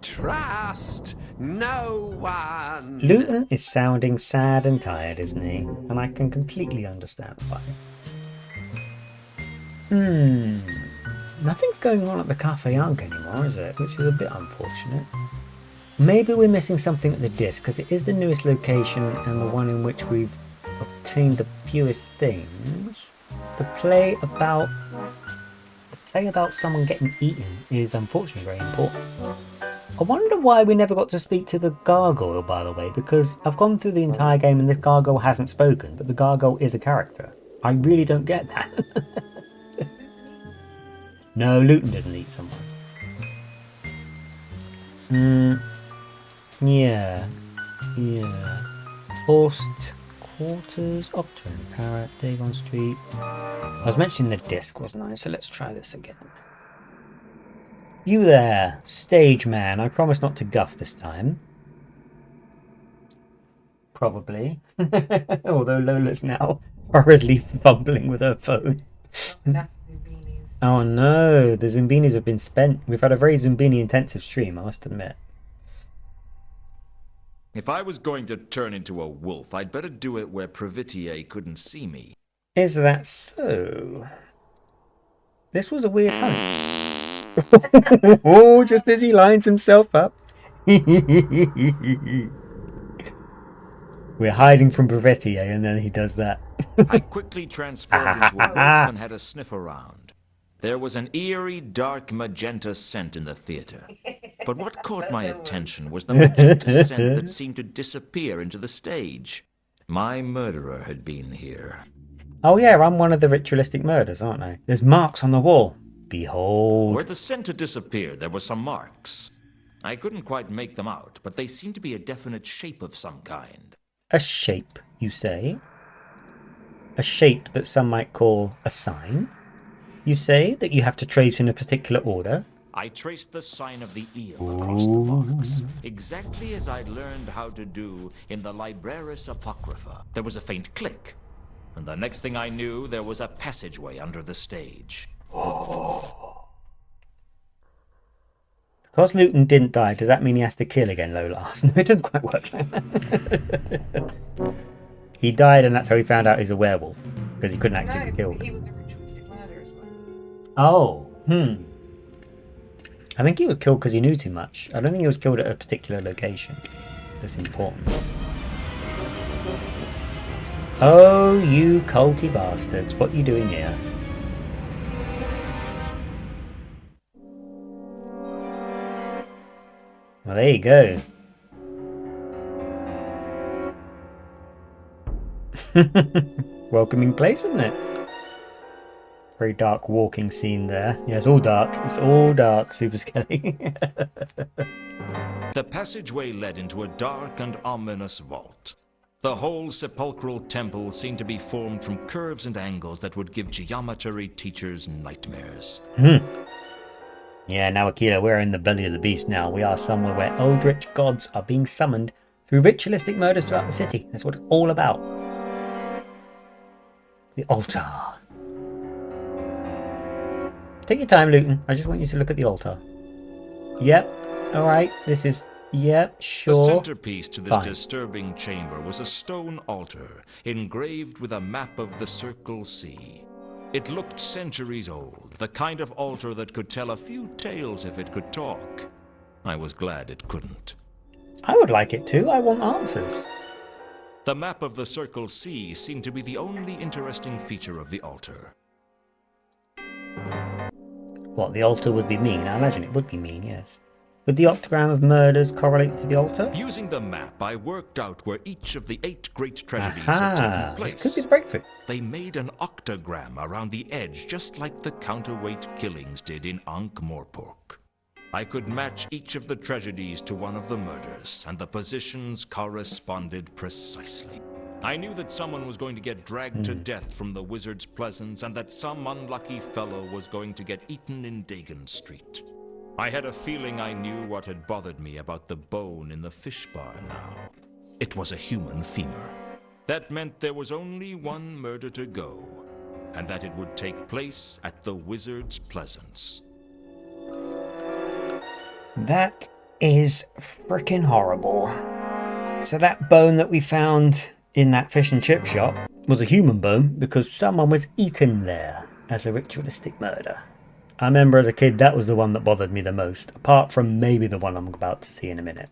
Trust no one. Luton is sounding sad and tired, isn't he? And I can completely understand why. Nothing's going on at the Cafe Ankh anymore, is it? Which is a bit unfortunate. Maybe we're missing something at the disc, because it is the newest location and the one in which we've obtained the fewest things. The play about someone getting eaten is unfortunately very important. I wonder why we never got to speak to the gargoyle, by the way, because I've gone through the entire game and this gargoyle hasn't spoken, but the gargoyle is a character. I really don't get that. No, Luton doesn't eat someone. Yeah. Forced Quarters, Octa and Parrot, Dagon Street. I was mentioning the disc, wasn't I? So let's try this again. You there, stage man. I promise not to guff this time. Probably. Although Lola's now hurriedly fumbling with her phone. Oh no, the Zumbinis have been spent. We've had a very Zumbini intensive stream, I must admit. If I was going to turn into a wolf, I'd better do it where Previtier couldn't see me. Is that so? This was a weird hunt. Oh, just as he lines himself up. We're hiding from Previtier, and then he does that. I quickly transformed into a wolf and had a sniff around. There was an eerie, dark magenta scent in the theater. But what caught my attention was the magenta scent that seemed to disappear into the stage. My murderer had been here. Oh yeah, I'm one of the ritualistic murders, aren't I? There's marks on the wall. Behold. Where the scent had disappeared, there were some marks. I couldn't quite make them out, but they seemed to be a definite shape of some kind. A shape, you say? A shape that some might call a sign? You say that you have to trace in a particular order? I traced the sign of the eel across the marks, exactly as I'd learned how to do in the Libraris Apocrypha. There was a faint click, and the next thing I knew, there was a passageway under the stage. Because Luton didn't die, does that mean he has to kill again, Lola asked? No, it doesn't quite work like that. He died and that's how he found out he's a werewolf, because he couldn't actually be killed. He was a ritualistic murder as well. Oh, I think he was killed because he knew too much. I don't think he was killed at a particular location. That's important. Oh, you culty bastards. What are you doing here? Well, there you go. Welcoming place, isn't it? Very dark walking scene there. Yeah, it's all dark. It's all dark, Super Skelly. The passageway led into a dark and ominous vault. The whole sepulchral temple seemed to be formed from curves and angles that would give geometry teachers nightmares. Yeah, now Akila, we're in the belly of the beast now. We are somewhere where eldritch gods are being summoned through ritualistic murders throughout the city. That's what it's all about. The altar. Take your time, Luton. I just want you to look at the altar. Yep. Alright. This is... Yep, sure. The centerpiece to this Fine. disturbing chamber was a stone altar engraved with a map of the Circle C. It looked centuries old, the kind of altar that could tell a few tales if it could talk. I was glad it couldn't. I would like it too. I want answers. The map of the Circle C seemed to be the only interesting feature of the altar. What, the altar would be mean? I imagine it would be mean, yes. Would the octagram of murders correlate to the altar? Using the map, I worked out where each of the 8 great tragedies had taken place. This could be the breakthrough. They made an octagram around the edge, just like the counterweight killings did in Ankh-Morpork. I could match each of the tragedies to one of the murders, and the positions corresponded precisely. I knew that someone was going to get dragged to death from the Wizard's Pleasance, and that some unlucky fellow was going to get eaten in Dagon Street. I had a feeling I knew what had bothered me about the bone in the fish bar now. It was a human femur. That meant there was only one murder to go, and that it would take place at the Wizard's Pleasance. That is freaking horrible. So that bone that we found in that fish and chip shop was a human bone because someone was eaten there as a ritualistic murder. I remember as a kid that was the one that bothered me the most, apart from maybe the one I'm about to see in a minute.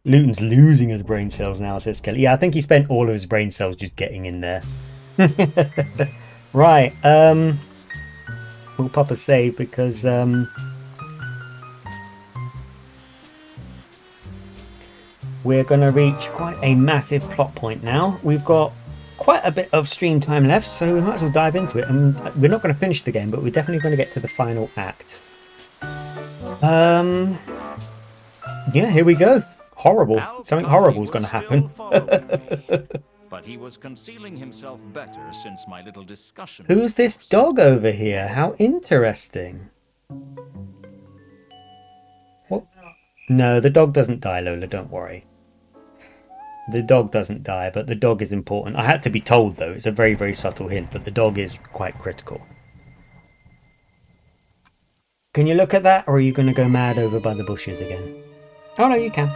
Luton's losing his brain cells now, says Kelly. Yeah, I think he spent all of his brain cells just getting in there. Right, we'll pop a save because we're going to reach quite a massive plot point now. We've got quite a bit of stream time left, so we might as well dive into it. And we're not going to finish the game, but we're definitely going to get to the final act. Yeah, here we go. Horrible. Something horrible is going to happen. But he was concealing himself better since my little discussion. Who's this dog over here? How interesting. What? No, the dog doesn't die, Lola, don't worry. The dog doesn't die, but the dog is important. I had to be told, though. It's a very, very subtle hint, but the dog is quite critical. Can you look at that, or are you going to go mad over by the bushes again? Oh, no, you can.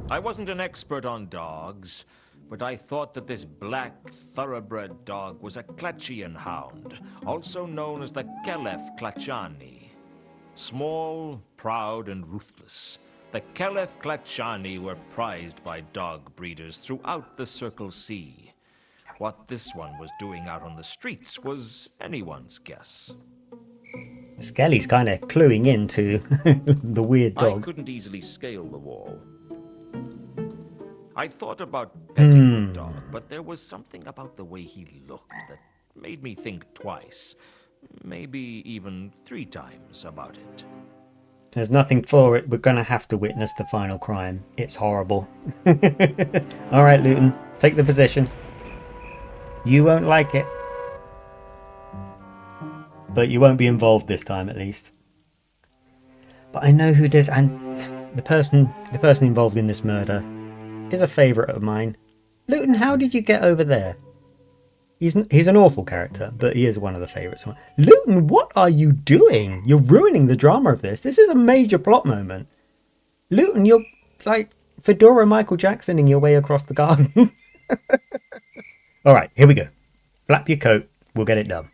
I wasn't an expert on dogs, but I thought that this black thoroughbred dog was a Klatchian hound, also known as the Kelef Klatchani. Small, proud, and ruthless, the Kelef Klatchani were prized by dog breeders throughout the Circle Sea. What this one was doing out on the streets was anyone's guess. Skelly's kind of cluing into the weird dog. I couldn't easily scale the wall. I thought about petting the dog, but there was something about the way he looked that made me think twice, maybe even 3 times about it. There's nothing for it. We're going to have to witness the final crime. It's horrible. All right, Luton, take the position. You won't like it. But you won't be involved this time, at least. But I know who does, and the person involved in this murder is a favourite of mine. Luton, how did you get over there? He's an awful character, but he is one of the favourites. Luton, what are you doing? You're ruining the drama of this. This is a major plot moment. Luton, you're like Fedora Michael Jacksoning your way across the garden. Alright, here we go. Flap your coat. We'll get it done.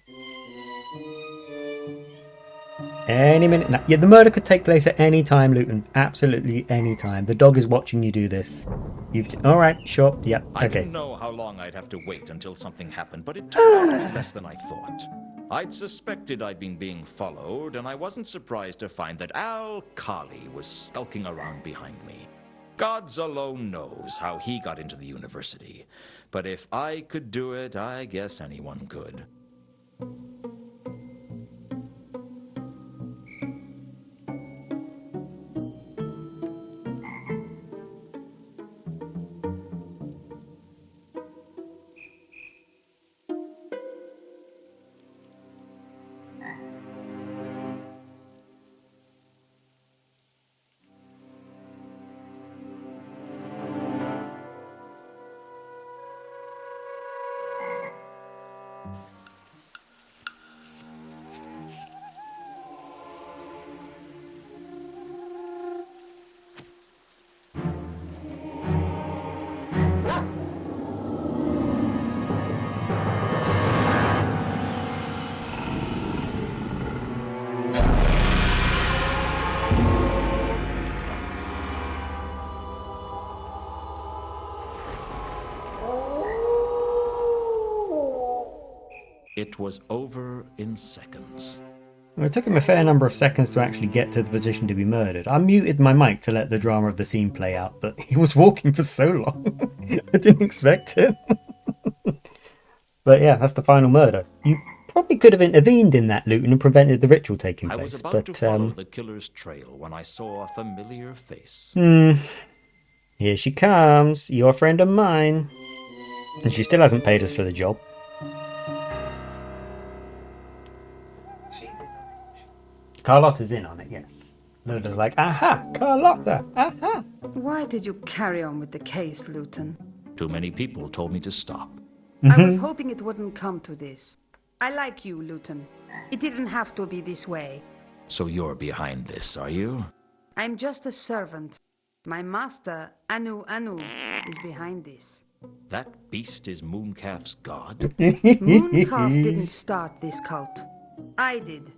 Any minute now. Yeah, the murder could take place at any time, Luton. Absolutely any time. The dog is watching you do this. All right, sure. Yep. I Okay. didn't know how long I'd have to wait until something happened, but it turned out to be less than I thought. I'd suspected I'd been being followed, and I wasn't surprised to find that Al Kali was skulking around behind me. Gods alone knows how he got into the university. But if I could do it, I guess anyone could. It was over in seconds. Well, it took him a fair number of seconds to actually get to the position to be murdered. I muted my mic to let the drama of the scene play out, but he was walking for so long. I didn't expect it. But yeah, that's the final murder. You probably could have intervened in that, Luton, and prevented the ritual taking place. I was about to follow the killer's trail when I saw a familiar face. Here she comes, your friend and mine. And she still hasn't paid us for the job. Carlotta's in on it, yes. Lola's like, aha, Carlotta, aha. Why did you carry on with the case, Luton? Too many people told me to stop. I was hoping it wouldn't come to this. I like you, Luton. It didn't have to be this way. So you're behind this, are you? I'm just a servant. My master, Anu Anu, is behind this. That beast is Mooncalf's god? Mooncalf didn't start this cult. I did.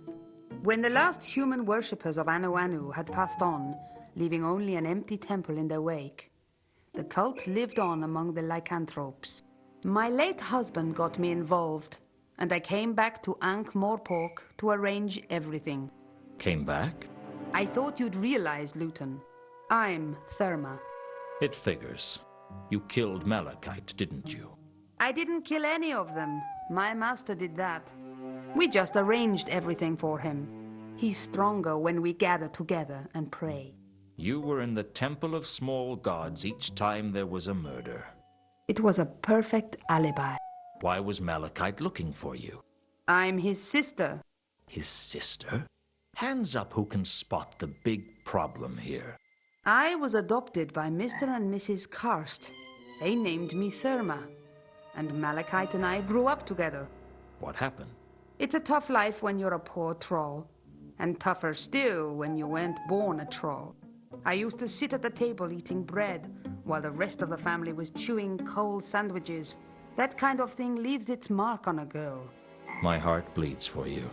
When the last human worshippers of Anu Anu had passed on, leaving only an empty temple in their wake, the cult lived on among the lycanthropes. My late husband got me involved, and I came back to Ankh-Morpork to arrange everything. Came back? I thought you'd realize, Luton. I'm Therma. It figures. You killed Malachite, didn't you? I didn't kill any of them. My master did that. We just arranged everything for him. He's stronger when we gather together and pray. You were in the Temple of Small Gods each time there was a murder. It was a perfect alibi. Why was Malachite looking for you? I'm his sister. His sister? Hands up who can spot the big problem here. I was adopted by Mr. and Mrs. Karst. They named me Therma. And Malachite and I grew up together. What happened? It's a tough life when you're a poor troll. And tougher still when you weren't born a troll. I used to sit at the table eating bread, while the rest of the family was chewing cold sandwiches. That kind of thing leaves its mark on a girl. My heart bleeds for you.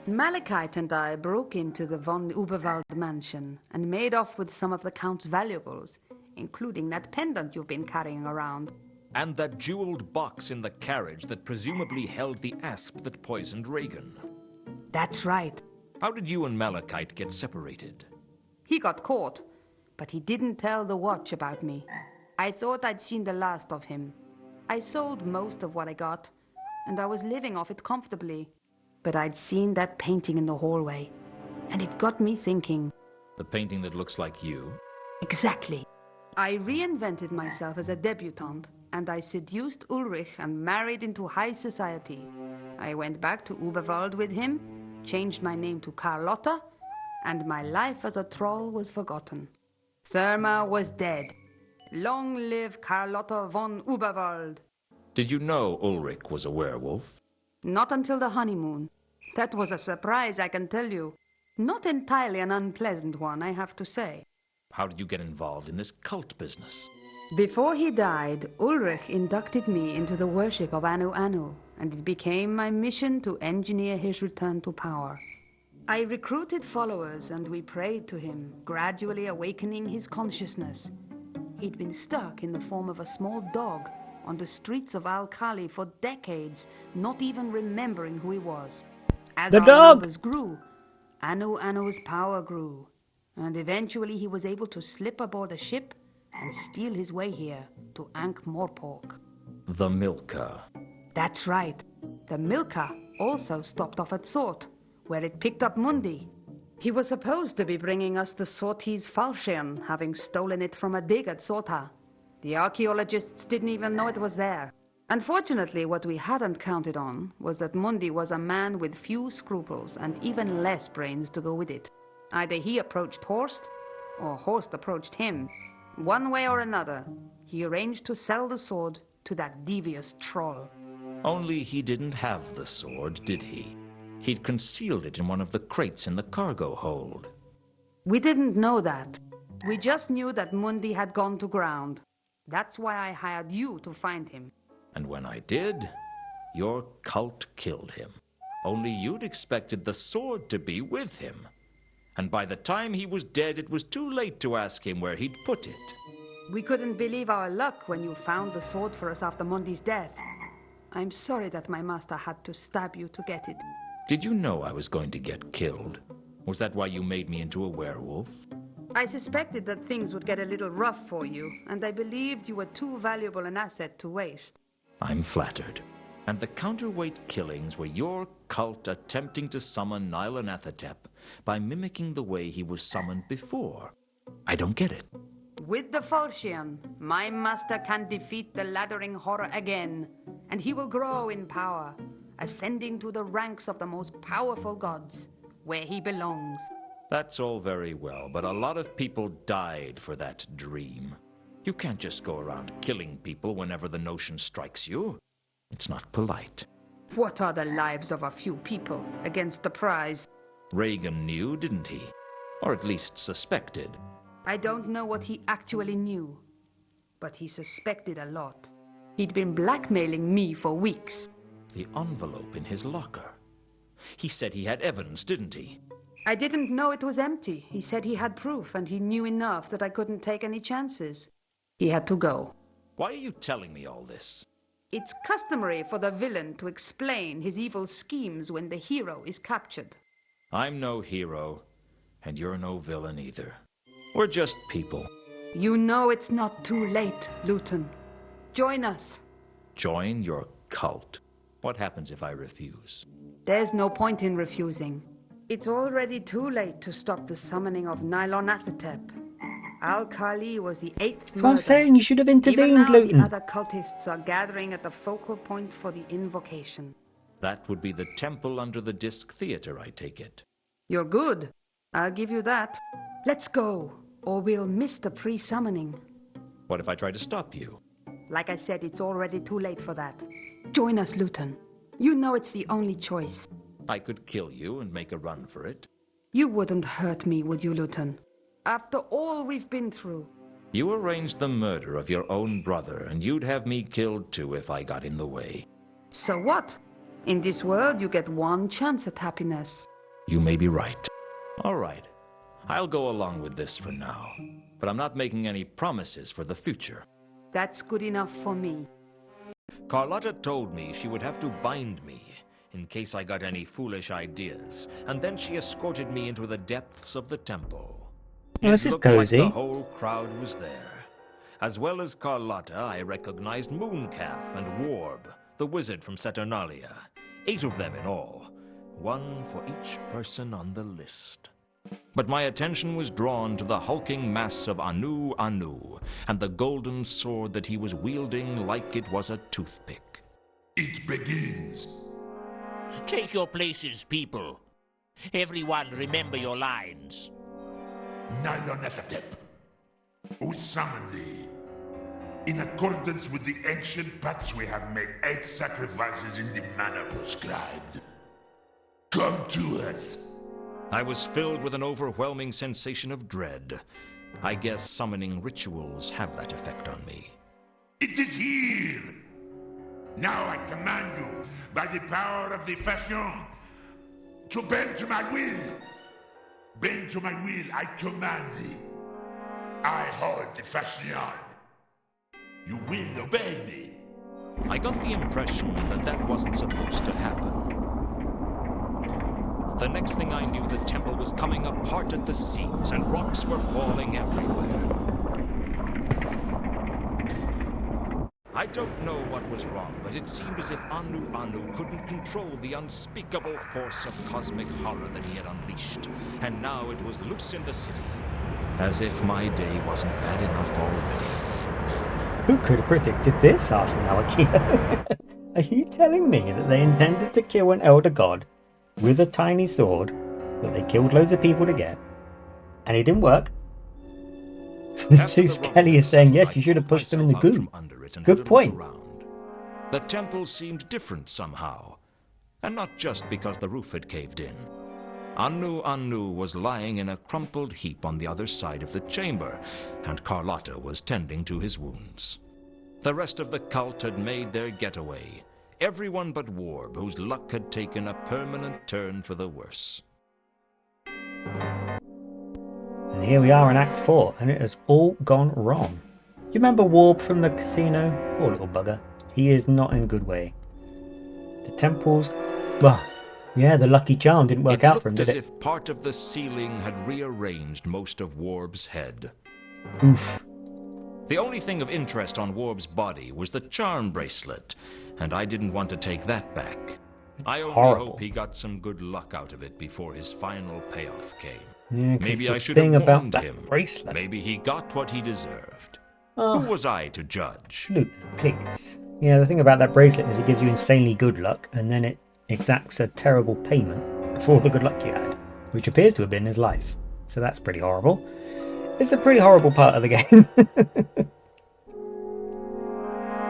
Malachite and I broke into the von Uberwald mansion and made off with some of the Count's valuables, including that pendant you've been carrying around. And that jeweled box in the carriage that presumably held the asp that poisoned Reagan. That's right. How did you and Malachite get separated? He got caught, but he didn't tell the watch about me. I thought I'd seen the last of him. I sold most of what I got, and I was living off it comfortably. But I'd seen that painting in the hallway, and it got me thinking. The painting that looks like you? Exactly. I reinvented myself as a debutante, and I seduced Ulrich and married into high society. I went back to Uberwald with him, changed my name to Carlotta, and my life as a troll was forgotten. Therma was dead. Long live Carlotta von Uberwald. Did you know Ulrich was a werewolf? Not until the honeymoon. That was a surprise, I can tell you. Not entirely an unpleasant one, I have to say. How did you get involved in this cult business? Before he died, Ulrich inducted me into the worship of Anu Anu, and it became my mission to engineer his return to power. I recruited followers and we prayed to him, gradually awakening his consciousness. He'd been stuck in the form of a small dog on the streets of Al-Khali for decades, not even remembering who he was. As the our dog numbers grew, Anu Anu's power grew, and eventually he was able to slip aboard a ship and steal his way here to Ankh-Morpork. The Milka. That's right. The Milka also stopped off at Sort, where it picked up Mundi. He was supposed to be bringing us the Sortese falchion, having stolen it from a dig at Sorta. The archaeologists didn't even know it was there. Unfortunately, what we hadn't counted on was that Mundi was a man with few scruples and even less brains to go with it. Either he approached Horst, or Horst approached him. One way or another, he arranged to sell the sword to that devious troll. Only he didn't have the sword, did he? He'd concealed it in one of the crates in the cargo hold. We didn't know that. We just knew that Mundi had gone to ground. That's why I hired you to find him. And when I did, your cult killed him. Only you'd expected the sword to be with him. And by the time he was dead, it was too late to ask him where he'd put it. We couldn't believe our luck when you found the sword for us after Mundi's death. I'm sorry that my master had to stab you to get it. Did you know I was going to get killed? Was that why you made me into a werewolf? I suspected that things would get a little rough for you, and I believed you were too valuable an asset to waste. I'm flattered. And the counterweight killings were your cult attempting to summon Nyarlathotep by mimicking the way he was summoned before. I don't get it. With the falchion, my master can defeat the laddering horror again, and he will grow in power, ascending to the ranks of the most powerful gods, where he belongs. That's all very well, but a lot of people died for that dream. You can't just go around killing people whenever the notion strikes you. It's not polite. What are the lives of a few people against the prize? Reagan knew, didn't he? Or at least suspected. I don't know what he actually knew, but he suspected a lot. He'd been blackmailing me for weeks. The envelope in his locker. He said he had evidence, didn't he? I didn't know it was empty. He said he had proof, and he knew enough that I couldn't take any chances. He had to go. Why are you telling me all this? It's customary for the villain to explain his evil schemes when the hero is captured. I'm no hero, and you're no villain either. We're just people. You know it's not too late, Luton. Join us. Join your cult? What happens if I refuse? There's no point in refusing. It's already too late to stop the summoning of Nylonathotep. Al-Khali was the 8th That's what I'm saying, you should have intervened, Even now, Luton. the other cultists are gathering at the focal point for the invocation. That would be the temple under the Disc Theater, I take it. You're good. I'll give you that. Let's go, or we'll miss the pre-summoning. What if I try to stop you? Like I said, it's already too late for that. Join us, Luton. You know it's the only choice. I could kill you and make a run for it. You wouldn't hurt me, would you, Luton? After all we've been through. You arranged the murder of your own brother, and you'd have me killed too if I got in the way. So what? In this world, you get one chance at happiness. You may be right. All right. I'll go along with this for now. But I'm not making any promises for the future. That's good enough for me. Carlotta told me she would have to bind me in case I got any foolish ideas, and then she escorted me into the depths of the temple. Well, this is looked like cozy. the whole crowd was there. As well as Carlotta, I recognized Mooncalf and Warb, the wizard from Saturnalia. 8 of them in all. 1 for each person on the list. But my attention was drawn to the hulking mass of Anu Anu, and the golden sword that he was wielding like it was a toothpick. It begins. Take your places, people. Everyone remember your lines. Nylonathotep, who summoned thee. In accordance with the ancient pacts, we have made 8 sacrifices in the manner prescribed. Come to us. I was filled with an overwhelming sensation of dread. I guess summoning rituals have that effect on me. It is here. Now I command you, by the power of the Fashion, to bend to my will. Bend to my will, I command thee. I hold the Fashion. You will obey me. I got the impression that that wasn't supposed to happen. The next thing I knew, the temple was coming apart at the seams, and rocks were falling everywhere. I don't know what was wrong, but it seemed as if Anu Anu couldn't control the unspeakable force of cosmic horror that he had unleashed, and now it was loose in the city. As if my day wasn't bad enough already. Who could have predicted this? asked Naoki. Are you telling me that they intended to kill an elder god with a tiny sword that they killed loads of people to get, and it didn't work? Zeus Kelly is saying, yes, you should have pushed them in the goo. Good point. The temple seemed different somehow, and not just because the roof had caved in. Anu Anu was lying in a crumpled heap on the other side of the chamber, and Carlotta was tending to his wounds. The rest of the cult had made their getaway. Everyone but Warb, whose luck had taken a permanent turn for the worse. And here we are in Act 4, and it has all gone wrong. You remember Warb from the casino? Poor little bugger. He is not in a good way. The temples... Well, yeah, the lucky charm didn't work out for him, did it? It looked as if part of the ceiling had rearranged most of Warb's head. Oof. The only thing of interest on Warb's body was the charm bracelet, and I didn't want to take that back. I only hope he got some good luck out of it before his final payoff came. Yeah, maybe I should thing have about warned that him. bracelet. Maybe he got what he deserved. Oh. Who was I to judge? Luke, please. Yeah, the thing about that bracelet is it gives you insanely good luck, and then it exacts a terrible payment for all the good luck you had, which appears to have been his life. So that's pretty horrible. It's a pretty horrible part of the game.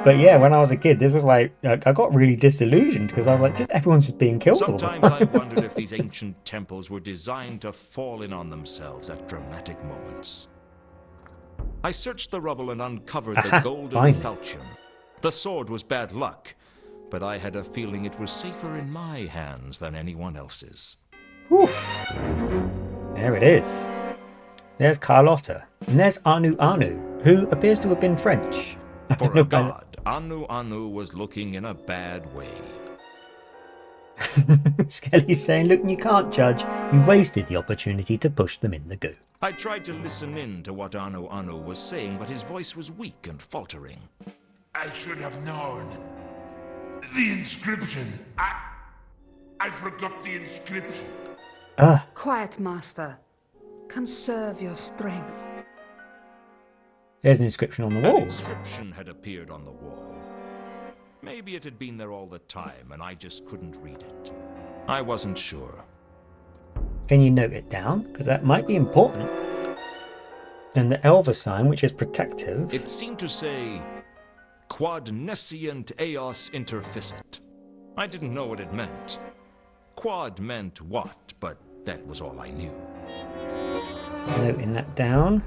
But yeah, when I was a kid, this was like, I got really disillusioned because I was like, just everyone's just being killed all the Sometimes time. I wondered if these ancient temples were designed to fall in on themselves at dramatic moments. I searched the rubble and uncovered the golden finally. falchion. The sword was bad luck, but I had a feeling it was safer in my hands than anyone else's. Whew. There it is. There's Carlotta. And there's Anu Anu, who appears to have been French. For a god, Anu Anu was looking in a bad way. Skelly's saying, look, you can't judge. You wasted the opportunity to push them in the goo. I tried to listen in to what Anu Anu was saying, but his voice was weak and faltering. I should have known. The inscription. I forgot the inscription. Quiet, master. Conserve your strength. There's an inscription on the An walls. inscription had appeared on the wall. Maybe it had been there all the time, and I just couldn't read it. I wasn't sure. Can you note it down? Because that might be important. And the Elva sign, which is protective. It seemed to say, Quod nescient eos interficit. I didn't know what it meant. Quad meant what, but that was all I knew. Noting that down.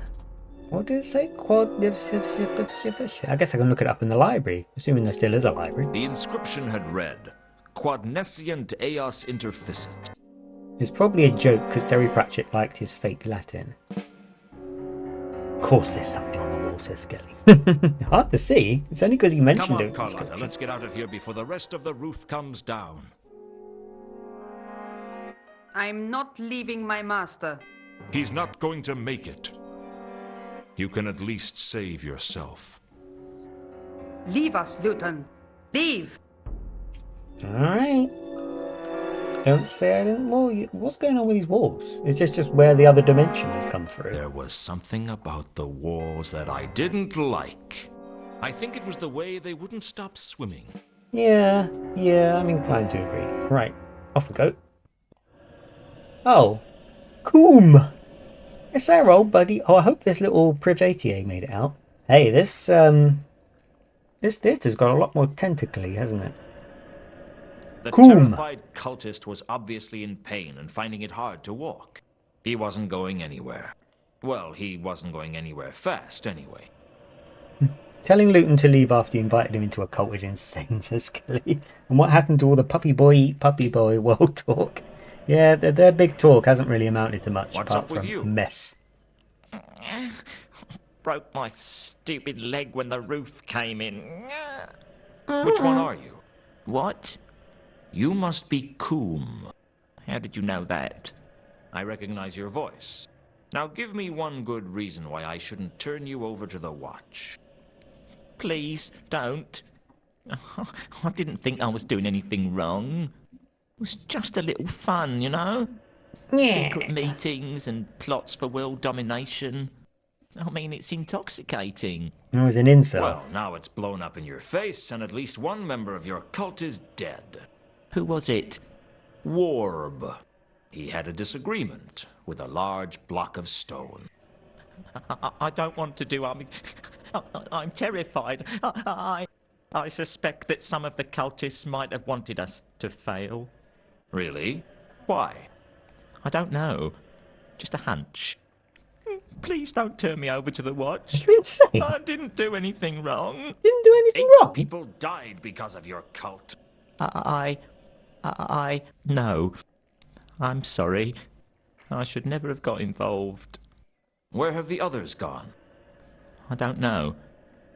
What did it say? Quad... I guess I can look it up in the library, assuming there still is a library. The inscription had read, Quod nescient eos interficit. It's probably a joke because Terry Pratchett liked his fake Latin. Of course there's something on the wall, says Skelly. Hard to see. It's only because he mentioned Come it. on, Carlotta, let's get out of here before the rest of the roof comes down. I'm not leaving my master. He's not going to make it. You can at least save yourself. Leave us, Luton. Leave. Alright. Don't say I didn't. Well, what's going on with these walls? Is this just where the other dimension has come through? There was something about the walls that I didn't like. I think it was the way they wouldn't stop swimming. Yeah, I'm inclined to agree. Right, off we go. Oh, Coom! It's our old buddy. Oh, I hope this little privatier made it out. Hey, this theatre's got a lot more tentacly, hasn't it? The Coom. terrified cultist was obviously in pain and finding it hard to walk. He wasn't going anywhere. Well, he wasn't going anywhere fast, anyway. Telling Luton to leave after you invited him into a cult is insane, says Skelly. And what happened to all the puppy boy eat puppy boy world talk? Yeah, their big talk hasn't really amounted to much. What's apart up with from you? Mess. Broke my stupid leg when the roof came in. Which one are you? What? You must be Coom. How did you know that? I recognize your voice. Now give me one good reason why I shouldn't turn you over to the Watch. Please, don't. I didn't think I was doing anything wrong. It was just a little fun, you know? Yeah. Secret meetings and plots for world domination. I mean, it's intoxicating. I was an incel. Well, now it's blown up in your face, and at least one member of your cult is dead. Who was it? Warb. He had a disagreement with a large block of stone. I don't want to do. I'm terrified. I suspect that some of the cultists might have wanted us to fail. Really? Why? I don't know. Just a hunch. Please don't turn me over to the Watch. You're insane. I didn't do anything wrong. Didn't do anything 8 wrong. people died because of your cult. No. I'm sorry. I should never have got involved. Where have the others gone? I don't know.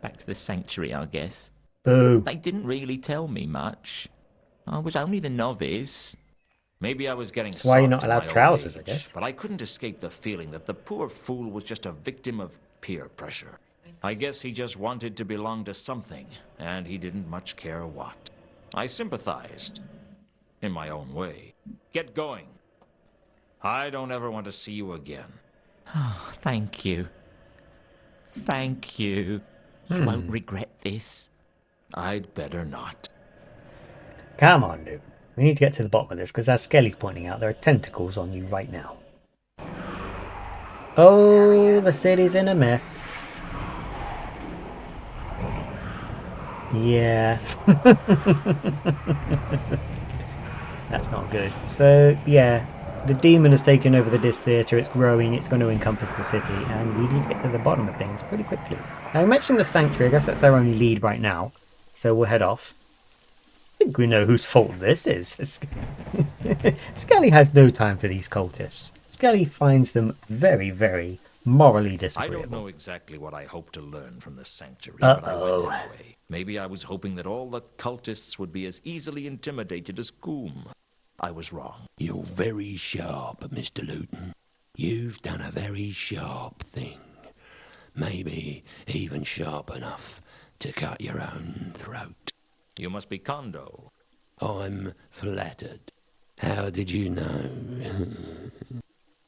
Back to the sanctuary, I guess. Boo. They didn't really tell me much. I was only the novice. Maybe I was getting That's why you're soft not in allowed my old trousers, I age, guess. But I couldn't escape the feeling that the poor fool was just a victim of peer pressure. I guess he just wanted to belong to something, and he didn't much care what. I sympathized. In my own way. Get going. I don't ever want to see you again. Oh, thank you. Thank you. You won't regret this. I'd better not. Come on, dude. We need to get to the bottom of this, because as Skelly's pointing out, there are tentacles on you right now. Oh, the city's in a mess. Yeah. That's not good. So, yeah, the demon has taken over the Disc Theatre, it's growing, it's going to encompass the city, and we need to get to the bottom of things pretty quickly. Now, I mentioned the Sanctuary, I guess that's their only lead right now, so we'll head off. I think we know whose fault this is. Scully has no time for these cultists. Scully finds them very, very morally disagreeable. I don't know exactly what I hoped to learn from the Sanctuary, but I went anyway. Maybe I was hoping that all the cultists would be as easily intimidated as Coom. I was wrong. You're very sharp, Mr. Luton. You've done a very sharp thing. Maybe even sharp enough to cut your own throat. You must be Kondo. I'm flattered. How did you know?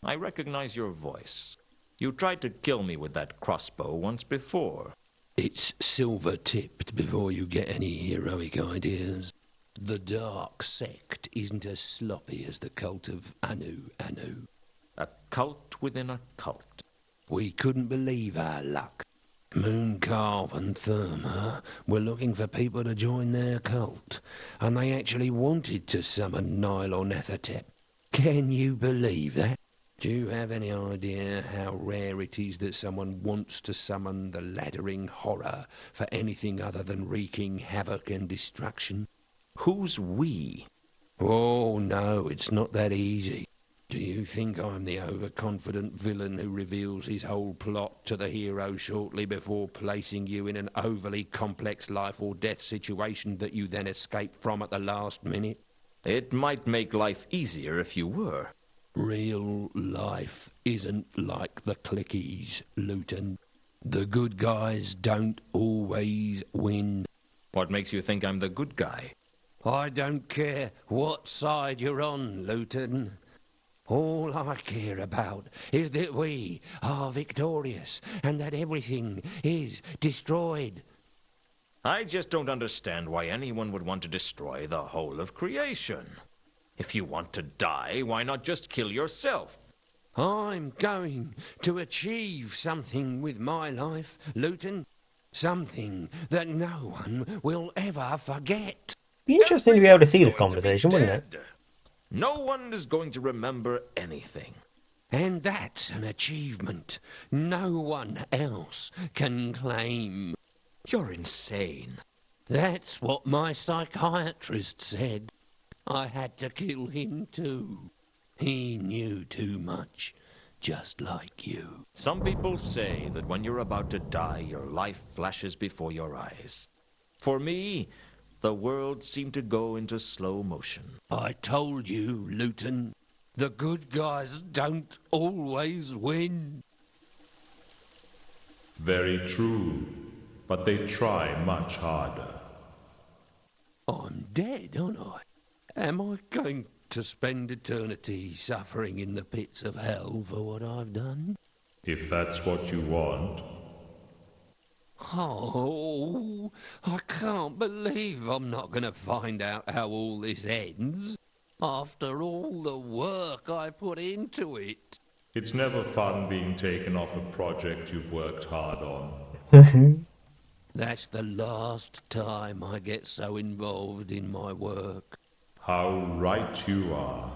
I recognize your voice. You tried to kill me with that crossbow once before. It's silver-tipped before you get any heroic ideas. The Dark Sect isn't as sloppy as the cult of Anu. A cult within a cult. We couldn't believe our luck. Mooncarve and Therma were looking for people to join their cult, and they actually wanted to summon Nyarlathotep. Can you believe that? Do you have any idea how rare it is that someone wants to summon the laddering horror for anything other than wreaking havoc and destruction? Who's we? Oh, no, it's not that easy. Do you think I'm the overconfident villain who reveals his whole plot to the hero shortly before placing you in an overly complex life or death situation that you then escape from at the last minute? It might make life easier if you were. Real life isn't like the clickies, Luton. The good guys don't always win. What makes you think I'm the good guy? I don't care what side you're on, Luton. All I care about is that we are victorious and that everything is destroyed. I just don't understand why anyone would want to destroy the whole of creation. If you want to die, why not just kill yourself? I'm going to achieve something with my life, Luton. Something that no one will ever forget. Be interesting to be able to see this conversation, wouldn't it? No one is going to remember anything. And that's an achievement no one else can claim. You're insane. That's what my psychiatrist said. I had to kill him too. He knew too much, just like you. Some people say that when you're about to die, your life flashes before your eyes. For me, the world seemed to go into slow motion. I told you, Luton, the good guys don't always win. Very true, but they try much harder. I'm dead, aren't I? Am I going to spend eternity suffering in the pits of hell for what I've done? If that's what you want. Oh, I can't believe I'm not going to find out how all this ends. After all the work I put into it. It's never fun being taken off a project you've worked hard on. That's the last time I get so involved in my work. How right you are.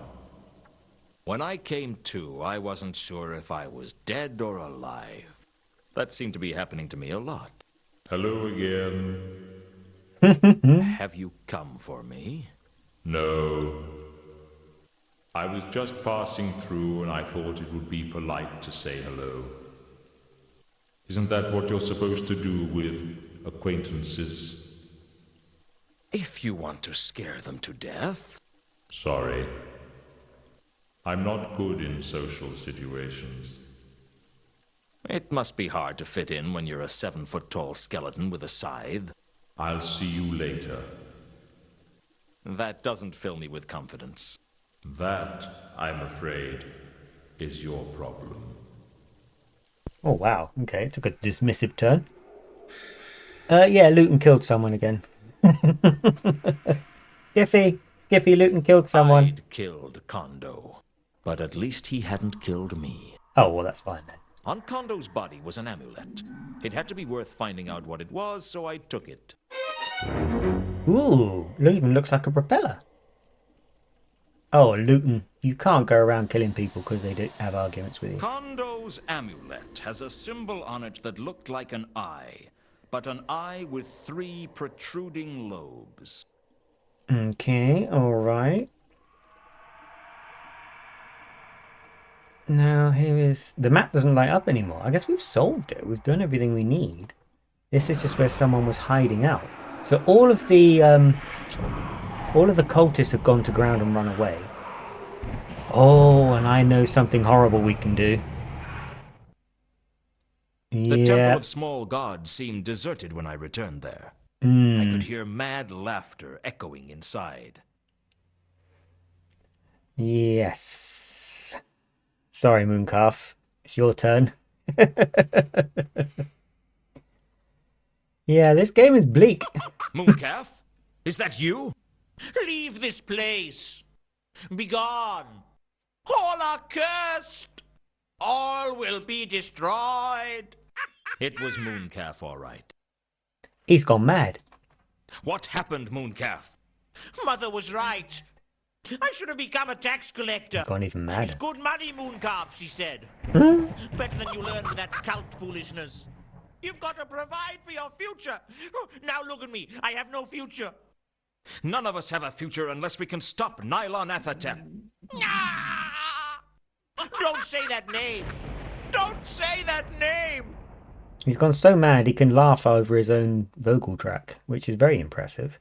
When I came to, I wasn't sure if I was dead or alive. That seemed to be happening to me a lot. Hello again. Have you come for me? No. I was just passing through and I thought it would be polite to say hello. Isn't that what you're supposed to do with acquaintances? If you want to scare them to death. Sorry. I'm not good in social situations. It must be hard to fit in when you're a 7-foot-tall skeleton with a scythe. I'll see you later. That doesn't fill me with confidence. That, I'm afraid, is your problem. Oh, wow. Okay, it took a dismissive turn. Yeah, Luton killed someone again. Skiffy, Luton killed someone. I'd killed Kondo, but at least he hadn't killed me. Oh, well, that's fine then. On Kondo's body was an amulet. It had to be worth finding out what it was, so I took it. Ooh, even looks like a propeller. Oh, Luton, you can't go around killing people because they have arguments with you. Kondo's amulet has a symbol on it that looked like an eye, but an eye with 3 protruding lobes. Okay, alright. Now here is... The map doesn't light up anymore. I guess we've solved it. We've done everything we need. This is just where someone was hiding out. So all of the cultists have gone to ground and run away. Oh, and I know something horrible we can do. The Temple of Small Gods seemed deserted when I returned there. I could hear mad laughter echoing inside. Yes. Sorry, Mooncalf. It's your turn. Yeah, this game is bleak. Mooncalf? Is that you? Leave this place. Be gone. All are cursed. All will be destroyed. It was Mooncalf, all right. He's gone mad. What happened, Mooncalf? Mother was right. I should have become a tax collector. He's gone even madder. It's good money, Mooncalf, she said. Better than you learned with that cult foolishness. You've got to provide for your future. Now look at me. I have no future. None of us have a future unless we can stop Nylon Athatep. Don't say that name. Don't say that name. He's gone so mad he can laugh over his own vocal track, which is very impressive.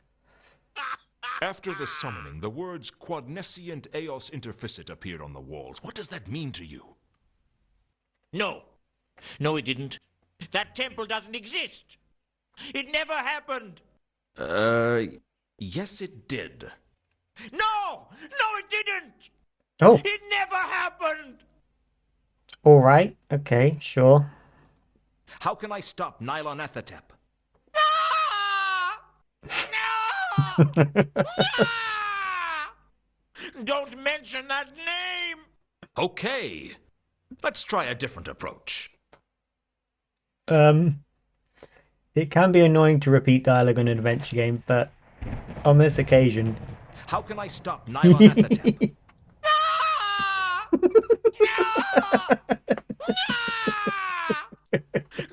After the summoning, the words Quadnesi and Eos Interficit appeared on the walls. What does that mean to you? No. No, it didn't. That temple doesn't exist. It never happened. Yes it did. No! No, it didn't! Oh. It never happened! Alright, okay, sure. How can I stop Nylon Athatep? Don't mention that name! Okay. Let's try a different approach. It can be annoying to repeat dialogue in an adventure game, but on this occasion... How can I stop Nylon Athatep?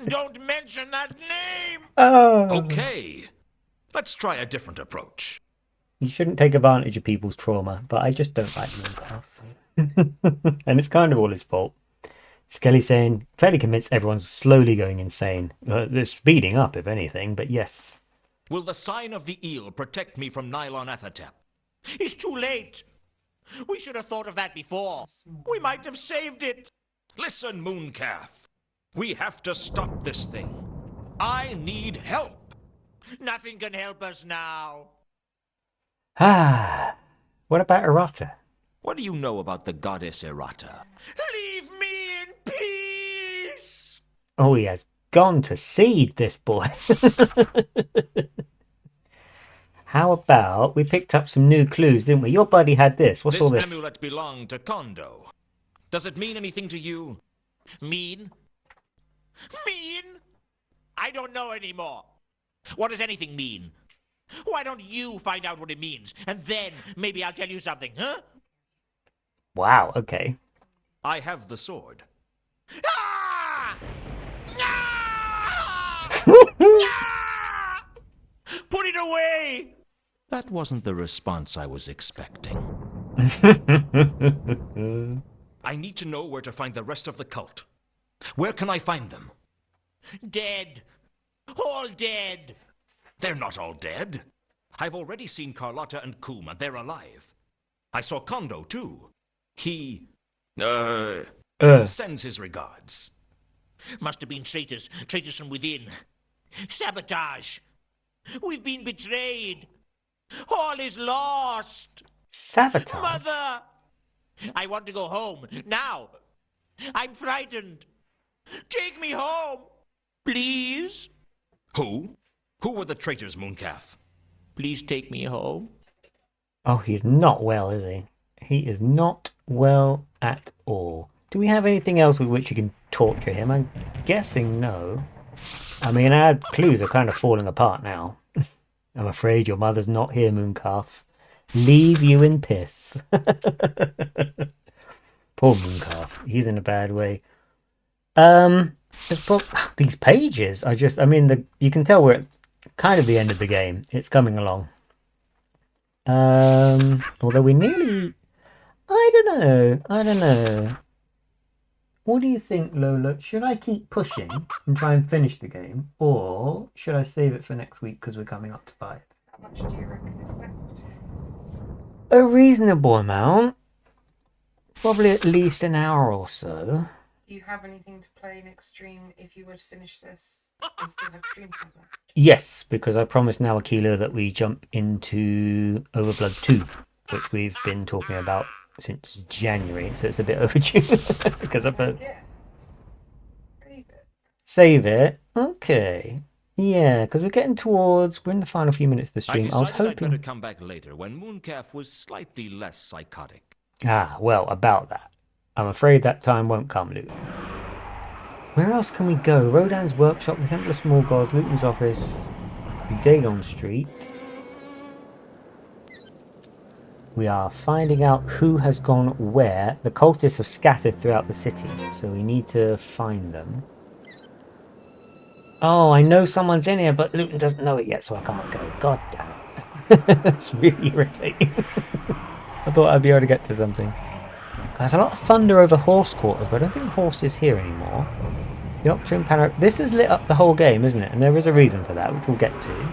Don't mention that name! Oh. Okay. Let's try a different approach. You shouldn't take advantage of people's trauma, but I just don't like Minecraft. And it's kind of all his fault. Skelly saying, fairly convinced everyone's slowly going insane. They're speeding up, if anything, but yes. Will the sign of the eel protect me from Nylon Athatep? It's too late. We should have thought of that before. We might have saved it. Listen, Mooncalf. We have to stop this thing. I need help. Nothing can help us now. Ah, what about Errata? What do you know about the goddess Errata? Leave me in peace! Oh, he has gone to seed, this boy. How about we picked up some new clues, didn't we? Your buddy had this. What's all this? This amulet belonged to Kondo. Does it mean anything to you? Mean? Mean? I don't know anymore. What does anything mean? Why don't you find out what it means, and then maybe I'll tell you something, huh? Wow, okay. I have the sword. Ah! Ah! Put it away! That wasn't the response I was expecting. I need to know where to find the rest of the cult. Where can I find them? Dead. All dead. They're not all dead. I've already seen Carlotta and Kuma. They're alive. I saw Kondo, too. He... sends his regards. Must have been traitors. Traitors from within. Sabotage. We've been betrayed. All is lost. Sabotage? Mother! I want to go home. Now. I'm frightened. Take me home. Please. Who? Who were the traitors, Mooncalf? Please take me home. Oh, he's not well, is he? He is not well at all. Do we have anything else with which you can torture him? I'm guessing no. I mean, our clues are kind of falling apart now. I'm afraid your mother's not here, Mooncalf. Leave you in piss. Poor Mooncalf. He's in a bad way. These pages. I mean, you can tell we're at kind of the end of the game. It's coming along. Although we nearly. I don't know. What do you think, Lola? Should I keep pushing and try and finish the game, or should I save it for next week because we're coming up to 5? How much do you reckon is left? A reasonable amount. Probably at least an hour or so. Do you have anything to play next stream if you were to finish this and still have stream time left? Yes, because I promised now Akila that we jump into Overblood 2, which we've been talking about since January, so it's a bit overdue because I've Yes. Save it. Save it. Okay. Yeah, because we're in the final few minutes of the stream. I was hoping I'd better come back later when Mooncalf was slightly less psychotic. Well, about that. I'm afraid that time won't come, Luke. Where else can we go? Rodan's workshop, the Temple of Small Gods, Luton's office, Dagon Street. We are finding out who has gone where. The cultists have scattered throughout the city, so we need to find them. Oh, I know someone's in here, but Luton doesn't know it yet, so I can't go. God damn it. That's really irritating. I thought I'd be able to get to something. There's a lot of thunder over Horse Quarters, but I don't think Horse is here anymore. The Octane Panorama. This has lit up the whole game, isn't it? And there is a reason for that, which we'll get to.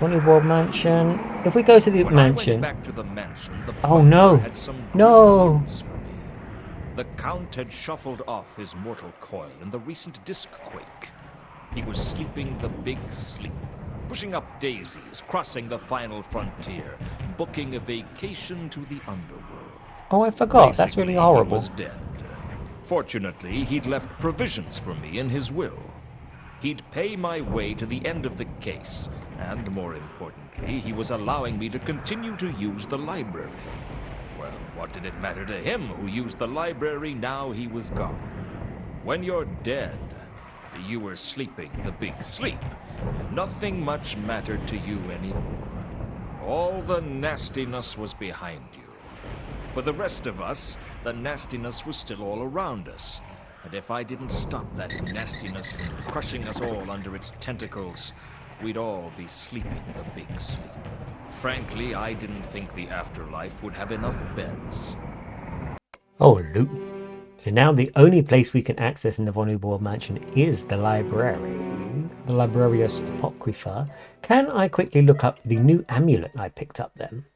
Bonnyboard Mansion. If we go to the mansion. I went back to the mansion, the oh no! Had some No! news for me. The Count had shuffled off his mortal coil in the recent disc quake. He was sleeping the big sleep, pushing up daisies, crossing the final frontier, booking a vacation to the underworld. Oh, I forgot. Basically, that's really horrible. He was dead. Fortunately, he'd left provisions for me in his will. He'd pay my way to the end of the case, and more importantly, he was allowing me to continue to use the library. Well, what did it matter to him who used the library now he was gone? When you're dead, you were sleeping the big sleep, and nothing much mattered to you anymore. All the nastiness was behind you. For the rest of us, the nastiness was still all around us. And if I didn't stop that nastiness from crushing us all under its tentacles, we'd all be sleeping the big sleep. Frankly, I didn't think the afterlife would have enough beds. Oh, Luke. So now the only place we can access in the Vonnegut Mansion is the library. The Librarius Apocrypha. Can I quickly look up the new amulet I picked up then?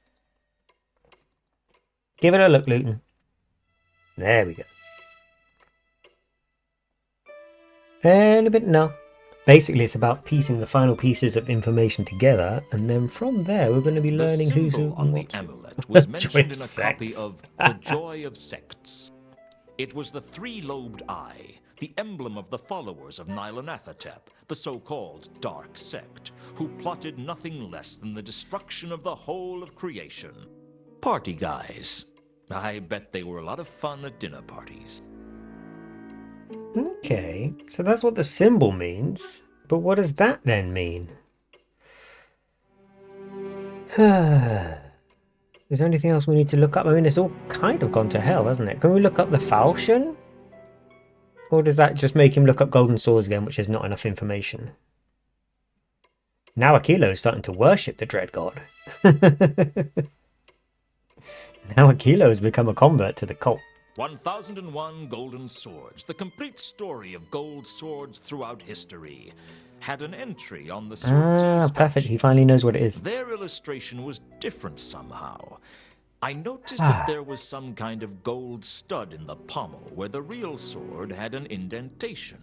Give it a look, Luton. There we go. And a bit no. Basically, it's about piecing the final pieces of information together, and then from there, we're going to be learning who's who on the amulet was mentioned in a copy of The Joy of Sects. It was the three-lobed eye, the emblem of the followers of Nylonathotep, the so-called Dark Sect, who plotted nothing less than the destruction of the whole of creation. Party guys. I bet they were a lot of fun at dinner parties. Okay, so that's what the symbol means. But what does that then mean? Is there anything else we need to look up? I mean, it's all kind of gone to hell, hasn't it? Can we look up the falchion? Or does that just make him look up golden swords again, which is not enough information? Now Akilo is starting to worship the Dread God. Now Akilo has become a convert to the cult. 1001 Golden Swords, the complete story of gold swords throughout history, had an entry on the sword. Perfect. He finally knows what it is. Their illustration was different somehow. I noticed that there was some kind of gold stud in the pommel where the real sword had an indentation.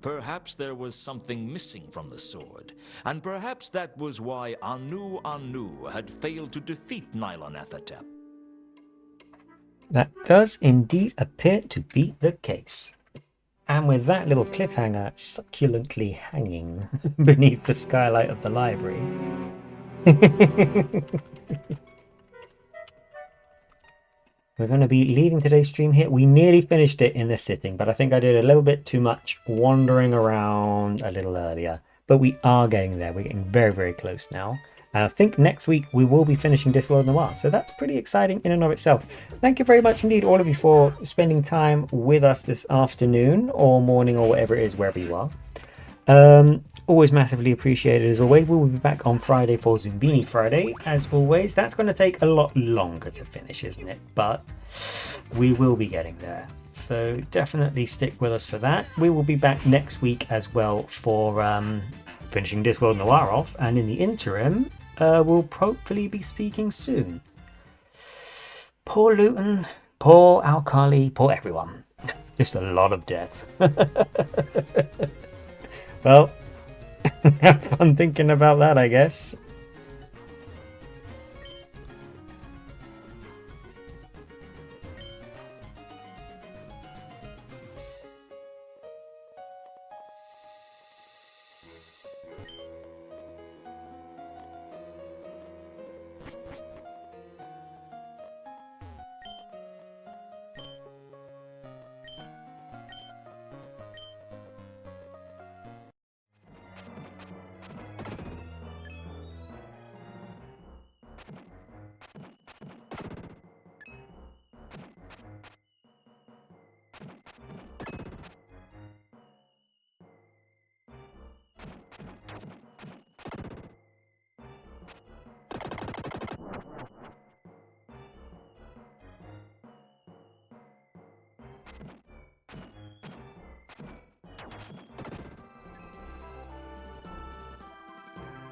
Perhaps there was something missing from the sword, and perhaps that was why Anu Anu had failed to defeat Nylonathotep. That does indeed appear to be the case. And with that little cliffhanger succulently hanging beneath the skylight of the library. We're going to be leaving today's stream here. We nearly finished it in this sitting, but I think I did a little bit too much wandering around a little earlier. but we are getting there. We're getting very, very close now. And I think next week we will be finishing Discworld Noir. So that's pretty exciting in and of itself. Thank you very much indeed, all of you, for spending time with us this afternoon or morning or whatever it is, wherever you are. Always massively appreciated as always. We will be back on Friday for Zumbini Friday. As always, that's going to take a lot longer to finish, isn't it? But we will be getting there. So definitely stick with us for that. We will be back next week as well for finishing Discworld Noir off. And in the interim, we'll hopefully be speaking soon. Poor Luton, poor Alkali, poor everyone. Just a lot of death. Well, have fun thinking about that, I guess.